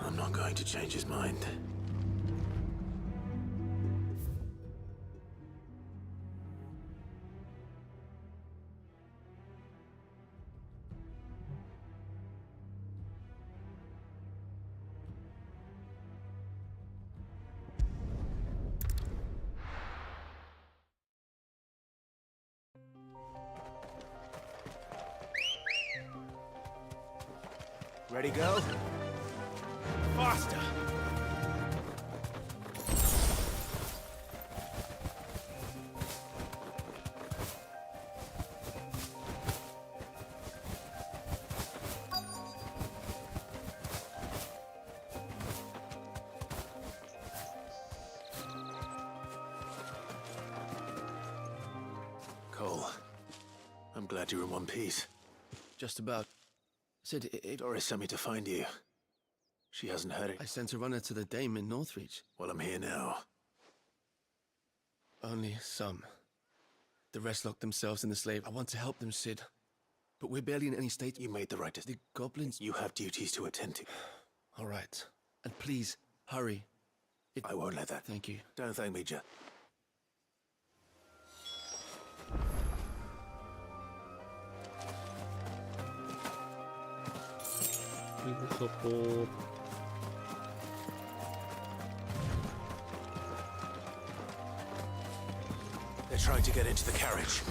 I'm not going to change his mind. Ready, go? Faster! Cole, I'm glad you're in one piece. Just about. Sid, Doris sent me to find you. She hasn't heard it. I sent a runner to the Dame in Northreach. Well, I'm here now. Only some. The rest locked themselves in the slave. I want to help them, Sid. But we're barely in any state. You made the right decision. The goblins... You have duties to attend to. All right. And please, hurry. I won't let that. Thank you. Don't thank me, Jack. They're trying to get into the carriage.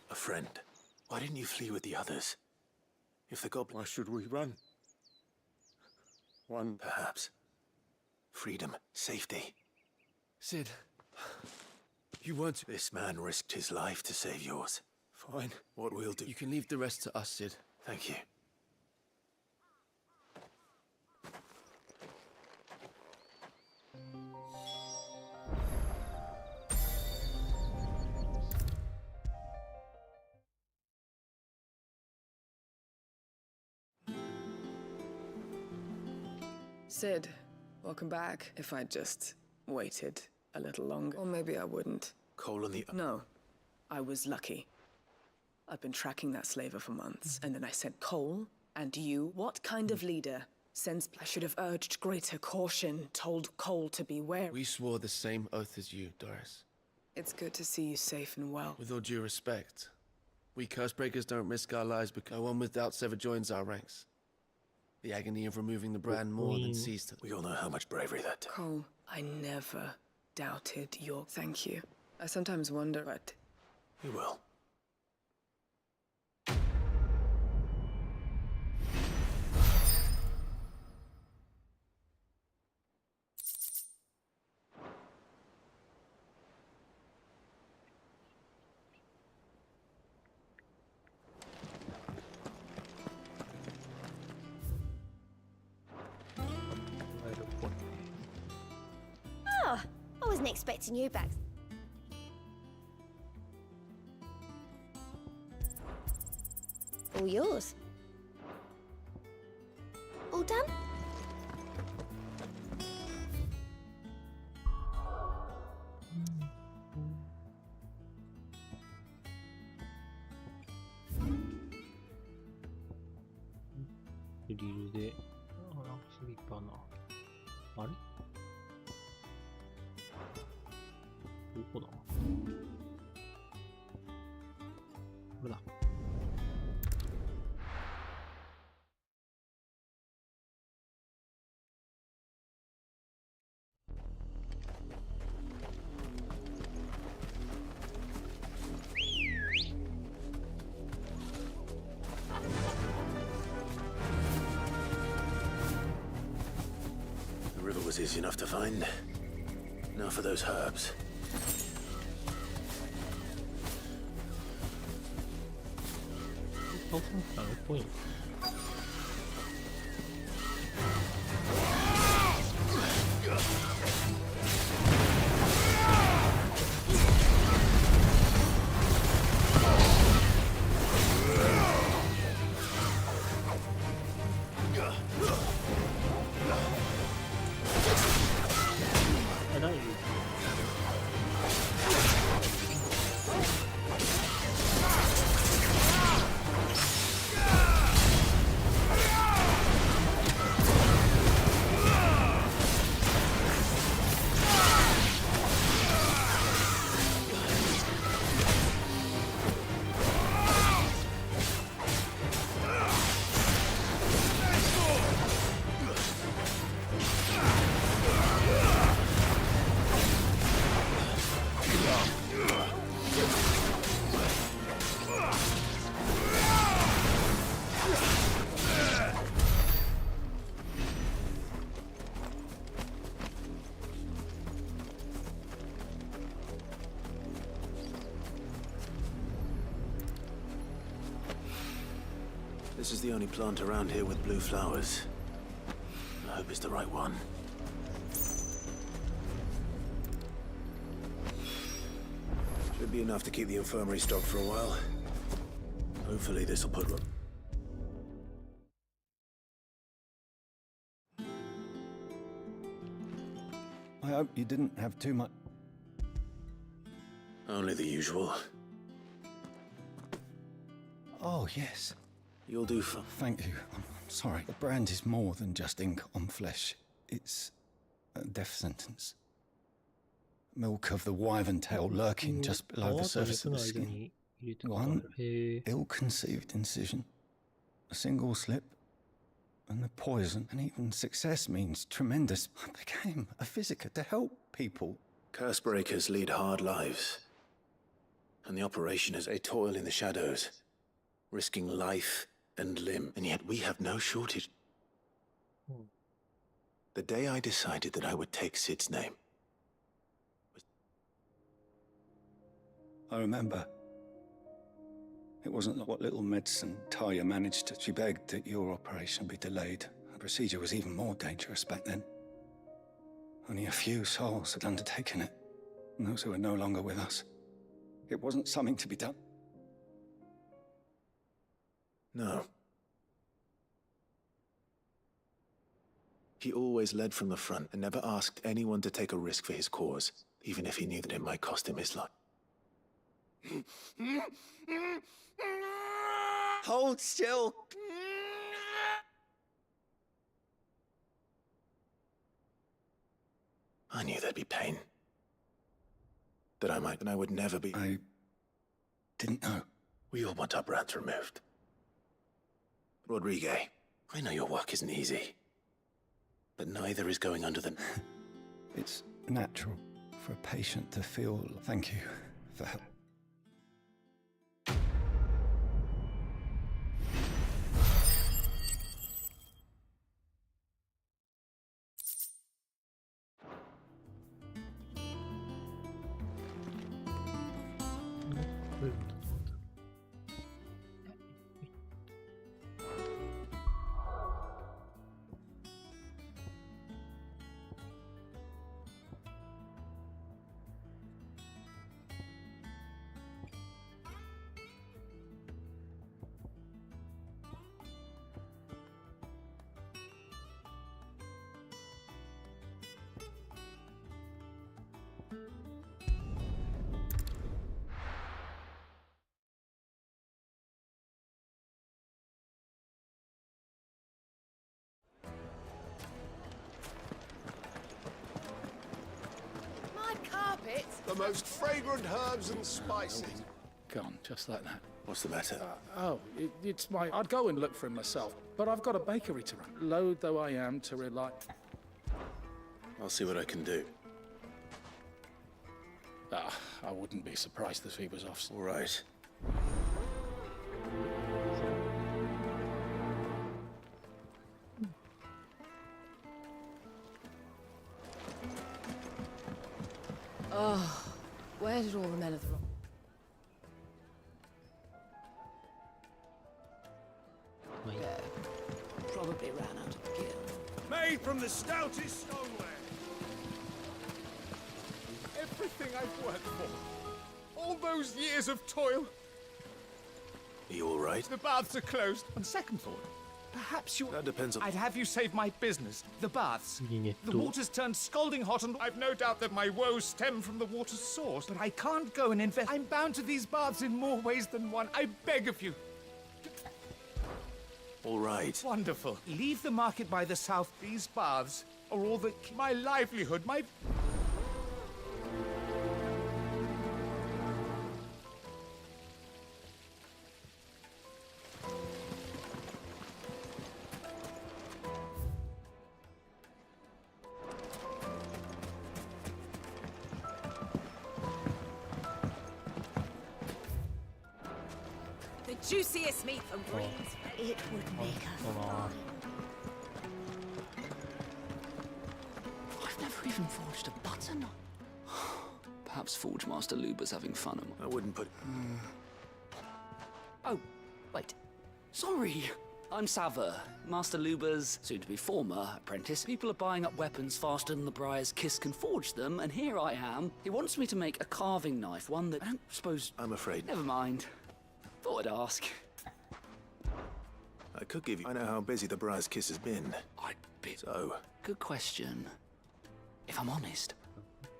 A friend. Why didn't you flee with the others? If the goblin... Why should we run? One... Perhaps. Freedom. Safety. Sid, you weren't... This man risked his life to save yours. Fine. What we'll do... You can leave the rest to us, Sid. Thank you. Sid, welcome back. If I'd just waited a little longer, or maybe I wouldn't. Cole and the... No, I was lucky. I've been tracking that slaver for months, and then I sent Cole and you. What kind of leader sends... I should have urged greater caution, told Cole to beware. We swore the same oath as you, Doris. It's good to see you safe and well. With all due respect, we Cursebreakers don't risk our lives because no one with doubts ever joins our ranks. The agony of removing the brand more than ceased to... We all know how much bravery that took. Cole, I never doubted your... Thank you. I sometimes wonder, but... You will. Oh, I wasn't expecting you back. All yours. All done?グリルで、次かな。あれどこだこれだ。The river was easy enough to find. Now for those herbs. This is the only plant around here with blue flowers. I hope it's the right one. Should be enough to keep the infirmary stocked for a while. Hopefully this'll put... I hope you didn't have too much... Only the usual. Oh, yes. You'll do fine. Thank you. I'm sorry. The brand is more than just ink on flesh. It's a death sentence. Milk of the wyvern tail lurking just below the surface of the skin. One ill-conceived incision. A single slip. and the poison, and even success means tremendous. I became a visitor to help people. Cursebreakers lead hard lives. And the operation is a toil in the shadows, risking life and limb, and yet we have no shortage. The day I decided that I would take Sid's name. I remember. It wasn't what little medicine Talia managed to. She begged that your operation be delayed. The procedure was even more dangerous back then. Only a few souls had undertaken it, and those who were no longer with us. It wasn't something to be done. No. He always led from the front and never asked anyone to take a risk for his cause, even if he knew that it might cost him his life. Hold still. I knew there'd be pain. That I would never be. I didn't know. We all want our brands removed. Rodrigue, I know your work isn't easy. But neither is going under the... It's natural for a patient to feel... Thank you for help. The most fragrant herbs and spices. Gone, just like that. What's the matter? It's my... I'd go and look for him myself, but I've got a bakery to run. Loath though I am to rely... I'll see what I can do. I wouldn't be surprised if he was off. All right. Oh, where did all the men of the... Yeah, probably ran out of gear. Made from the stoutest stoneware. Everything I've worked for. All those years of toil. Are you all right? The baths are closed. On second thought, perhaps you... That depends on... I'd have you save my business. The baths. The と water's turned scalding hot and I've no doubt that my woes stem from the water's source. But I can't go and invest. I'm bound to these baths in more ways than one. I beg of you. All right. Wonderful. Leave the market by the south. These baths are all that... My livelihood, my... The juiciest meat from Greens. It would make a fine. I've never even forged a button. Perhaps Forge Master Luber's having fun. I wouldn't put... Oh, wait. Sorry. I'm Saver, Master Luber's soon-to-be former apprentice. People are buying up weapons faster than the Briar's Kiss can forge them, and here I am. He wants me to make a carving knife, one that I don't suppose... I'm afraid... Never mind. Thought I'd ask. I could give you... I know how busy the Briar's Kiss has been. I'd be... So... Good question. If I'm honest,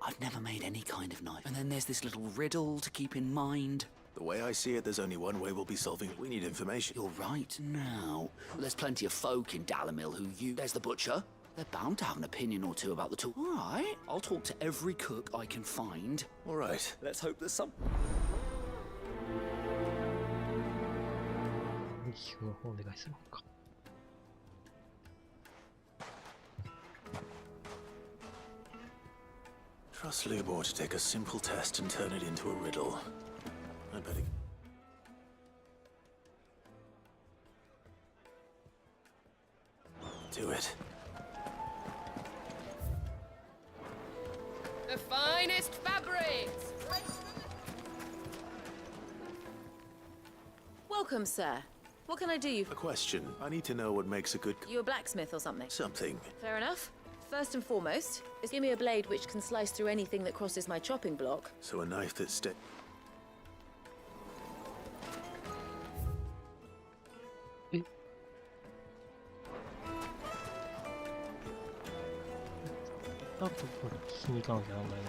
I've never made any kind of knife. And then there's this little riddle to keep in mind. The way I see it, there's only one way we'll be solving it. We need information. You're right now. There's plenty of folk in Dalamil who use... There's the butcher. They're told to have an opinion or two about the tool. All right. I'll talk to every cook I can find. All right. Let's hope there's some... お願いするのか。Trust Lubor to take a simple test and turn it into a riddle. I better... Do it. The finest fabrics! Welcome, sir. What can I do you? A question. I need to know what makes a good... You a blacksmith or something? Something. Fair enough. First and foremost, is give me a blade which can slice through anything that crosses my chopping block. So a knife that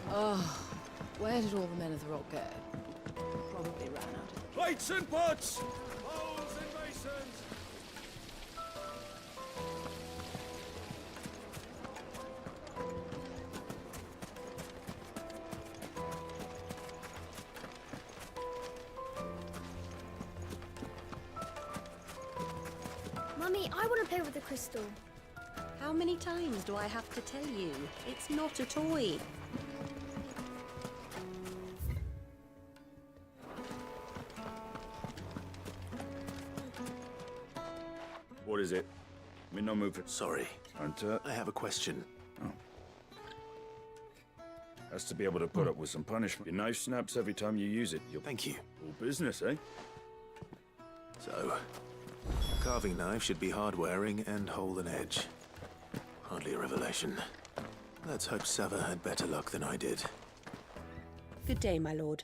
Oh, where did all the men of the rock go? Probably ran out of... Plates and pots! Bowls and basins! Mummy, I want to play with the crystal. How many times do I have to tell you? It's not a toy. What is it? Me no move it. Sorry. Hunter? I have a question. Oh. Has to be able to put up with some punishment. Your knife snaps every time you use it. Thank you. All business, eh? So, a carving knife should be hard-wearing and hold an edge. Hardly a revelation. Let's hope Sava had better luck than I did. Good day, my lord.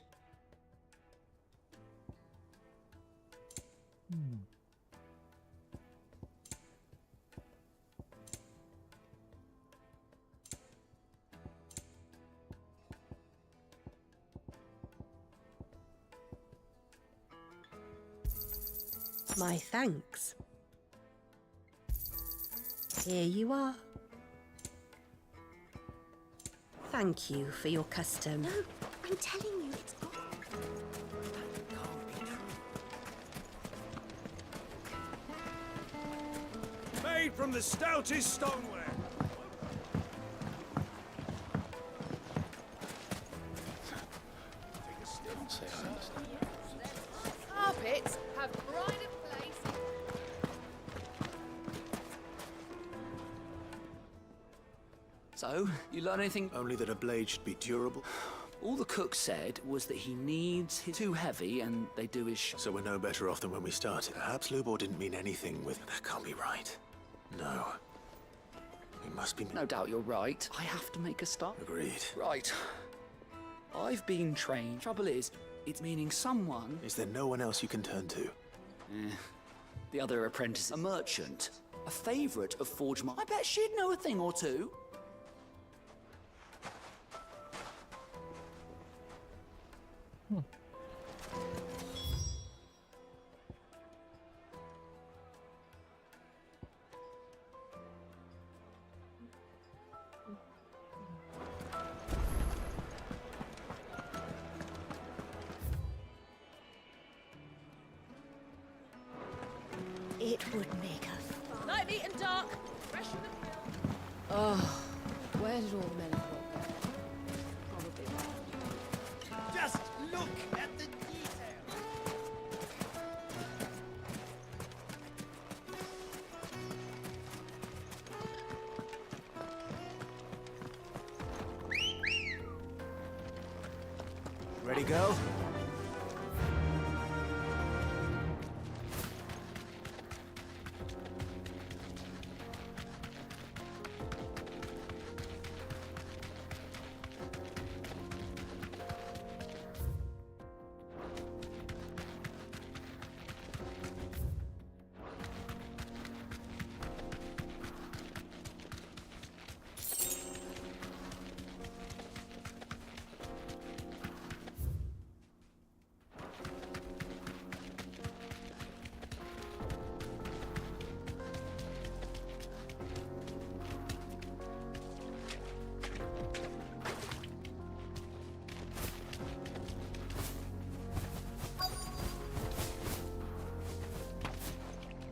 My thanks. Here you are. Thank you for your custom. No, I'm telling you, it's gone. Made from the stoutest stoneware. Carpets have pride of place. So, you learn anything? Only that a blade should be durable. All the cook said was that he needs his too heavy and they do his So we're no better off than when we started. Perhaps Lubor didn't mean anything with... That can't be right. No. We must be... No doubt you're right. I have to make a start. Agreed. Right. I've been trained. Trouble is, it's meaning someone... Is there no one else you can turn to? The other apprentice, a merchant, a favourite of Forge I bet she'd know a thing or two. It would make a... Night eaten dark, fresh from the grill. Oh, where did all the men of the rock go? Probably ran. Just look at the detail. Ready, go?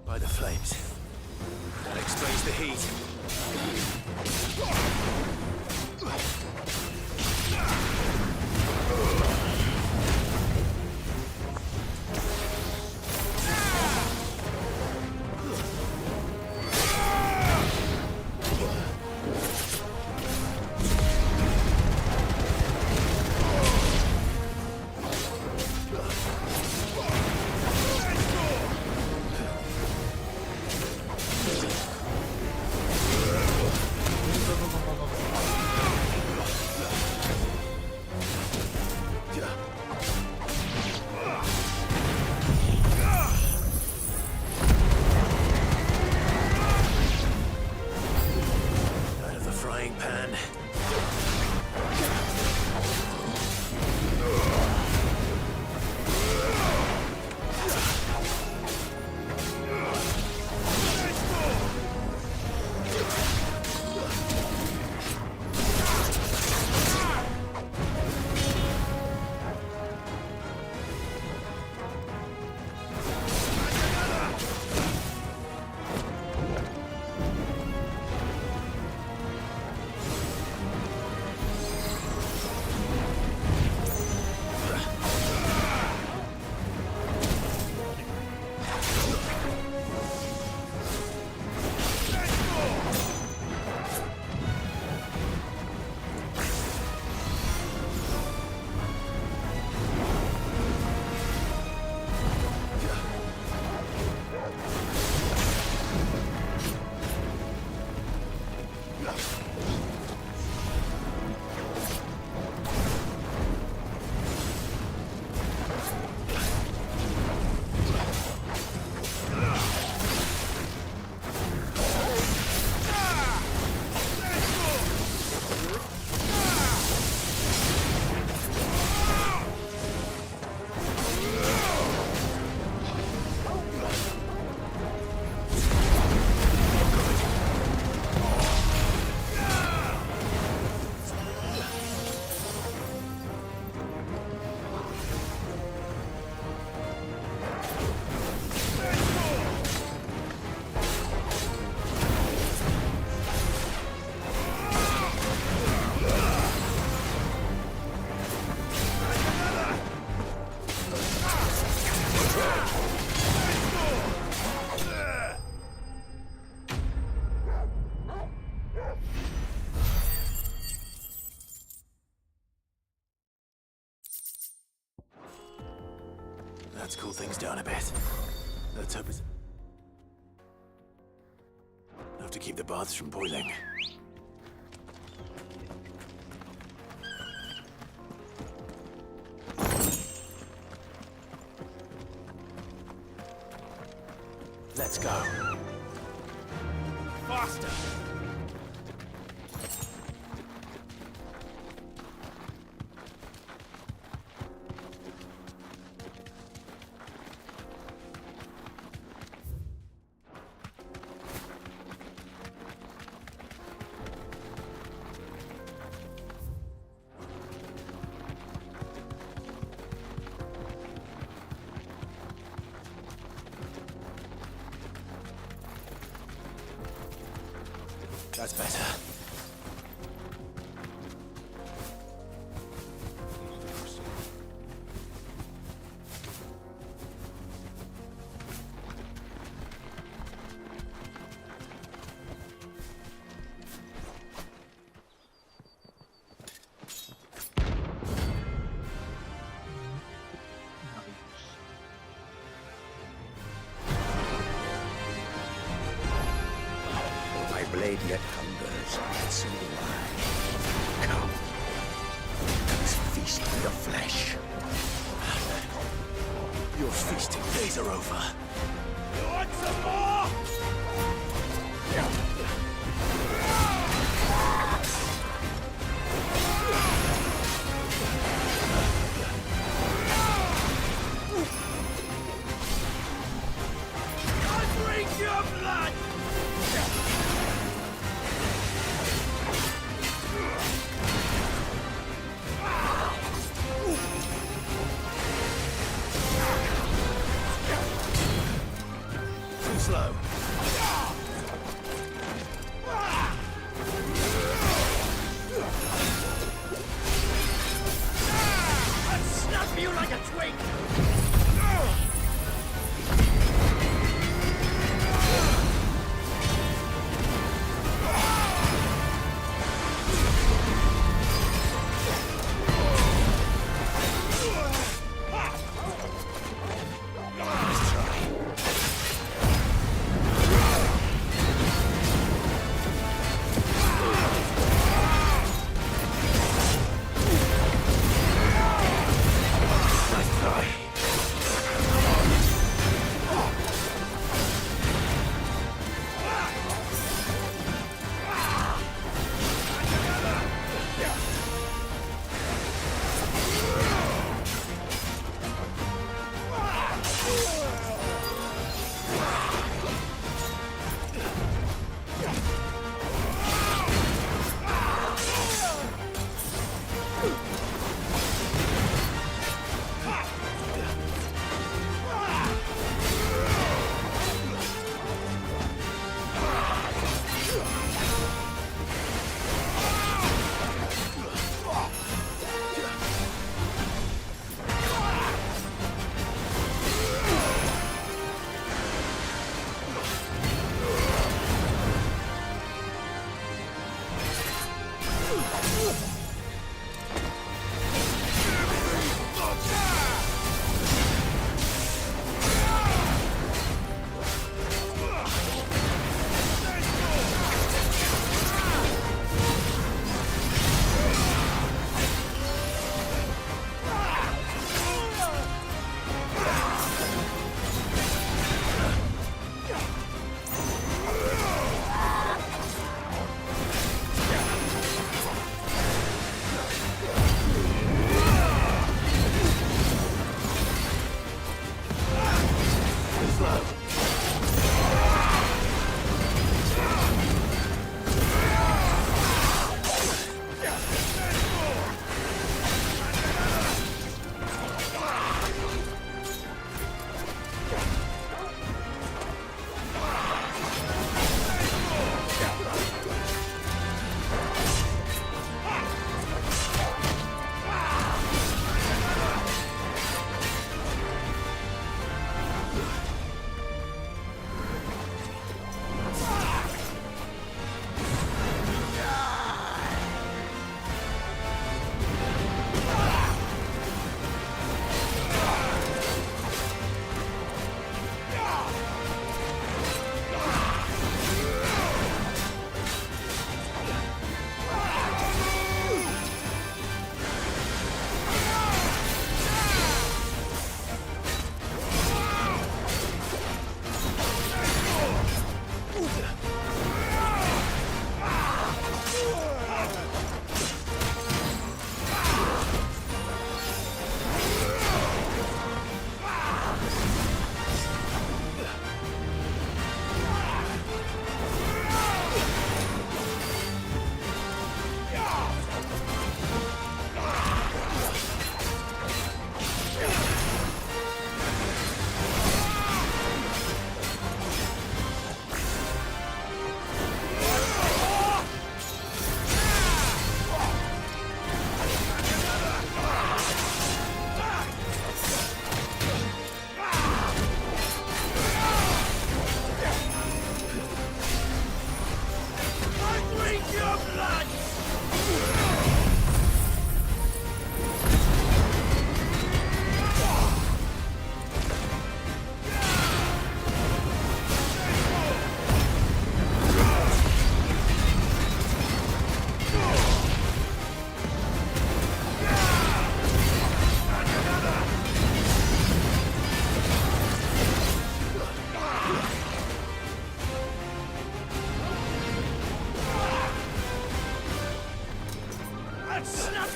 By the flames. That explains the heat. Let's cool things down a bit. Let's hope it's enough to keep the baths from boiling. Let's go. Faster! That's better. My blade yet hungers, and so do I. Come. Let us feast on your flesh. Your feasting days are over. You want some more? I drink your blood! Too slow.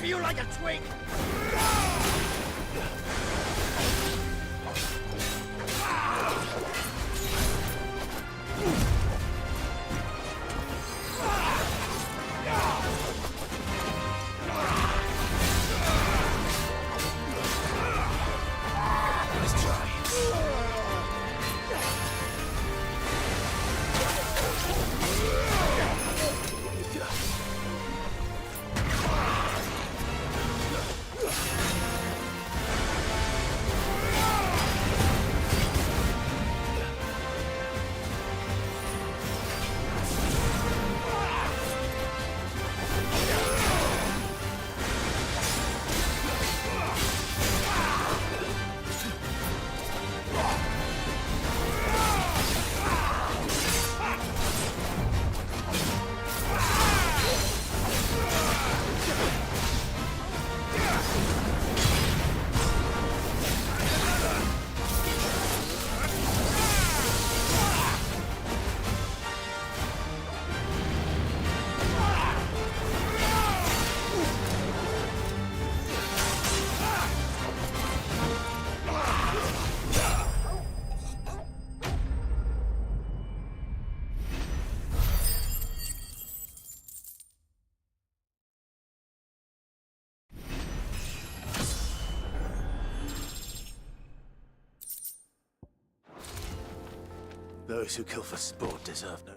for you like a twig! Those who kill for sport deserve no...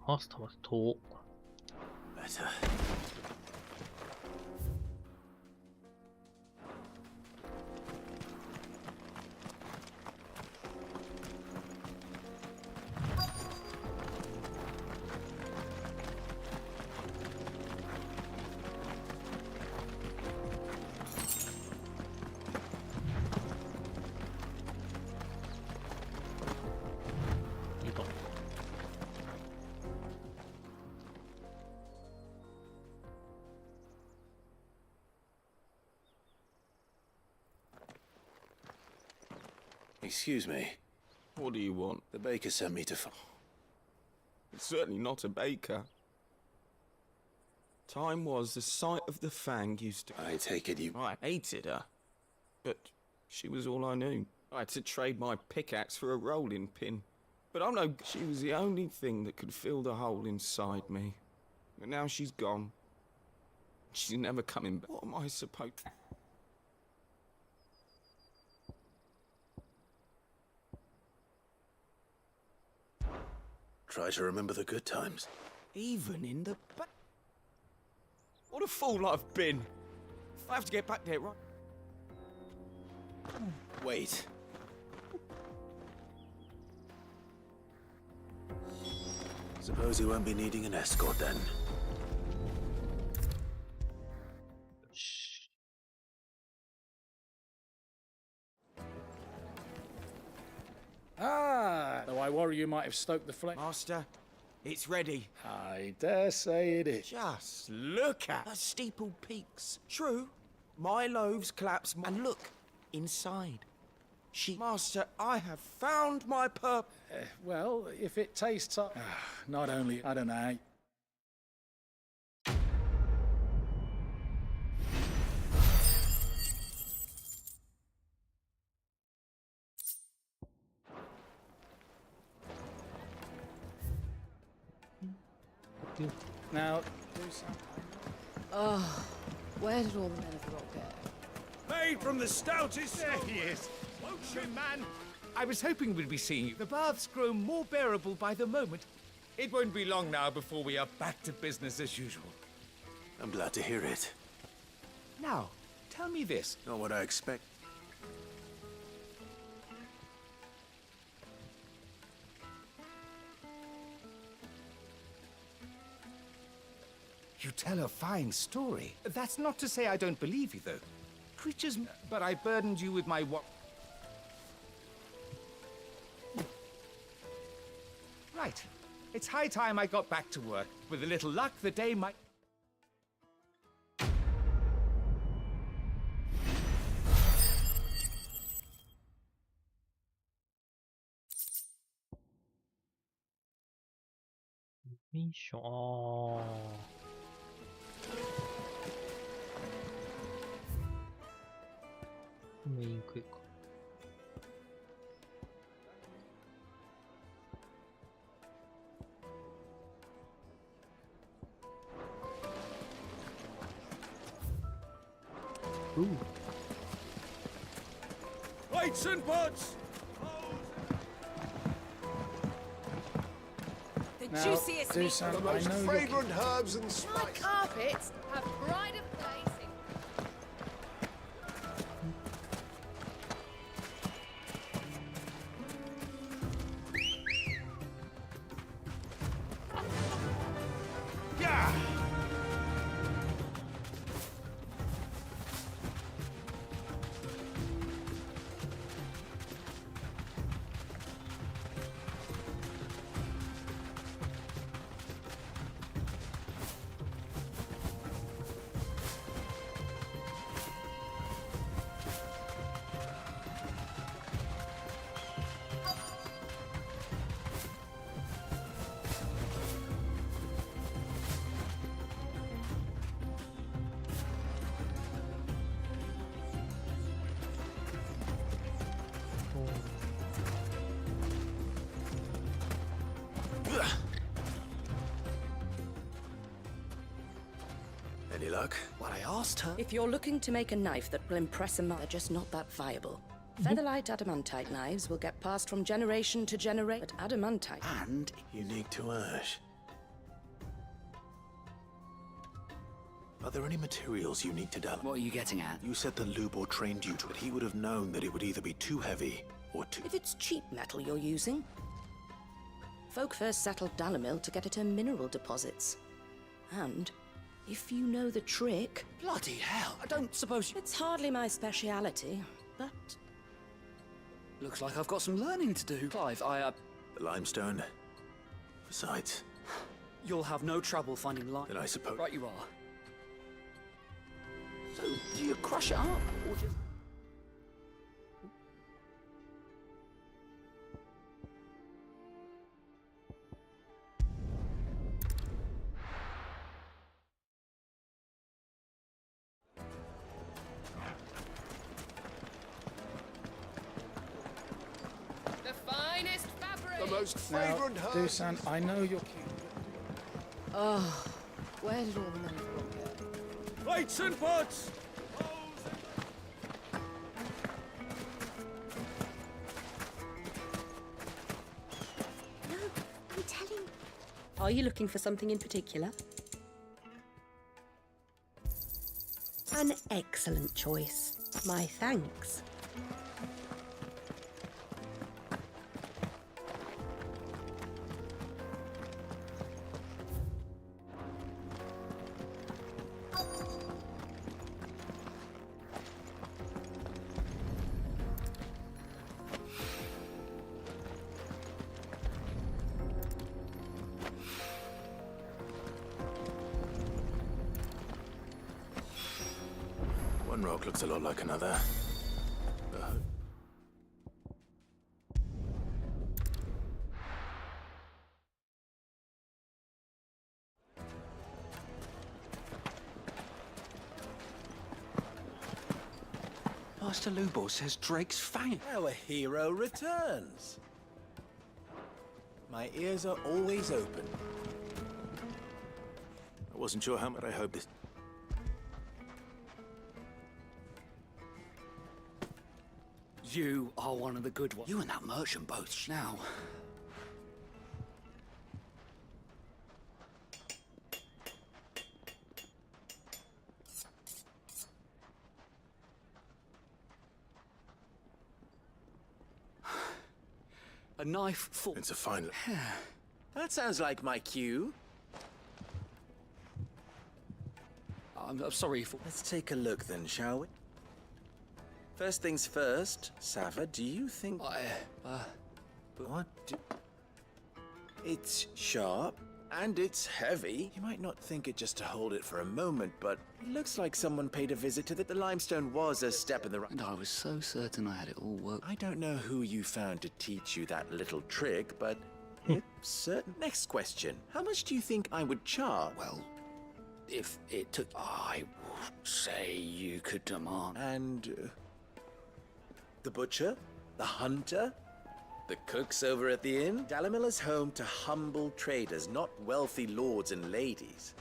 Master was tall. Better. Excuse me. What do you want? The baker sent me to It's certainly not a baker. Time was the sight of the Fang used to... I take it you... I hated her. But she was all I knew. I had to trade my pickaxe for a rolling pin. But oh no, she was the only thing that could fill the hole inside me. But now she's gone. She's never coming back. What am I supposed to... Try to remember the good times. Even in the back. What a fool I've been. I have to get back there, right? Wait. Suppose you won't be needing an escort then. Ah, though I worry you might have stoked the flame. Master, it's ready. I dare say it is. Just look at the steeple peaks. True, my loaves collapse, and look, inside. Master, I have found my purpose. Well, if it tastes up... not only, I don't know. Now, do something. Oh, where did all the men of the rock go? Made from the stoutest... There he is. Ocean man. I was hoping we'd be seeing you. The baths grow more bearable by the moment. It won't be long now before we are back to business as usual. I'm glad to hear it. Now, tell me this. Not what I expect. You tell a fine story. That's not to say I don't believe you, though. Creatures... But I burdened you with my what... Right. It's high time I got back to work. With a little luck, the day might... Mission. Oh. Main quick. Ooh. Plates and pots! The Now, juiciest do meat. some, The I most know fragrant herbs and spices. My carpets have pride of place in... Yeah! Any luck? What I asked her. If you're looking to make a knife that will impress a man, they're just not that viable. Featherlight adamantite knives will get passed from generation to generation. But adamantite And unique to Ash. Are there any materials unique to Dalam? What are you getting at? You said the Lubor trained you to it. He would have known that it would either be too heavy or too... If it's cheap metal you're using, folk first settled Dalamil to get at her mineral deposits. And if you know the trick... Bloody hell, I don't suppose you... It's hardly my speciality, but... Looks like I've got some learning to do. Clive, The limestone. Besides... You'll have no trouble finding lime. Then I suppose... Right you are. So, do you crush it up, or just... The finest fabric. The most Now, fragrant herbs. Dusan, I know you're cute. Oh, where did all the money go? Plates and pots! No, I'm telling. Are you looking for something in particular? An excellent choice. My thanks. One rock looks a lot like another. Master Lubor says Drake's fang. Our hero returns. My ears are always open. I wasn't sure how much I hoped this... You are one of the good ones. You and that merchant both now. A knife for... It's a fine... That sounds like my cue. I'm sorry for... Let's take a look then, shall we? First things first, Sava, do you think... What? It's sharp, and it's heavy. You might not think it just to hold it for a moment, but it looks like someone paid a visit to the limestone was a step in the right. And I was so certain I had it all worked. I don't know who you found to teach you that little trick, but it's certain. Next question. How much do you think I would charge? Well, if it took... I would say you could demand... And... the butcher? The hunter? The cooks over at the inn? Dalamilla's home to humble traders, not wealthy lords and ladies.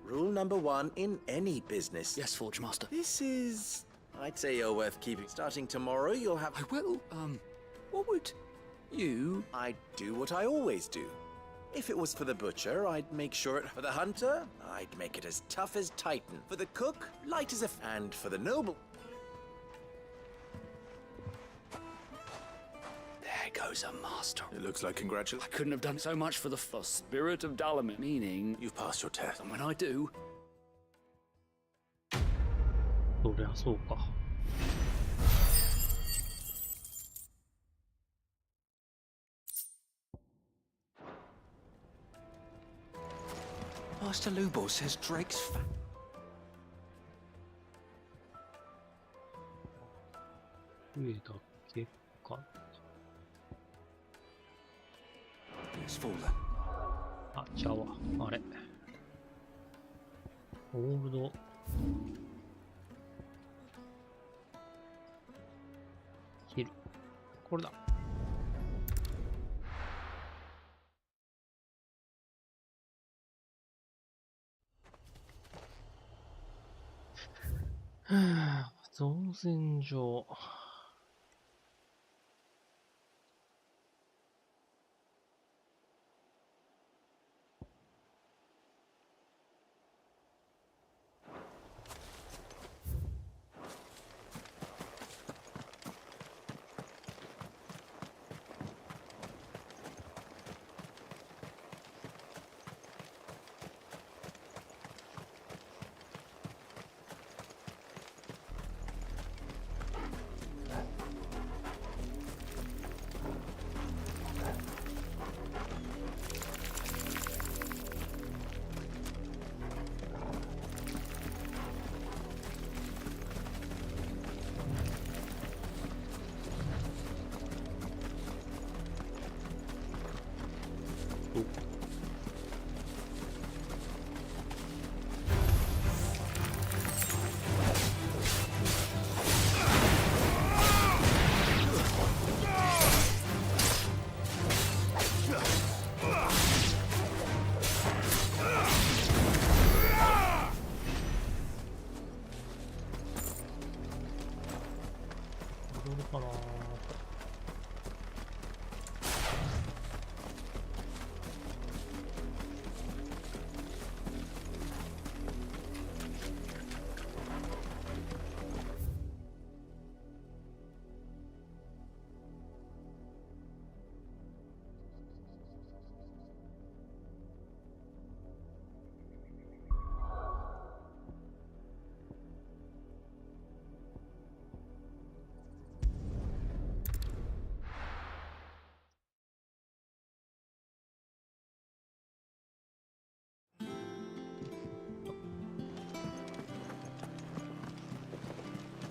Rule number 1 in any business. Yes, Forge Master. This is... I'd say you're worth keeping. Starting tomorrow, you'll have... I will. What would you... I'd do what I always do. If it was for the butcher, I'd make sure it... For the hunter, I'd make it as tough as Titan. For the cook, light as a... And for the noble... There goes a master. It looks like congratulations. I couldn't have done so much for the spirit of Dalamin. Meaning... You've passed your test. And when I do... そりゃそうか。Master Lubo says Drake's fat. It's fallen. あ、ちゃうわ。あれ。ホールド。ヒル。これだ。造船所。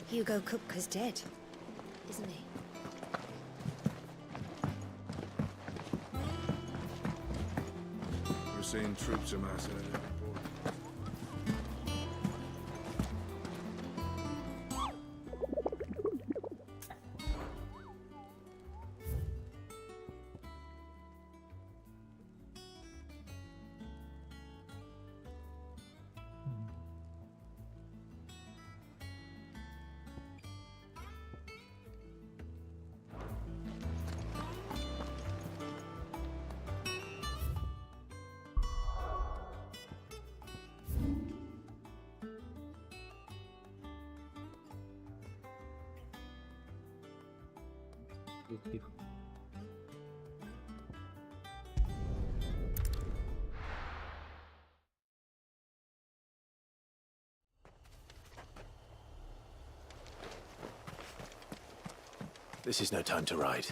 Hugo Cook is dead, isn't he? We're seeing troops amassing at every port. This is no time to ride.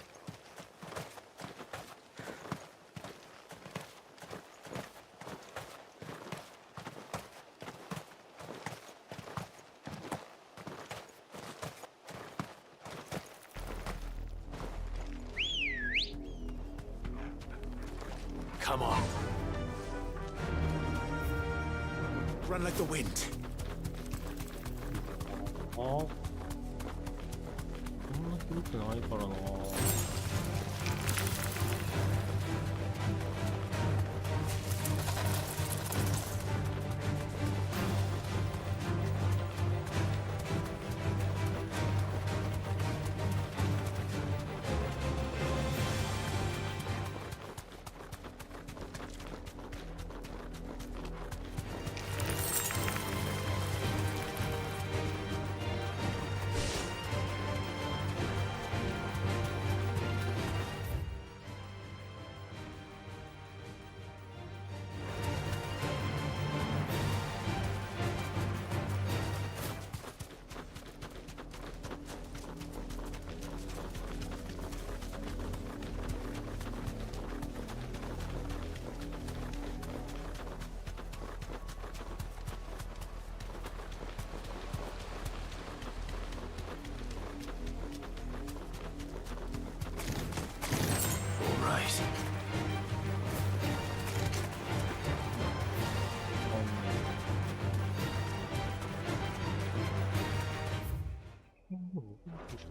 Come on. Run like the wind. ああ。そんな広くないからな。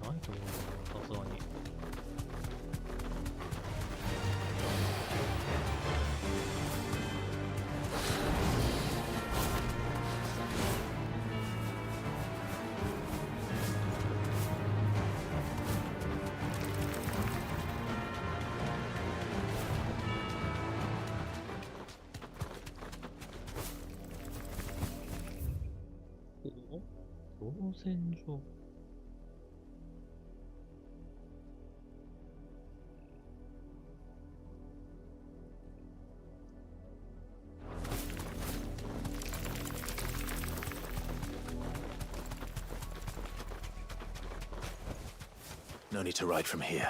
ないと思うな、さすがに。造船所。No need to ride from here.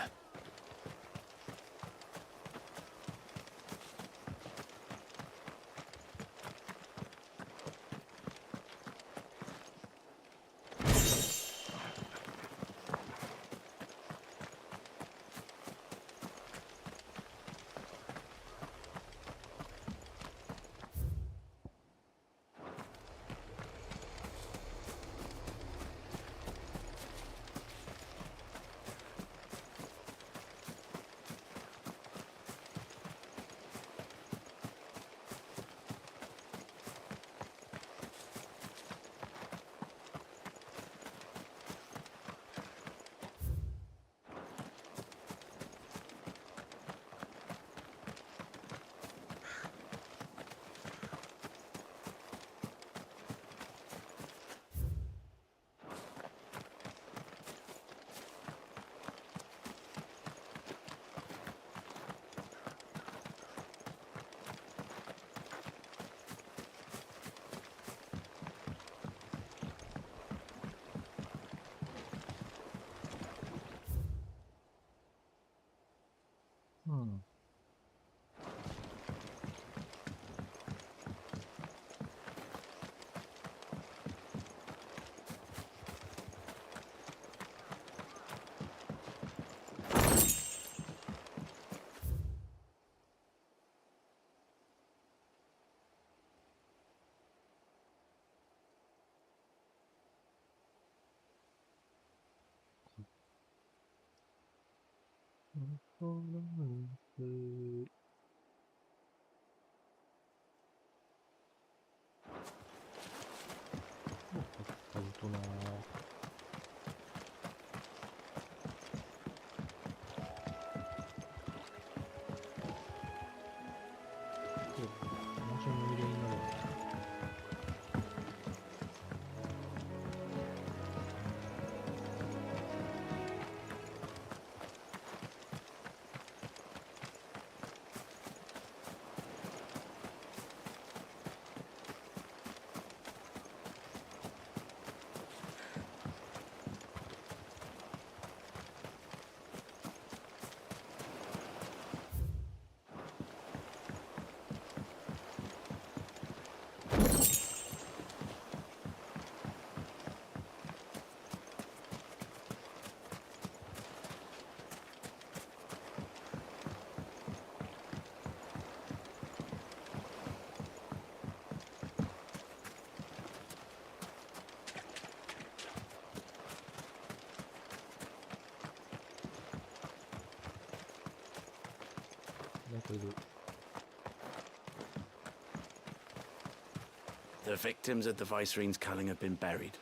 The victims of the Viceroy's culling have been buried,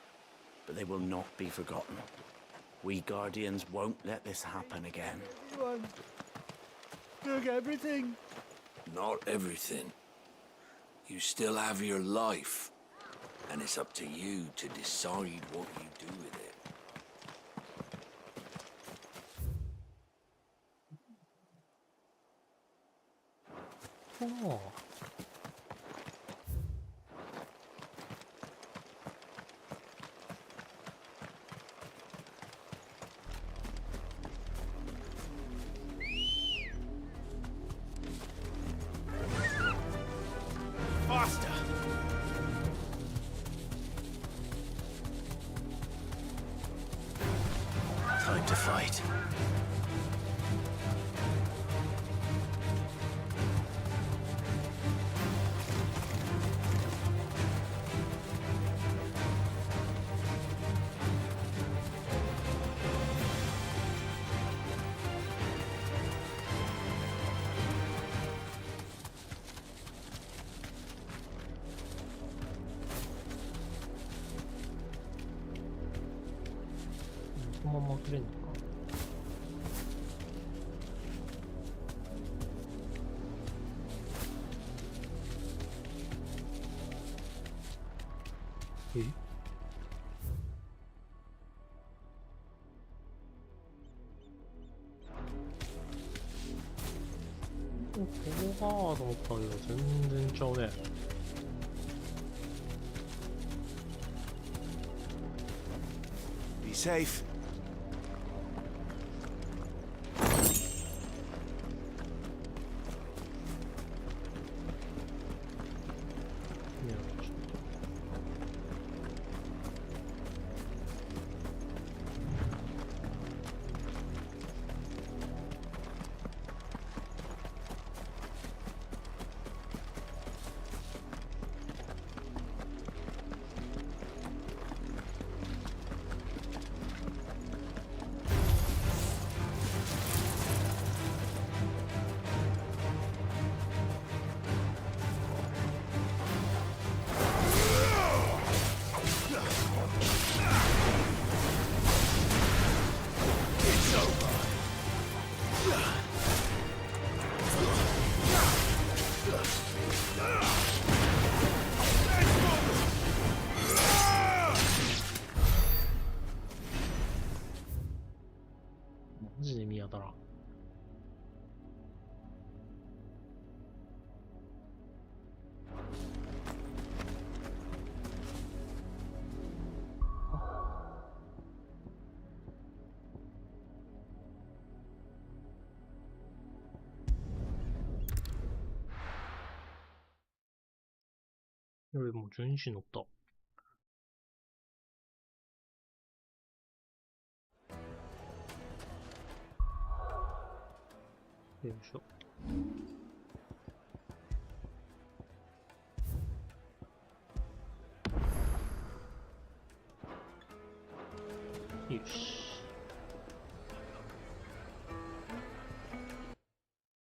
but they will not be forgotten. We Guardians won't let this happen again. Everyone, took everything. Not everything. You still have your life, and it's up to you to decide what you do with it. Oh. Faster! Time to fight.このままくれんのか。え？ここかと思ったけど全然ちゃうね。Be safe.マジで見当たらん。俺もう12時乗った。よいしょ。よし。